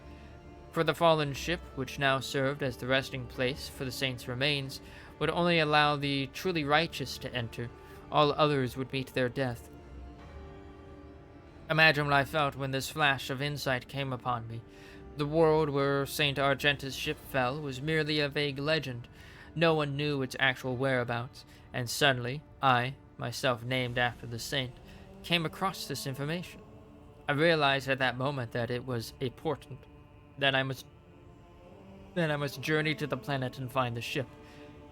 For the fallen ship, which now served as the resting place for the saints' remains, would only allow the truly righteous to enter. All others would meet their death. Imagine what I felt when this flash of insight came upon me. The world where Saint Argenta's ship fell was merely a vague legend. No one knew its actual whereabouts, and suddenly, I, myself named after the saint, came across this information. I realized at that moment that it was a portent, that I must journey to the planet and find the ship,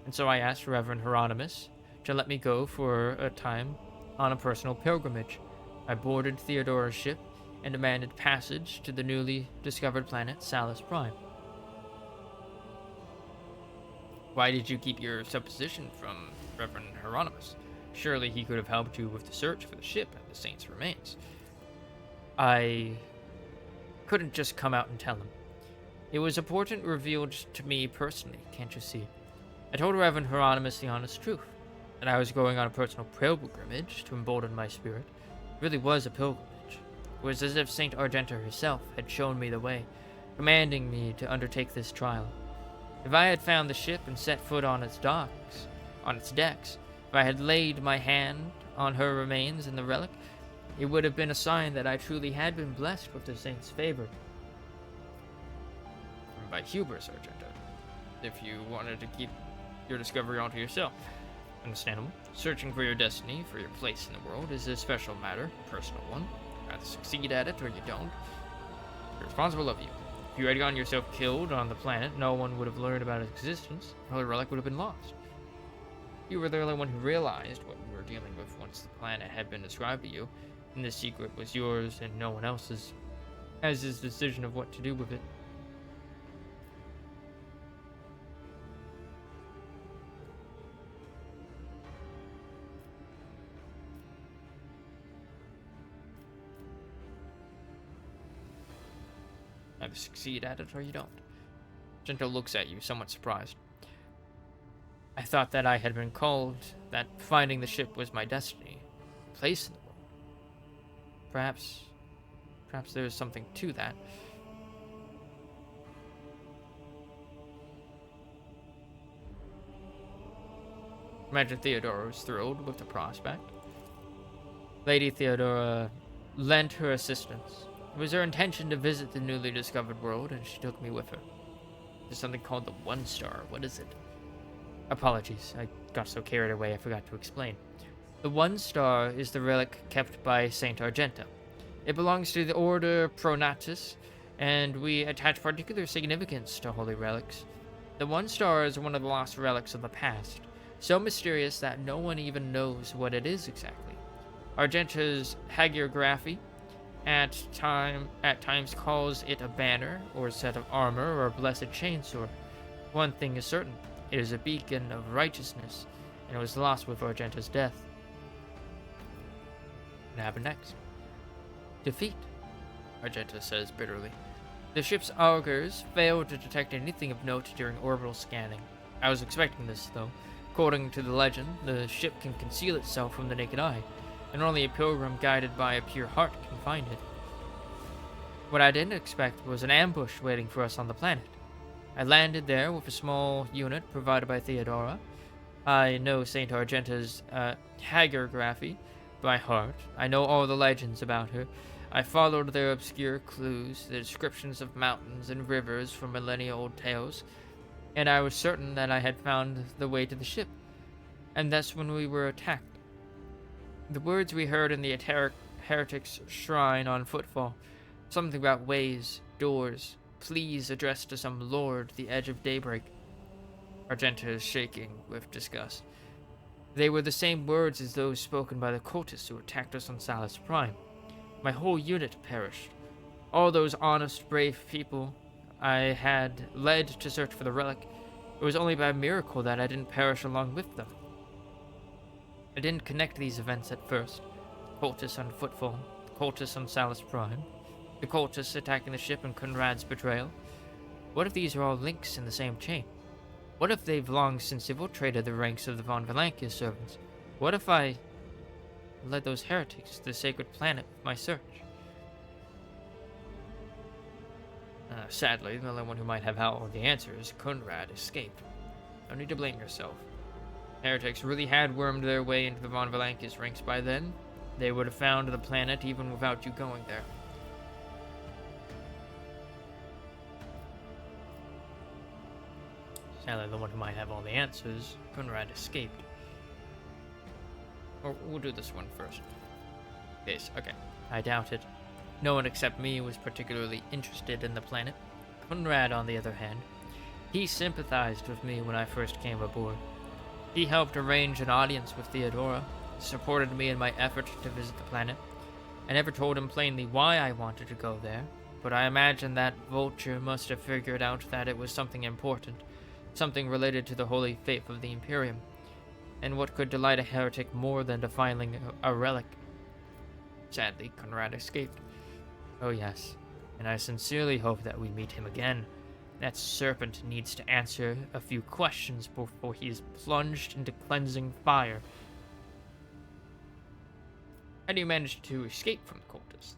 and so I asked Reverend Hieronymus to let me go for a time on a personal pilgrimage. I boarded Theodora's ship and demanded passage to the newly discovered planet Salus Prime. Why did you keep your supposition from Reverend Hieronymus? Surely he could have helped you with the search for the ship and the saint's remains. I couldn't just come out and tell him. It was a portent revealed to me personally, can't you see? I told Reverend Hieronymus the honest truth, that I was going on a personal pilgrimage to embolden my spirit. It really was a pilgrimage. It was as if Saint Argenta herself had shown me the way, commanding me to undertake this trial. If I had found the ship and set foot on its decks, if I had laid my hand on her remains and the relic, it would have been a sign that I truly had been blessed with the saint's favor. By hubris, Argenta, if you wanted to keep your discovery all to yourself. Understandable. Searching for your destiny, for your place in the world, is a special matter, a personal one. You either succeed at it or you don't. It's responsible of you. If you had gotten yourself killed on the planet, no one would have learned about its existence. The holy relic would have been lost. You were the only one who realized what we were dealing with once the planet had been described to you, and the secret was yours and no one else's, as his decision of what to do with it. Either succeed at it or you don't. Gento looks at you, somewhat surprised. I thought that I had been called, that finding the ship was my destiny, place in the world. Perhaps there's something to that. Imagine Theodora was thrilled with the prospect. Lady Theodora lent her assistance. It was her intention to visit the newly discovered world, and she took me with her. There's something called the One Star. What is it? Apologies, I got so carried away I forgot to explain. The One Star is the relic kept by Saint Argenta. It belongs to the Order Pronatus, and we attach particular significance to holy relics. The One Star is one of the lost relics of the past, so mysterious that no one even knows what it is exactly. Argenta's hagiography at times calls it a banner, or a set of armor, or a blessed chainsword. One thing is certain, it is a beacon of righteousness, and it was lost with Argenta's death. What happened next? Defeat, Argenta says bitterly. The ship's augurs failed to detect anything of note during orbital scanning. I was expecting this, though. According to the legend, the ship can conceal itself from the naked eye, and only a pilgrim guided by a pure heart can find it. What I didn't expect was an ambush waiting for us on the planet. I landed there with a small unit provided by Theodora. I know Saint Argenta's hagiography by heart. I know all the legends about her. I followed their obscure clues, the descriptions of mountains and rivers from millennia-old tales, and I was certain that I had found the way to the ship. And that's when we were attacked. The words we heard in the heretic's shrine on footfall, something about ways, doors, pleas addressed to some lord, the edge of daybreak. Argenta is shaking with disgust. They were the same words as those spoken by the cultists who attacked us on Salus Prime. My whole unit perished. All those honest, brave people I had led to search for the relic. It was only by miracle that I didn't perish along with them. I didn't connect these events at first. Cultists on Footfall, cultists on Salus Prime, the cultists attacking the ship and Conrad's betrayal. What if these are all links in the same chain? What if they've long since infiltrated the ranks of the von Valankia's servants? What if I led those heretics to the sacred planet with my search? Sadly, the only one who might have all the answers, Conrad, escaped. No need to blame yourself. Heretics really had wormed their way into the von Valankia's ranks by then. They would have found the planet even without you going there. Sadly, the one who might have all the answers, Conrad, escaped. Or we'll do this one first. Yes, okay. I doubt it. No one except me was particularly interested in the planet. Conrad, on the other hand, he sympathized with me when I first came aboard. He helped arrange an audience with Theodora, supported me in my effort to visit the planet. I never told him plainly why I wanted to go there, but I imagine that vulture must have figured out that it was something important, something related to the holy faith of the Imperium. And what could delight a heretic more than defiling a relic? Sadly, Conrad escaped. Oh yes, and I sincerely hope that we meet him again. That serpent needs to answer a few questions before he is plunged into cleansing fire. How do you manage to escape from the cultists?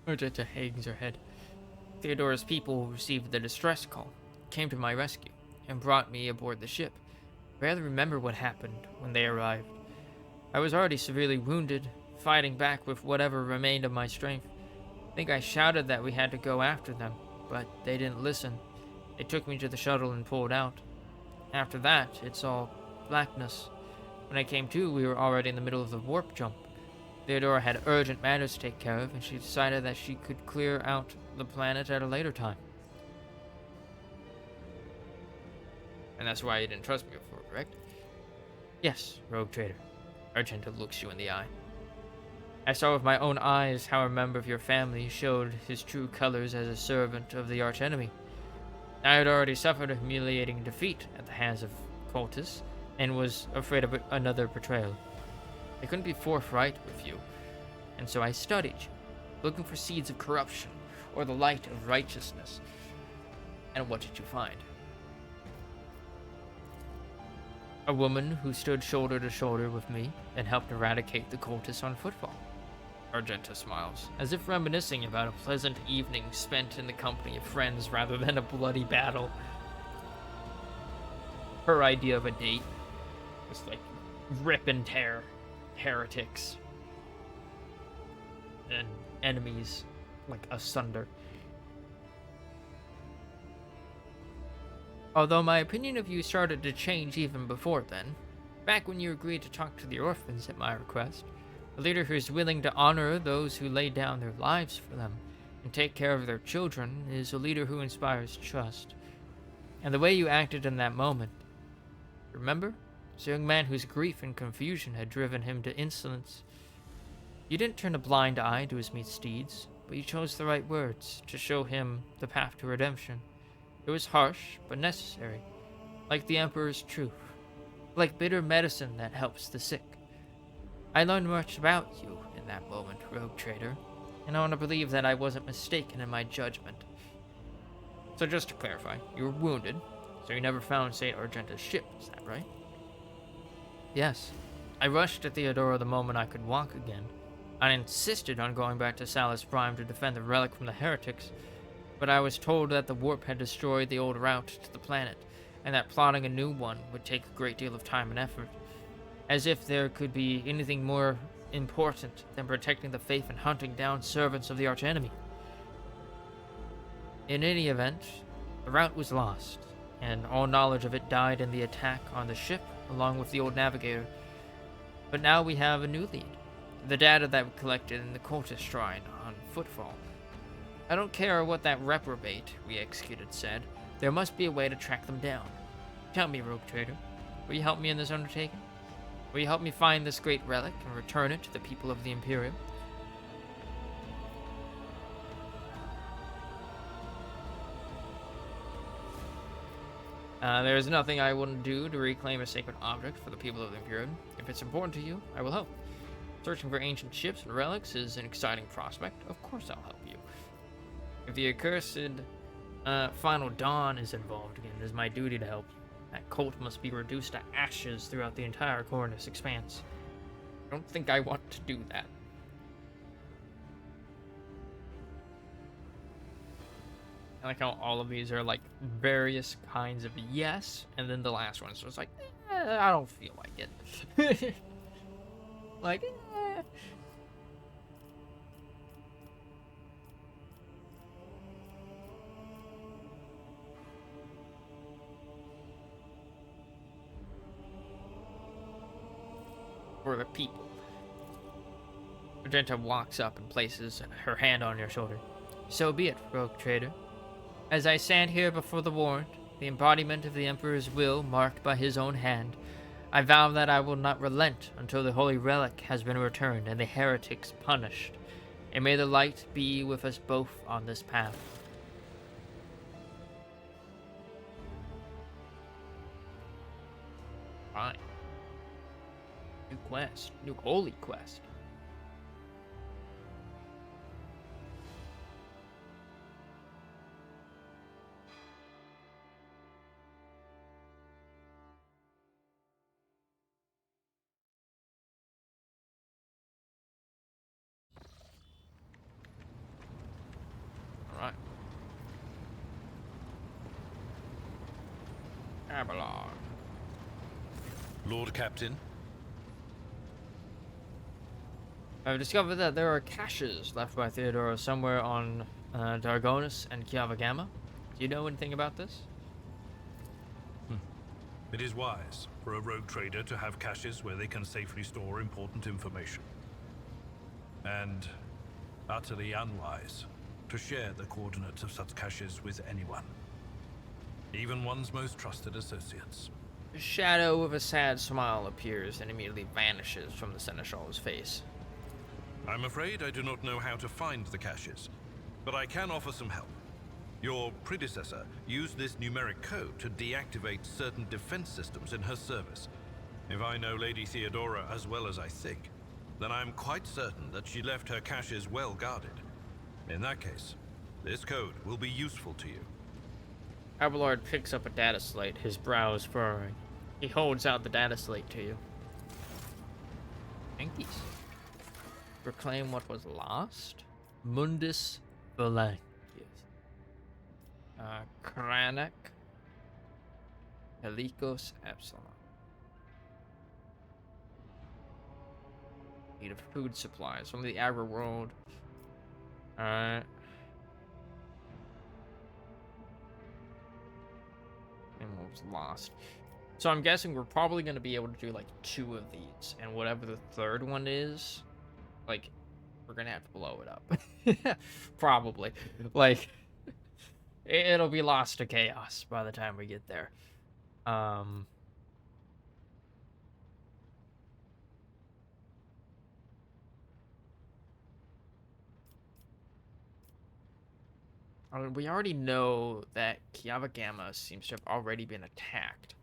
Argenta hangs her head. Theodora's people received the distress call, came to my rescue, and brought me aboard the ship. I barely remember what happened when they arrived. I was already severely wounded, fighting back with whatever remained of my strength. I think I shouted that we had to go after them, but they didn't listen. They took me to the shuttle and pulled out. After that, it's all blackness. When I came to, we were already in the middle of the warp jump. Theodora had urgent matters to take care of, and she decided that she could clear out the planet at a later time. And that's why you didn't trust me before, correct? Yes, rogue trader. Argenta looks you in the eye. I saw with my own eyes how a member of your family showed his true colors as a servant of the archenemy. I had already suffered a humiliating defeat at the hands of cultists, and was afraid of another betrayal. I couldn't be forthright with you, and so I studied you, looking for seeds of corruption, or the light of righteousness. And what did you find? A woman who stood shoulder to shoulder with me and helped eradicate the cultists on Footfall. Argenta smiles, as if reminiscing about a pleasant evening spent in the company of friends rather than a bloody battle. Her idea of a date was like rip and tear heretics and enemies like asunder. Although my opinion of you started to change even before then, back when you agreed to talk to the orphans at my request, a leader who is willing to honor those who lay down their lives for them and take care of their children is a leader who inspires trust. And the way you acted in that moment, remember? As a young man whose grief and confusion had driven him to insolence. You didn't turn a blind eye to his misdeeds, but you chose the right words to show him the path to redemption. It was harsh, but necessary, like the Emperor's truth, like bitter medicine that helps the sick. I learned much about you in that moment, rogue trader, and I want to believe that I wasn't mistaken in my judgment. So just to clarify, you were wounded, so you never found St. Argenta's ship, is that right? Yes. I rushed to Theodora the moment I could walk again. I insisted on going back to Salus Prime to defend the relic from the heretics, but I was told that the warp had destroyed the old route to the planet, and that plotting a new one would take a great deal of time and effort. As if there could be anything more important than protecting the faith and hunting down servants of the archenemy. In any event, the route was lost, and all knowledge of it died in the attack on the ship, along with the old navigator. But now we have a new lead. The data that we collected in the cultist shrine on Footfall. I don't care what that reprobate we executed said. There must be a way to track them down. Tell me, rogue trader, will you help me in this undertaking? Will you help me find this great relic and return it to the people of the Imperium? There is nothing I wouldn't do to reclaim a sacred object for the people of the Imperium. If it's important to you, I will help. Searching for ancient ships and relics is an exciting prospect. Of course I'll help you. If the accursed Final Dawn is involved again, it is my duty to help you. That cult must be reduced to ashes throughout the entire Cornus expanse. I don't think I want to do that. I like how all of these are like various kinds of yes, and then the last one is just like, I don't feel like it. Like, for the people. Argenta walks up and places her hand on your shoulder. So be it, rogue trader. As I stand here before the warrant, the embodiment of the Emperor's will marked by his own hand, I vow that I will not relent until the holy relic has been returned and the heretics punished. And may the light be with us both on this path. Fine. New quest. New holy quest. Alright. Abelard.
Lord Captain,
I've discovered that there are caches left by Theodora somewhere on Dargonus and Kiavagama. Do you know anything about this?
it is wise for a rogue trader to have caches where they can safely store important information. And utterly unwise to share the coordinates of such caches with anyone. Even one's most trusted associates.
A shadow of a sad smile appears and immediately vanishes from the Seneschal's face.
I'm afraid I do not know how to find the caches, but I can offer some help. Your predecessor used this numeric code to deactivate certain defense systems in her service. If I know Lady Theodora as well as I think, then I'm quite certain that she left her caches well guarded. In that case, this code will be useful to you.
Abelard picks up a data slate, his brows furrowing. He holds out the data slate to you. Thank you. Reclaim what was lost? Mundus Valancius. Kranek. Helikos Epsilon. Need of food supplies from the agri world. Alright. And what was lost? So I'm guessing we're probably going to be able to do like 2 of these. And whatever the third one is, like, we're going to have to blow it up. Probably. Like, it'll be lost to chaos by the time we get there. We already know that Kiava Gamma seems to have already been attacked.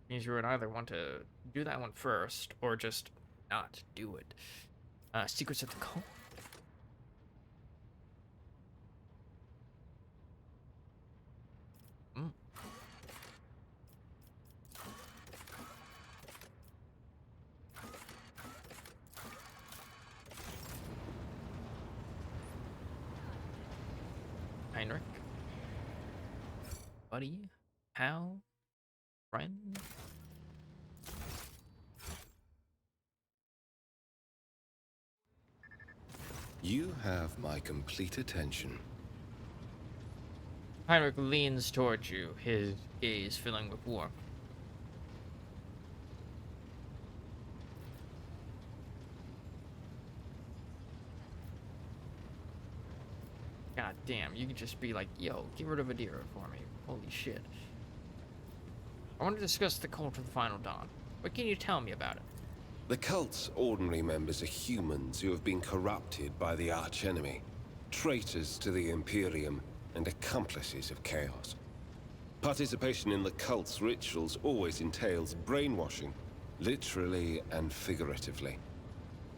Means you would either want to do that one first, or just not do it. Secrets of the Cult. Heinrich. Buddy. Pal. Friend.
You have my complete attention.
Heinrich leans towards you, his gaze filling with warmth. God damn, you could just be like, yo, get rid of Adira for me. Holy shit. I want to discuss the cult of the Final Dawn. What can you tell me about it?
The cult's ordinary members are humans who have been corrupted by the archenemy, traitors to the Imperium, and accomplices of chaos. Participation in the cult's rituals always entails brainwashing, literally and figuratively.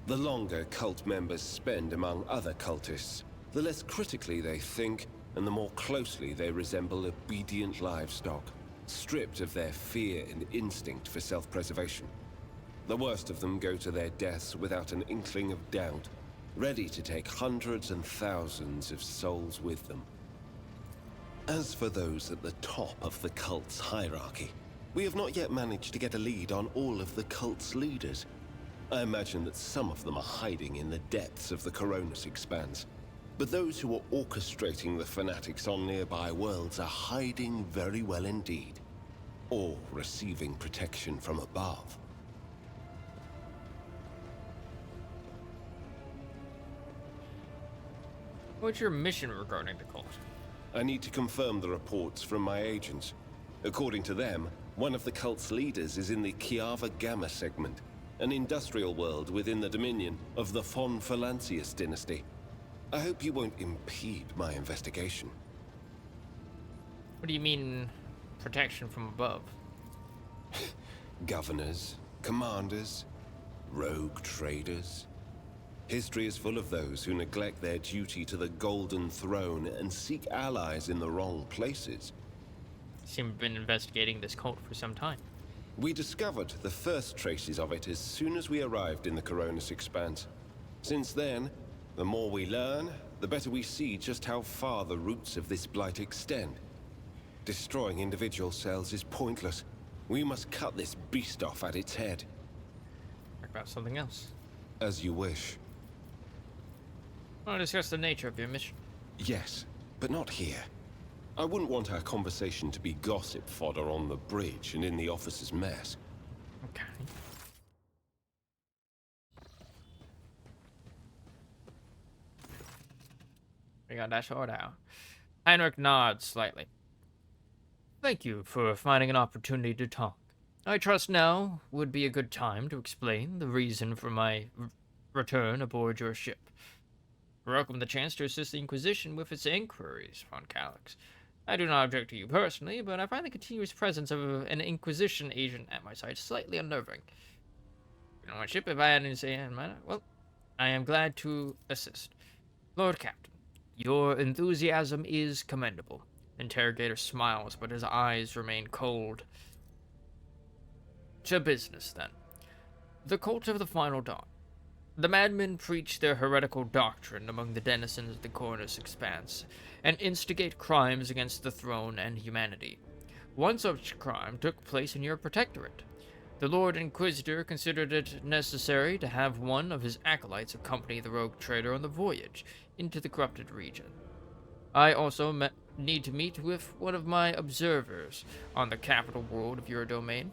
The longer cult members spend among other cultists, the less critically they think, and the more closely they resemble obedient livestock, stripped of their fear and instinct for self-preservation. The worst of them go to their deaths without an inkling of doubt, ready to take hundreds and thousands of souls with them. As for those at the top of the cult's hierarchy, we have not yet managed to get a lead on all of the cult's leaders. I imagine that some of them are hiding in the depths of the Coronis Expanse. But those who are orchestrating the fanatics on nearby worlds are hiding very well indeed. Or receiving protection from above.
What's your mission regarding the cult?
I need to confirm the reports from my agents. According to them, one of the cult's leaders is in the Kiava Gamma segment, an industrial world within the dominion of the von Valancius dynasty. I hope you won't impede my investigation.
What do you mean, protection from above?
Governors, commanders, rogue traders. History is full of those who neglect their duty to the Golden Throne and seek allies in the wrong places.
Seem to have been investigating this cult for some time.
We discovered the first traces of it as soon as we arrived in the Coronis Expanse. Since then, the more we learn, the better we see just how far the roots of this blight extend. Destroying individual cells is pointless. We must cut this beast off at its head.
Talk about something else.
As you wish.
I want to discuss the nature of your mission.
Yes, but not here. I wouldn't want our conversation to be gossip fodder on the bridge and in the officers' mess.
Okay. We got that short out. Heinrich nods slightly. Thank you for finding an opportunity to talk. I trust now would be a good time to explain the reason for my return aboard your ship. I welcome the chance to assist the Inquisition with its inquiries, Von Calyx. I do not object to you personally, but I find the continuous presence of an Inquisition agent at my side slightly unnerving. On my ship, if I had any say in matter, well, I am glad to assist. Lord Captain, your enthusiasm is commendable. Interrogator smiles, but his eyes remain cold. To business, then. The Cult of the Final Dawn. The madmen preach their heretical doctrine among the denizens of the Cornus Expanse, and instigate crimes against the throne and humanity. One such crime took place in your protectorate. The Lord Inquisitor considered it necessary to have one of his acolytes accompany the rogue trader on the voyage into the corrupted region. I also need to meet with one of my observers on the capital world of your domain.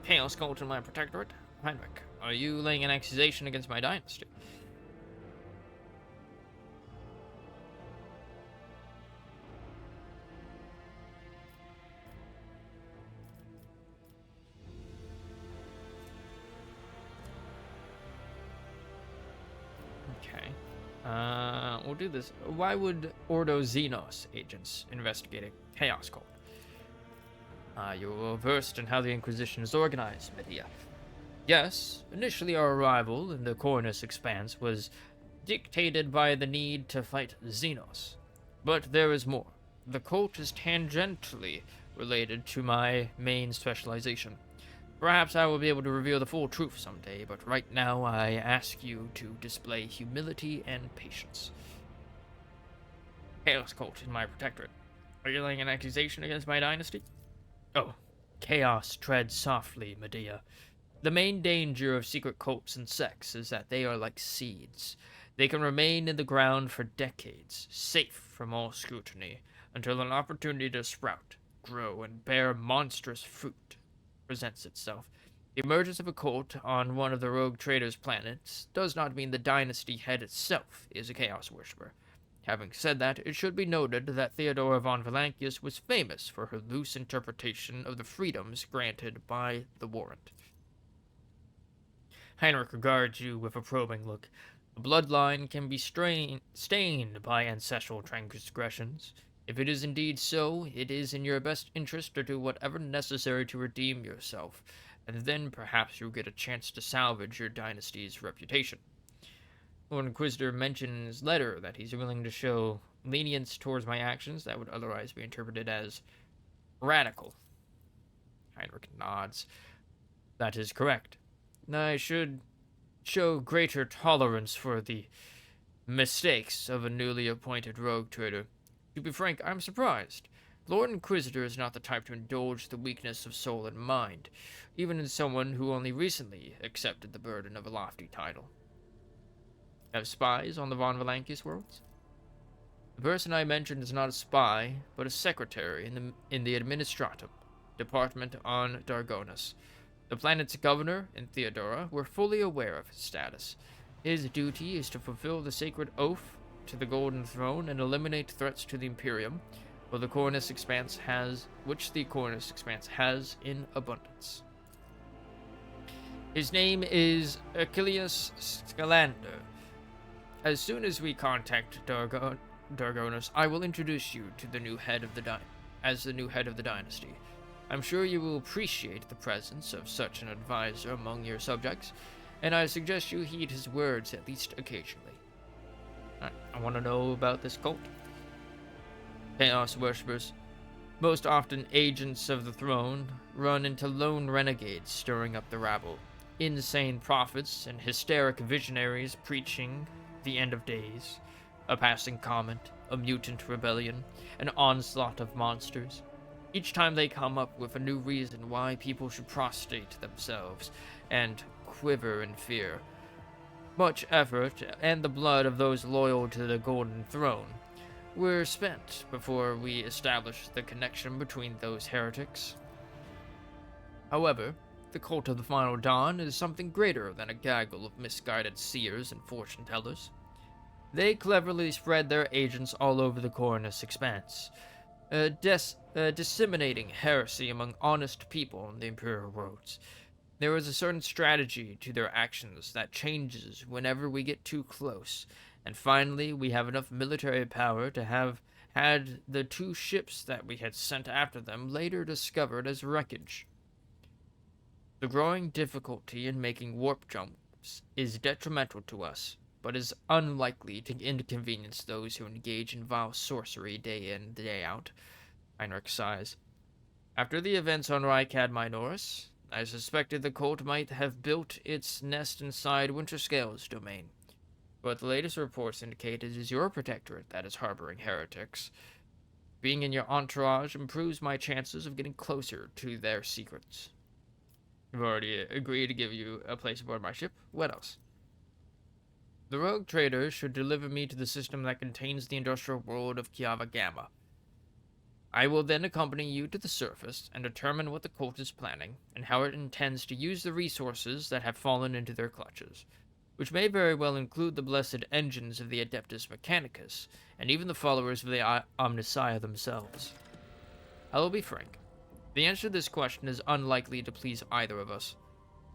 Chaos Cult in my protectorate. Heinrich, are you laying an accusation against my dynasty? Okay. We'll do this. Why would Ordo Xenos agents investigate a Chaos Cult? You're well versed in how the Inquisition is organized, Medea. Yes, initially our arrival in the Cornus Expanse was dictated by the need to fight Xenos. But there is more. The cult is tangentially related to my main specialization. Perhaps I will be able to reveal the full truth someday, but right now I ask you to display humility and patience. Chaos Cult in my protectorate. Are you laying an accusation against my dynasty? Oh, chaos tread softly, Medea. The main danger of secret cults and sects is that they are like seeds. They can remain in the ground for decades, safe from all scrutiny, until an opportunity to sprout, grow, and bear monstrous fruit presents itself. The emergence of a cult on one of the rogue traders' planets does not mean the dynasty head itself is a chaos worshipper. Having said that, it should be noted that Theodora von Valanchius was famous for her loose interpretation of the freedoms granted by the warrant. Heinrich regards you with a probing look. A bloodline can be stained by ancestral transgressions. If it is indeed so, it is in your best interest to do whatever necessary to redeem yourself, and then perhaps you'll get a chance to salvage your dynasty's reputation. Lord Inquisitor mentioned in his letter that he's willing to show lenience towards my actions that would otherwise be interpreted as radical. Heinrich nods. That is correct. I should show greater tolerance for the mistakes of a newly appointed rogue trader. To be frank, I'm surprised. Lord Inquisitor is not the type to indulge the weakness of soul and mind, even in someone who only recently accepted the burden of a lofty title. Have spies on the Von Valanchius worlds? The person I mentioned is not a spy, but a secretary in the Administratum, department on Dargonus. The planet's governor and Theodora were fully aware of his status. His duty is to fulfill the sacred oath to the Golden Throne and eliminate threats to the Imperium, which the Cornus Expanse has in abundance. His name is Achilles Scalander. As soon as we contact Dargonus, I will introduce you to the new head of the dynasty. I'm sure you will appreciate the presence of such an advisor among your subjects, and I suggest you heed his words at least occasionally. I want to know about this cult. Chaos worshippers, most often agents of the throne, run into lone renegades stirring up the rabble, insane prophets and hysteric visionaries preaching the end of days, a passing comet, a mutant rebellion, an onslaught of monsters. Each time they come up with a new reason why people should prostrate themselves and quiver in fear. Much effort and the blood of those loyal to the Golden Throne were spent before we established the connection between those heretics. However, the Cult of the Final Dawn is something greater than a gaggle of misguided seers and fortune-tellers. They cleverly spread their agents all over the Cornus Expanse, disseminating heresy among honest people on the Imperial roads. There is a certain strategy to their actions that changes whenever we get too close, and finally we have enough military power to have had the 2 ships that we had sent after them later discovered as wreckage. The growing difficulty in making warp jumps is detrimental to us, but is unlikely to inconvenience those who engage in vile sorcery day in, day out. Heinrich sighs. After the events on Rykad Minoris, I suspected the cult might have built its nest inside Winterscale's domain. But the latest reports indicate it is your protectorate that is harboring heretics. Being in your entourage improves my chances of getting closer to their secrets. I've already agreed to give you a place aboard my ship. What else? The rogue trader should deliver me to the system that contains the industrial world of Kiava Gamma. I will then accompany you to the surface and determine what the cult is planning and how it intends to use the resources that have fallen into their clutches, which may very well include the blessed engines of the Adeptus Mechanicus and even the followers of the Omnissiah themselves. I will be frank. The answer to this question is unlikely to please either of us.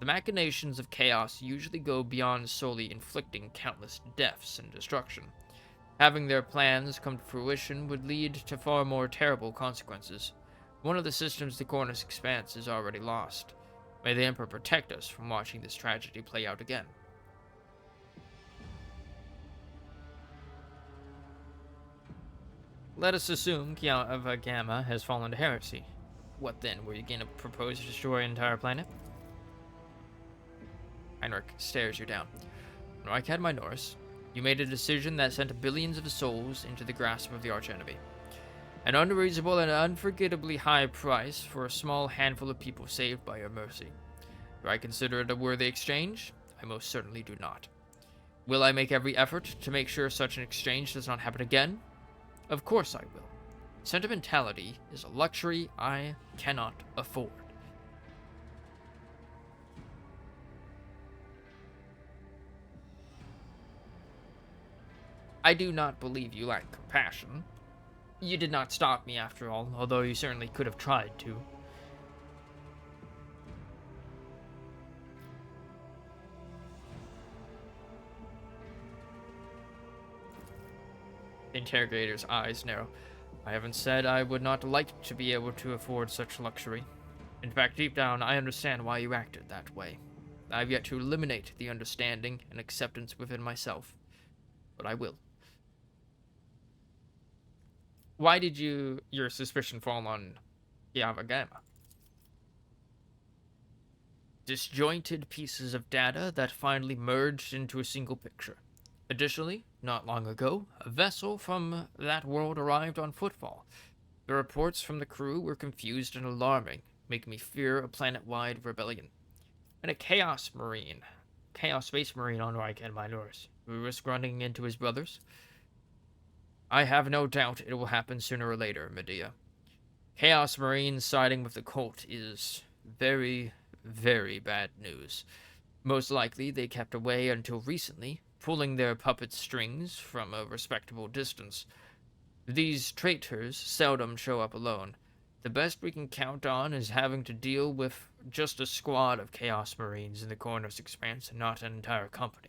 The machinations of chaos usually go beyond solely inflicting countless deaths and destruction. Having their plans come to fruition would lead to far more terrible consequences. One of the systems the Cornus Expanse is already lost. May the Emperor protect us from watching this tragedy play out again. Let us assume Kiava Gamma has fallen to heresy. What then? Were you going to propose to destroy an entire planet? Heinrich stares you down. When Rykad Minoris, you made a decision that sent billions of souls into the grasp of the archenemy. An unreasonable and unforgettably high price for a small handful of people saved by your mercy. Do I consider it a worthy exchange? I most certainly do not. Will I make every effort to make sure such an exchange does not happen again? Of course I will. Sentimentality is a luxury I cannot afford. I do not believe you lack compassion. You did not stop me after all, although you certainly could have tried to. The interrogator's eyes narrow. I haven't said I would not like to be able to afford such luxury. In fact, deep down, I understand why you acted that way. I have yet to eliminate the understanding and acceptance within myself. But I will. Why did your suspicion fall on Kiava Gamma? Disjointed pieces of data that finally merged into a single picture. Additionally, not long ago, a vessel from that world arrived on footfall. The reports from the crew were confused and alarming, making me fear a planet-wide rebellion. And a Chaos Space Marine on Rykad Minoris. We risk running into his brothers? I have no doubt it will happen sooner or later, Medea. Chaos Marines siding with the cult is very, very bad news. Most likely they kept away until recently, pulling their puppet strings from a respectable distance. These traitors seldom show up alone. The best we can count on is having to deal with just a squad of Chaos Marines in the Cornus Expanse and not an entire company.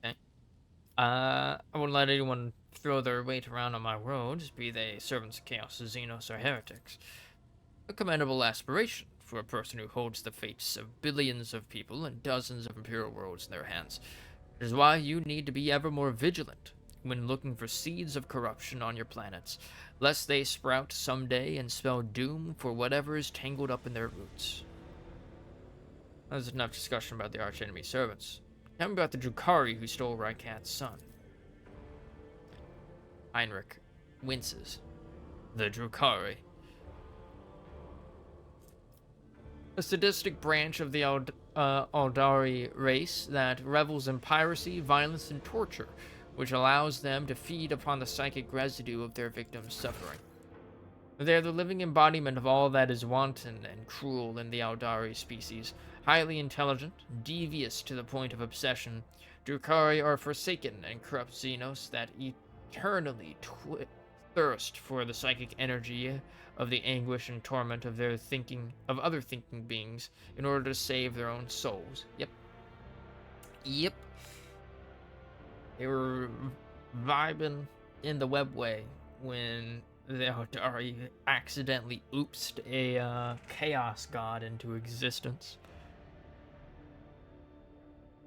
Okay. I won't let anyone throw their weight around on my roads, be they servants of Chaos, Xenos, or heretics. A commendable aspiration for a person who holds the fates of billions of people and dozens of Imperial worlds in their hands. It is why you need to be ever more vigilant when looking for seeds of corruption on your planets, lest they sprout someday and spell doom for whatever is tangled up in their roots. There's enough discussion about the archenemy servants. Tell me about the Drukhari who stole Rykad's son. Heinrich winces. The Drukhari. A sadistic branch of the Aldari race that revels in piracy, violence, and torture, which allows them to feed upon the psychic residue of their victims' suffering. They are the living embodiment of all that is wanton and cruel in the Aldari species. Highly intelligent, devious to the point of obsession, Drukhari are forsaken and corrupt Xenos that eternally thirst for the psychic energy of the anguish and torment of other thinking beings in order to save their own souls. Yep. They were vibing in the webway when the Eldari accidentally oopsed a chaos god into existence.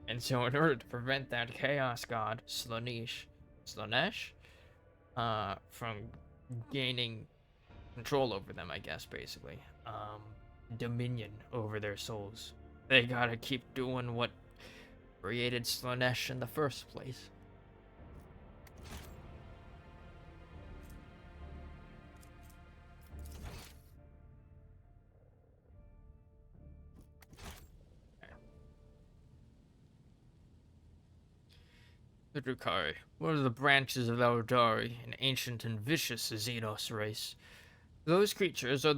And so in order to prevent that chaos god, Slanesh, from gaining control over them, I guess, basically, dominion over their souls, they gotta keep doing what created Slanesh in the first place. The Drukhari, one of the branches of Eldari, an ancient and vicious Xenos race. Those creatures are a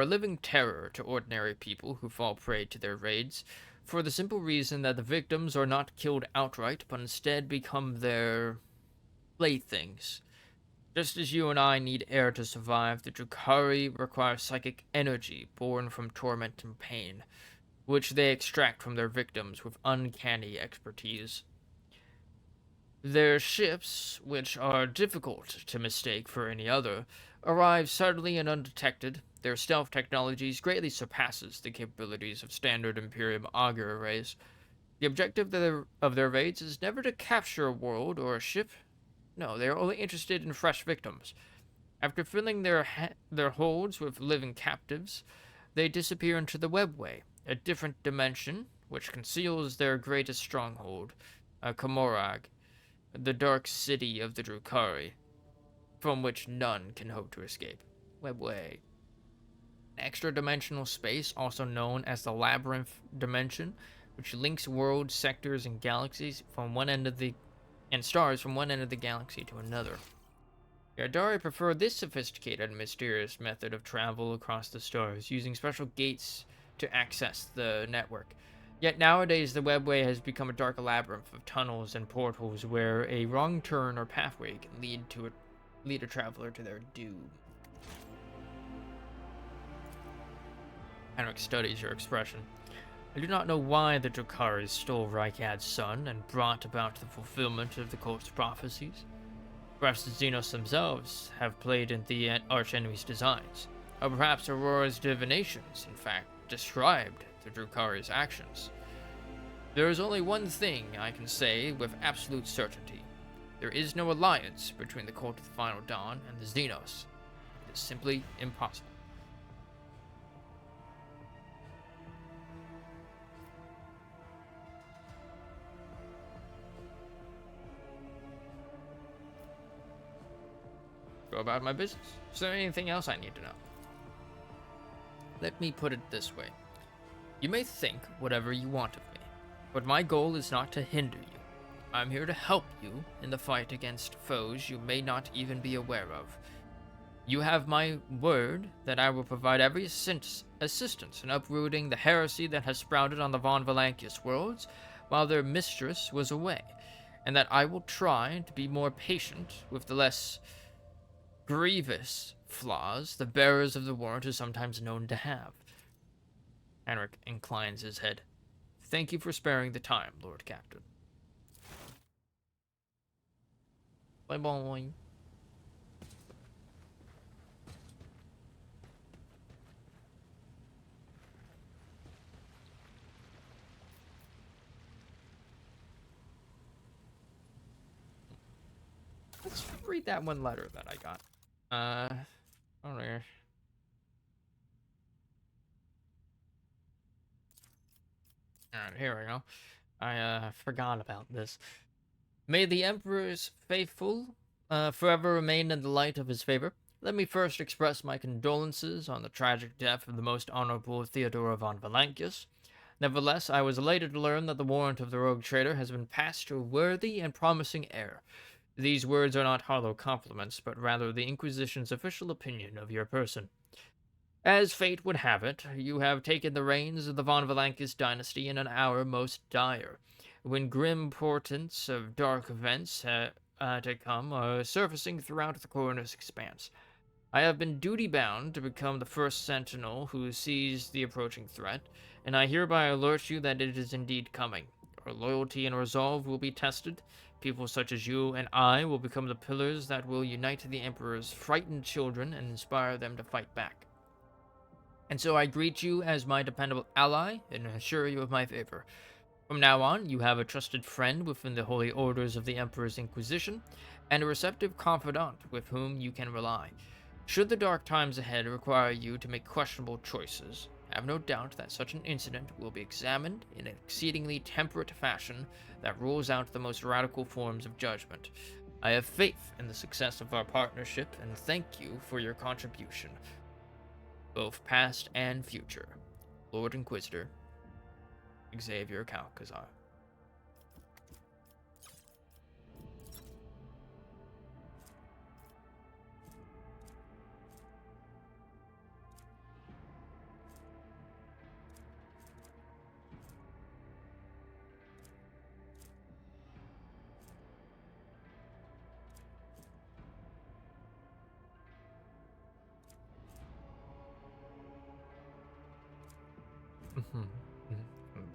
living terror to ordinary people who fall prey to their raids, for the simple reason that the victims are not killed outright, but instead become their playthings. Just as you and I need air to survive, the Drukhari require psychic energy born from torment and pain, which they extract from their victims with uncanny expertise. Their ships, which are difficult to mistake for any other, arrive subtly and undetected. Their stealth technologies greatly surpasses the capabilities of standard Imperium augur arrays. The objective of their raids is never to capture a world or a ship. No, they are only interested in fresh victims. After filling their holds with living captives, they disappear into the webway, a different dimension which conceals their greatest stronghold, Komorag, the dark city of the Drukhari, from which none can hope to escape. Webway. Extra-dimensional space, also known as the Labyrinth Dimension, which links worlds, sectors, and galaxies from one end of the stars from one end of the galaxy to another. The Eldari prefer this sophisticated and mysterious method of travel across the stars, using special gates to access the network. Yet nowadays, the webway has become a dark labyrinth of tunnels and portals where a wrong turn or pathway can lead a traveler to their doom. Henrik studies your expression. I do not know why the Drukhari stole Rykad's son and brought about the fulfillment of the cult's prophecies. Perhaps the Xenos themselves have played in the archenemy's designs, or perhaps Aurora's divinations, in fact, described the Drukhari's actions. There is only one thing I can say with absolute certainty. There is no alliance between the Cult of the Final Dawn and the Xenos. It is simply impossible. Go about my business. Is there anything else I need to know? Let me put it this way. You may think whatever you want of me, but my goal is not to hinder you. I'm here to help you in the fight against foes you may not even be aware of. You have my word that I will provide every assistance in uprooting the heresy that has sprouted on the Von Valankius worlds while their mistress was away, and that I will try to be more patient with the less grievous flaws the bearers of the warrant are sometimes known to have. Henrik inclines his head. Thank you for sparing the time, Lord Captain. Bye-bye. Let's read that one letter that I got. Oh there. Alright, here we go. I forgot about this. May the Emperor's faithful forever remain in the light of his favor. Let me first express my condolences on the tragic death of the most honorable Theodora von Valankius. Nevertheless, I was elated to learn that the warrant of the rogue trader has been passed to a worthy and promising heir. These words are not hollow compliments, but rather the Inquisition's official opinion of your person. As fate would have it, you have taken the reins of the Von Valankius dynasty in an hour most dire, when grim portents of dark events to come are surfacing throughout the coroner's expanse. I have been duty-bound to become the first sentinel who sees the approaching threat, and I hereby alert you that it is indeed coming. Your loyalty and resolve will be tested. People such as you and I will become the pillars that will unite the Emperor's frightened children and inspire them to fight back. And so I greet you as my dependable ally and assure you of my favor. From now on, you have a trusted friend within the holy orders of the Emperor's Inquisition, and a receptive confidant with whom you can rely. Should the dark times ahead require you to make questionable choices, have no doubt that such an incident will be examined in an exceedingly temperate fashion that rules out the most radical forms of judgment. I have faith in the success of our partnership and thank you for your contribution, both past and future. Lord Inquisitor, Xavier Calcazar.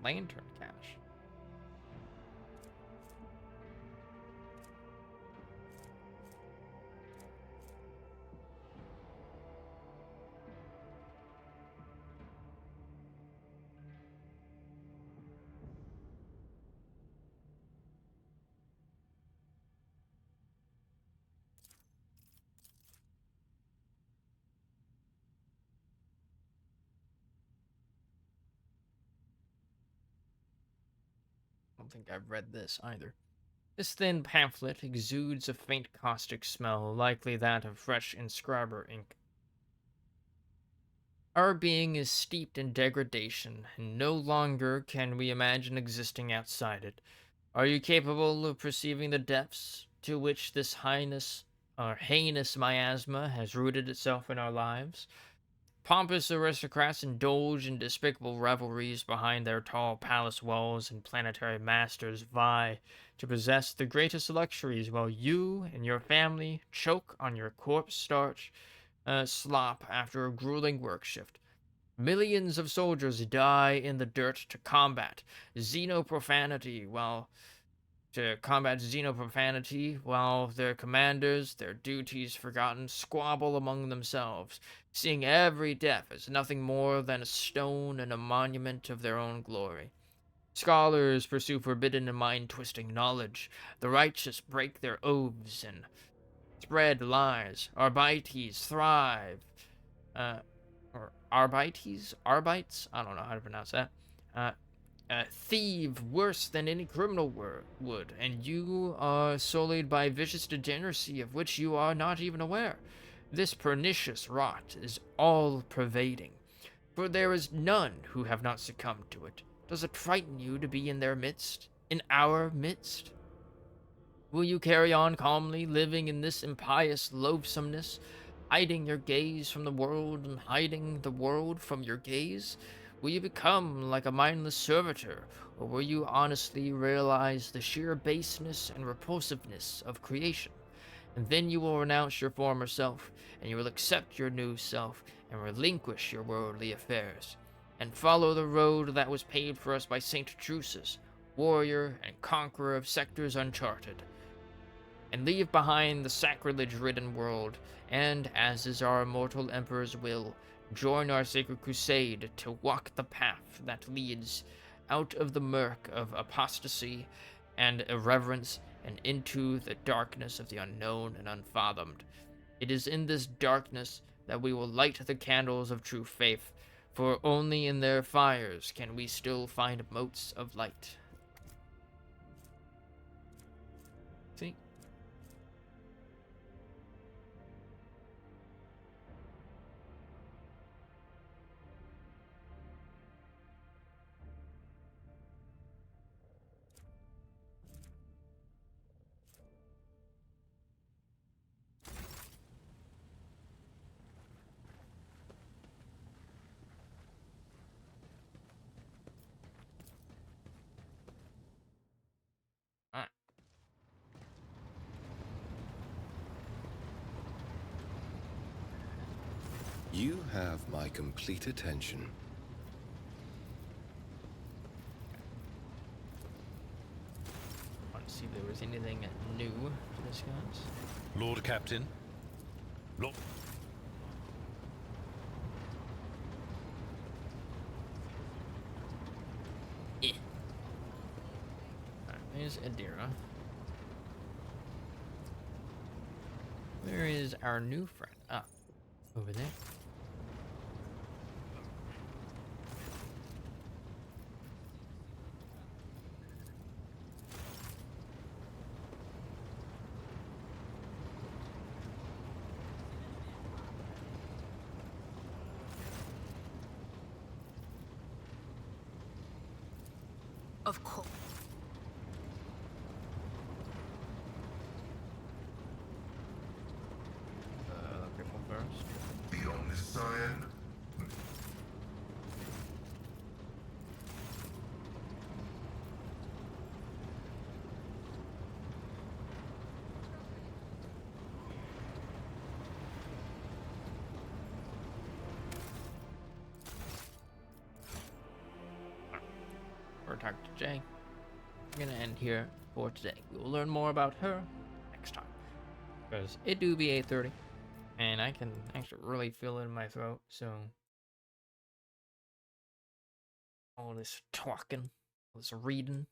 Lantern cache. I don't think I've read this either. This thin pamphlet exudes a faint caustic smell, likely that of fresh inscriber ink. Our being is steeped in degradation, and no longer can we imagine existing outside it. Are you capable of perceiving the depths to which this heinous miasma has rooted itself in our lives? Pompous aristocrats indulge in despicable revelries behind their tall palace walls, and planetary masters vie to possess the greatest luxuries, while you and your family choke on your corpse starch slop after a grueling work shift. Millions of soldiers die in the dirt to combat xenoprofanity while their commanders, their duties forgotten, squabble among themselves, seeing every death as nothing more than a stone and a monument of their own glory. Scholars pursue forbidden and mind-twisting knowledge. The righteous break their oaths and spread lies. Arbites thrive. Or Arbites? Arbites? I don't know how to pronounce that. Thieve worse than any criminal would, and you are sullied by vicious degeneracy of which you are not even aware. This pernicious rot is all-pervading, for there is none who have not succumbed to it. Does it frighten you to be in their midst? In our midst? Will you carry on calmly, living in this impious loathsomeness, hiding your gaze from the world and hiding the world from your gaze? Will you become like a mindless servitor, or will you honestly realize the sheer baseness and repulsiveness of creation? And then you will renounce your former self, and you will accept your new self, and relinquish your worldly affairs, and follow the road that was paved for us by Saint Drusus, warrior and conqueror of sectors uncharted, and leave behind the sacrilege-ridden world, and, as is our immortal Emperor's will, join our sacred crusade to walk the path that leads out of the murk of apostasy and irreverence and into the darkness of the unknown and unfathomed. It is in this darkness that we will light the candles of true faith, for only in their fires can we still find motes of light. See?
You have my complete attention.
I want to see if there was there's anything new to discuss.
Lord Captain. Lord.
Yeah. Alright, there's Adira. Where is our new friend? Ah, over there.
Of course.
Cripple first.
The Omniscient.
Or talk to Jay. I'm gonna end here for today. We will learn more about her next time. Because it do be 8:30. And I can actually really feel it in my throat, so all this talking, all this reading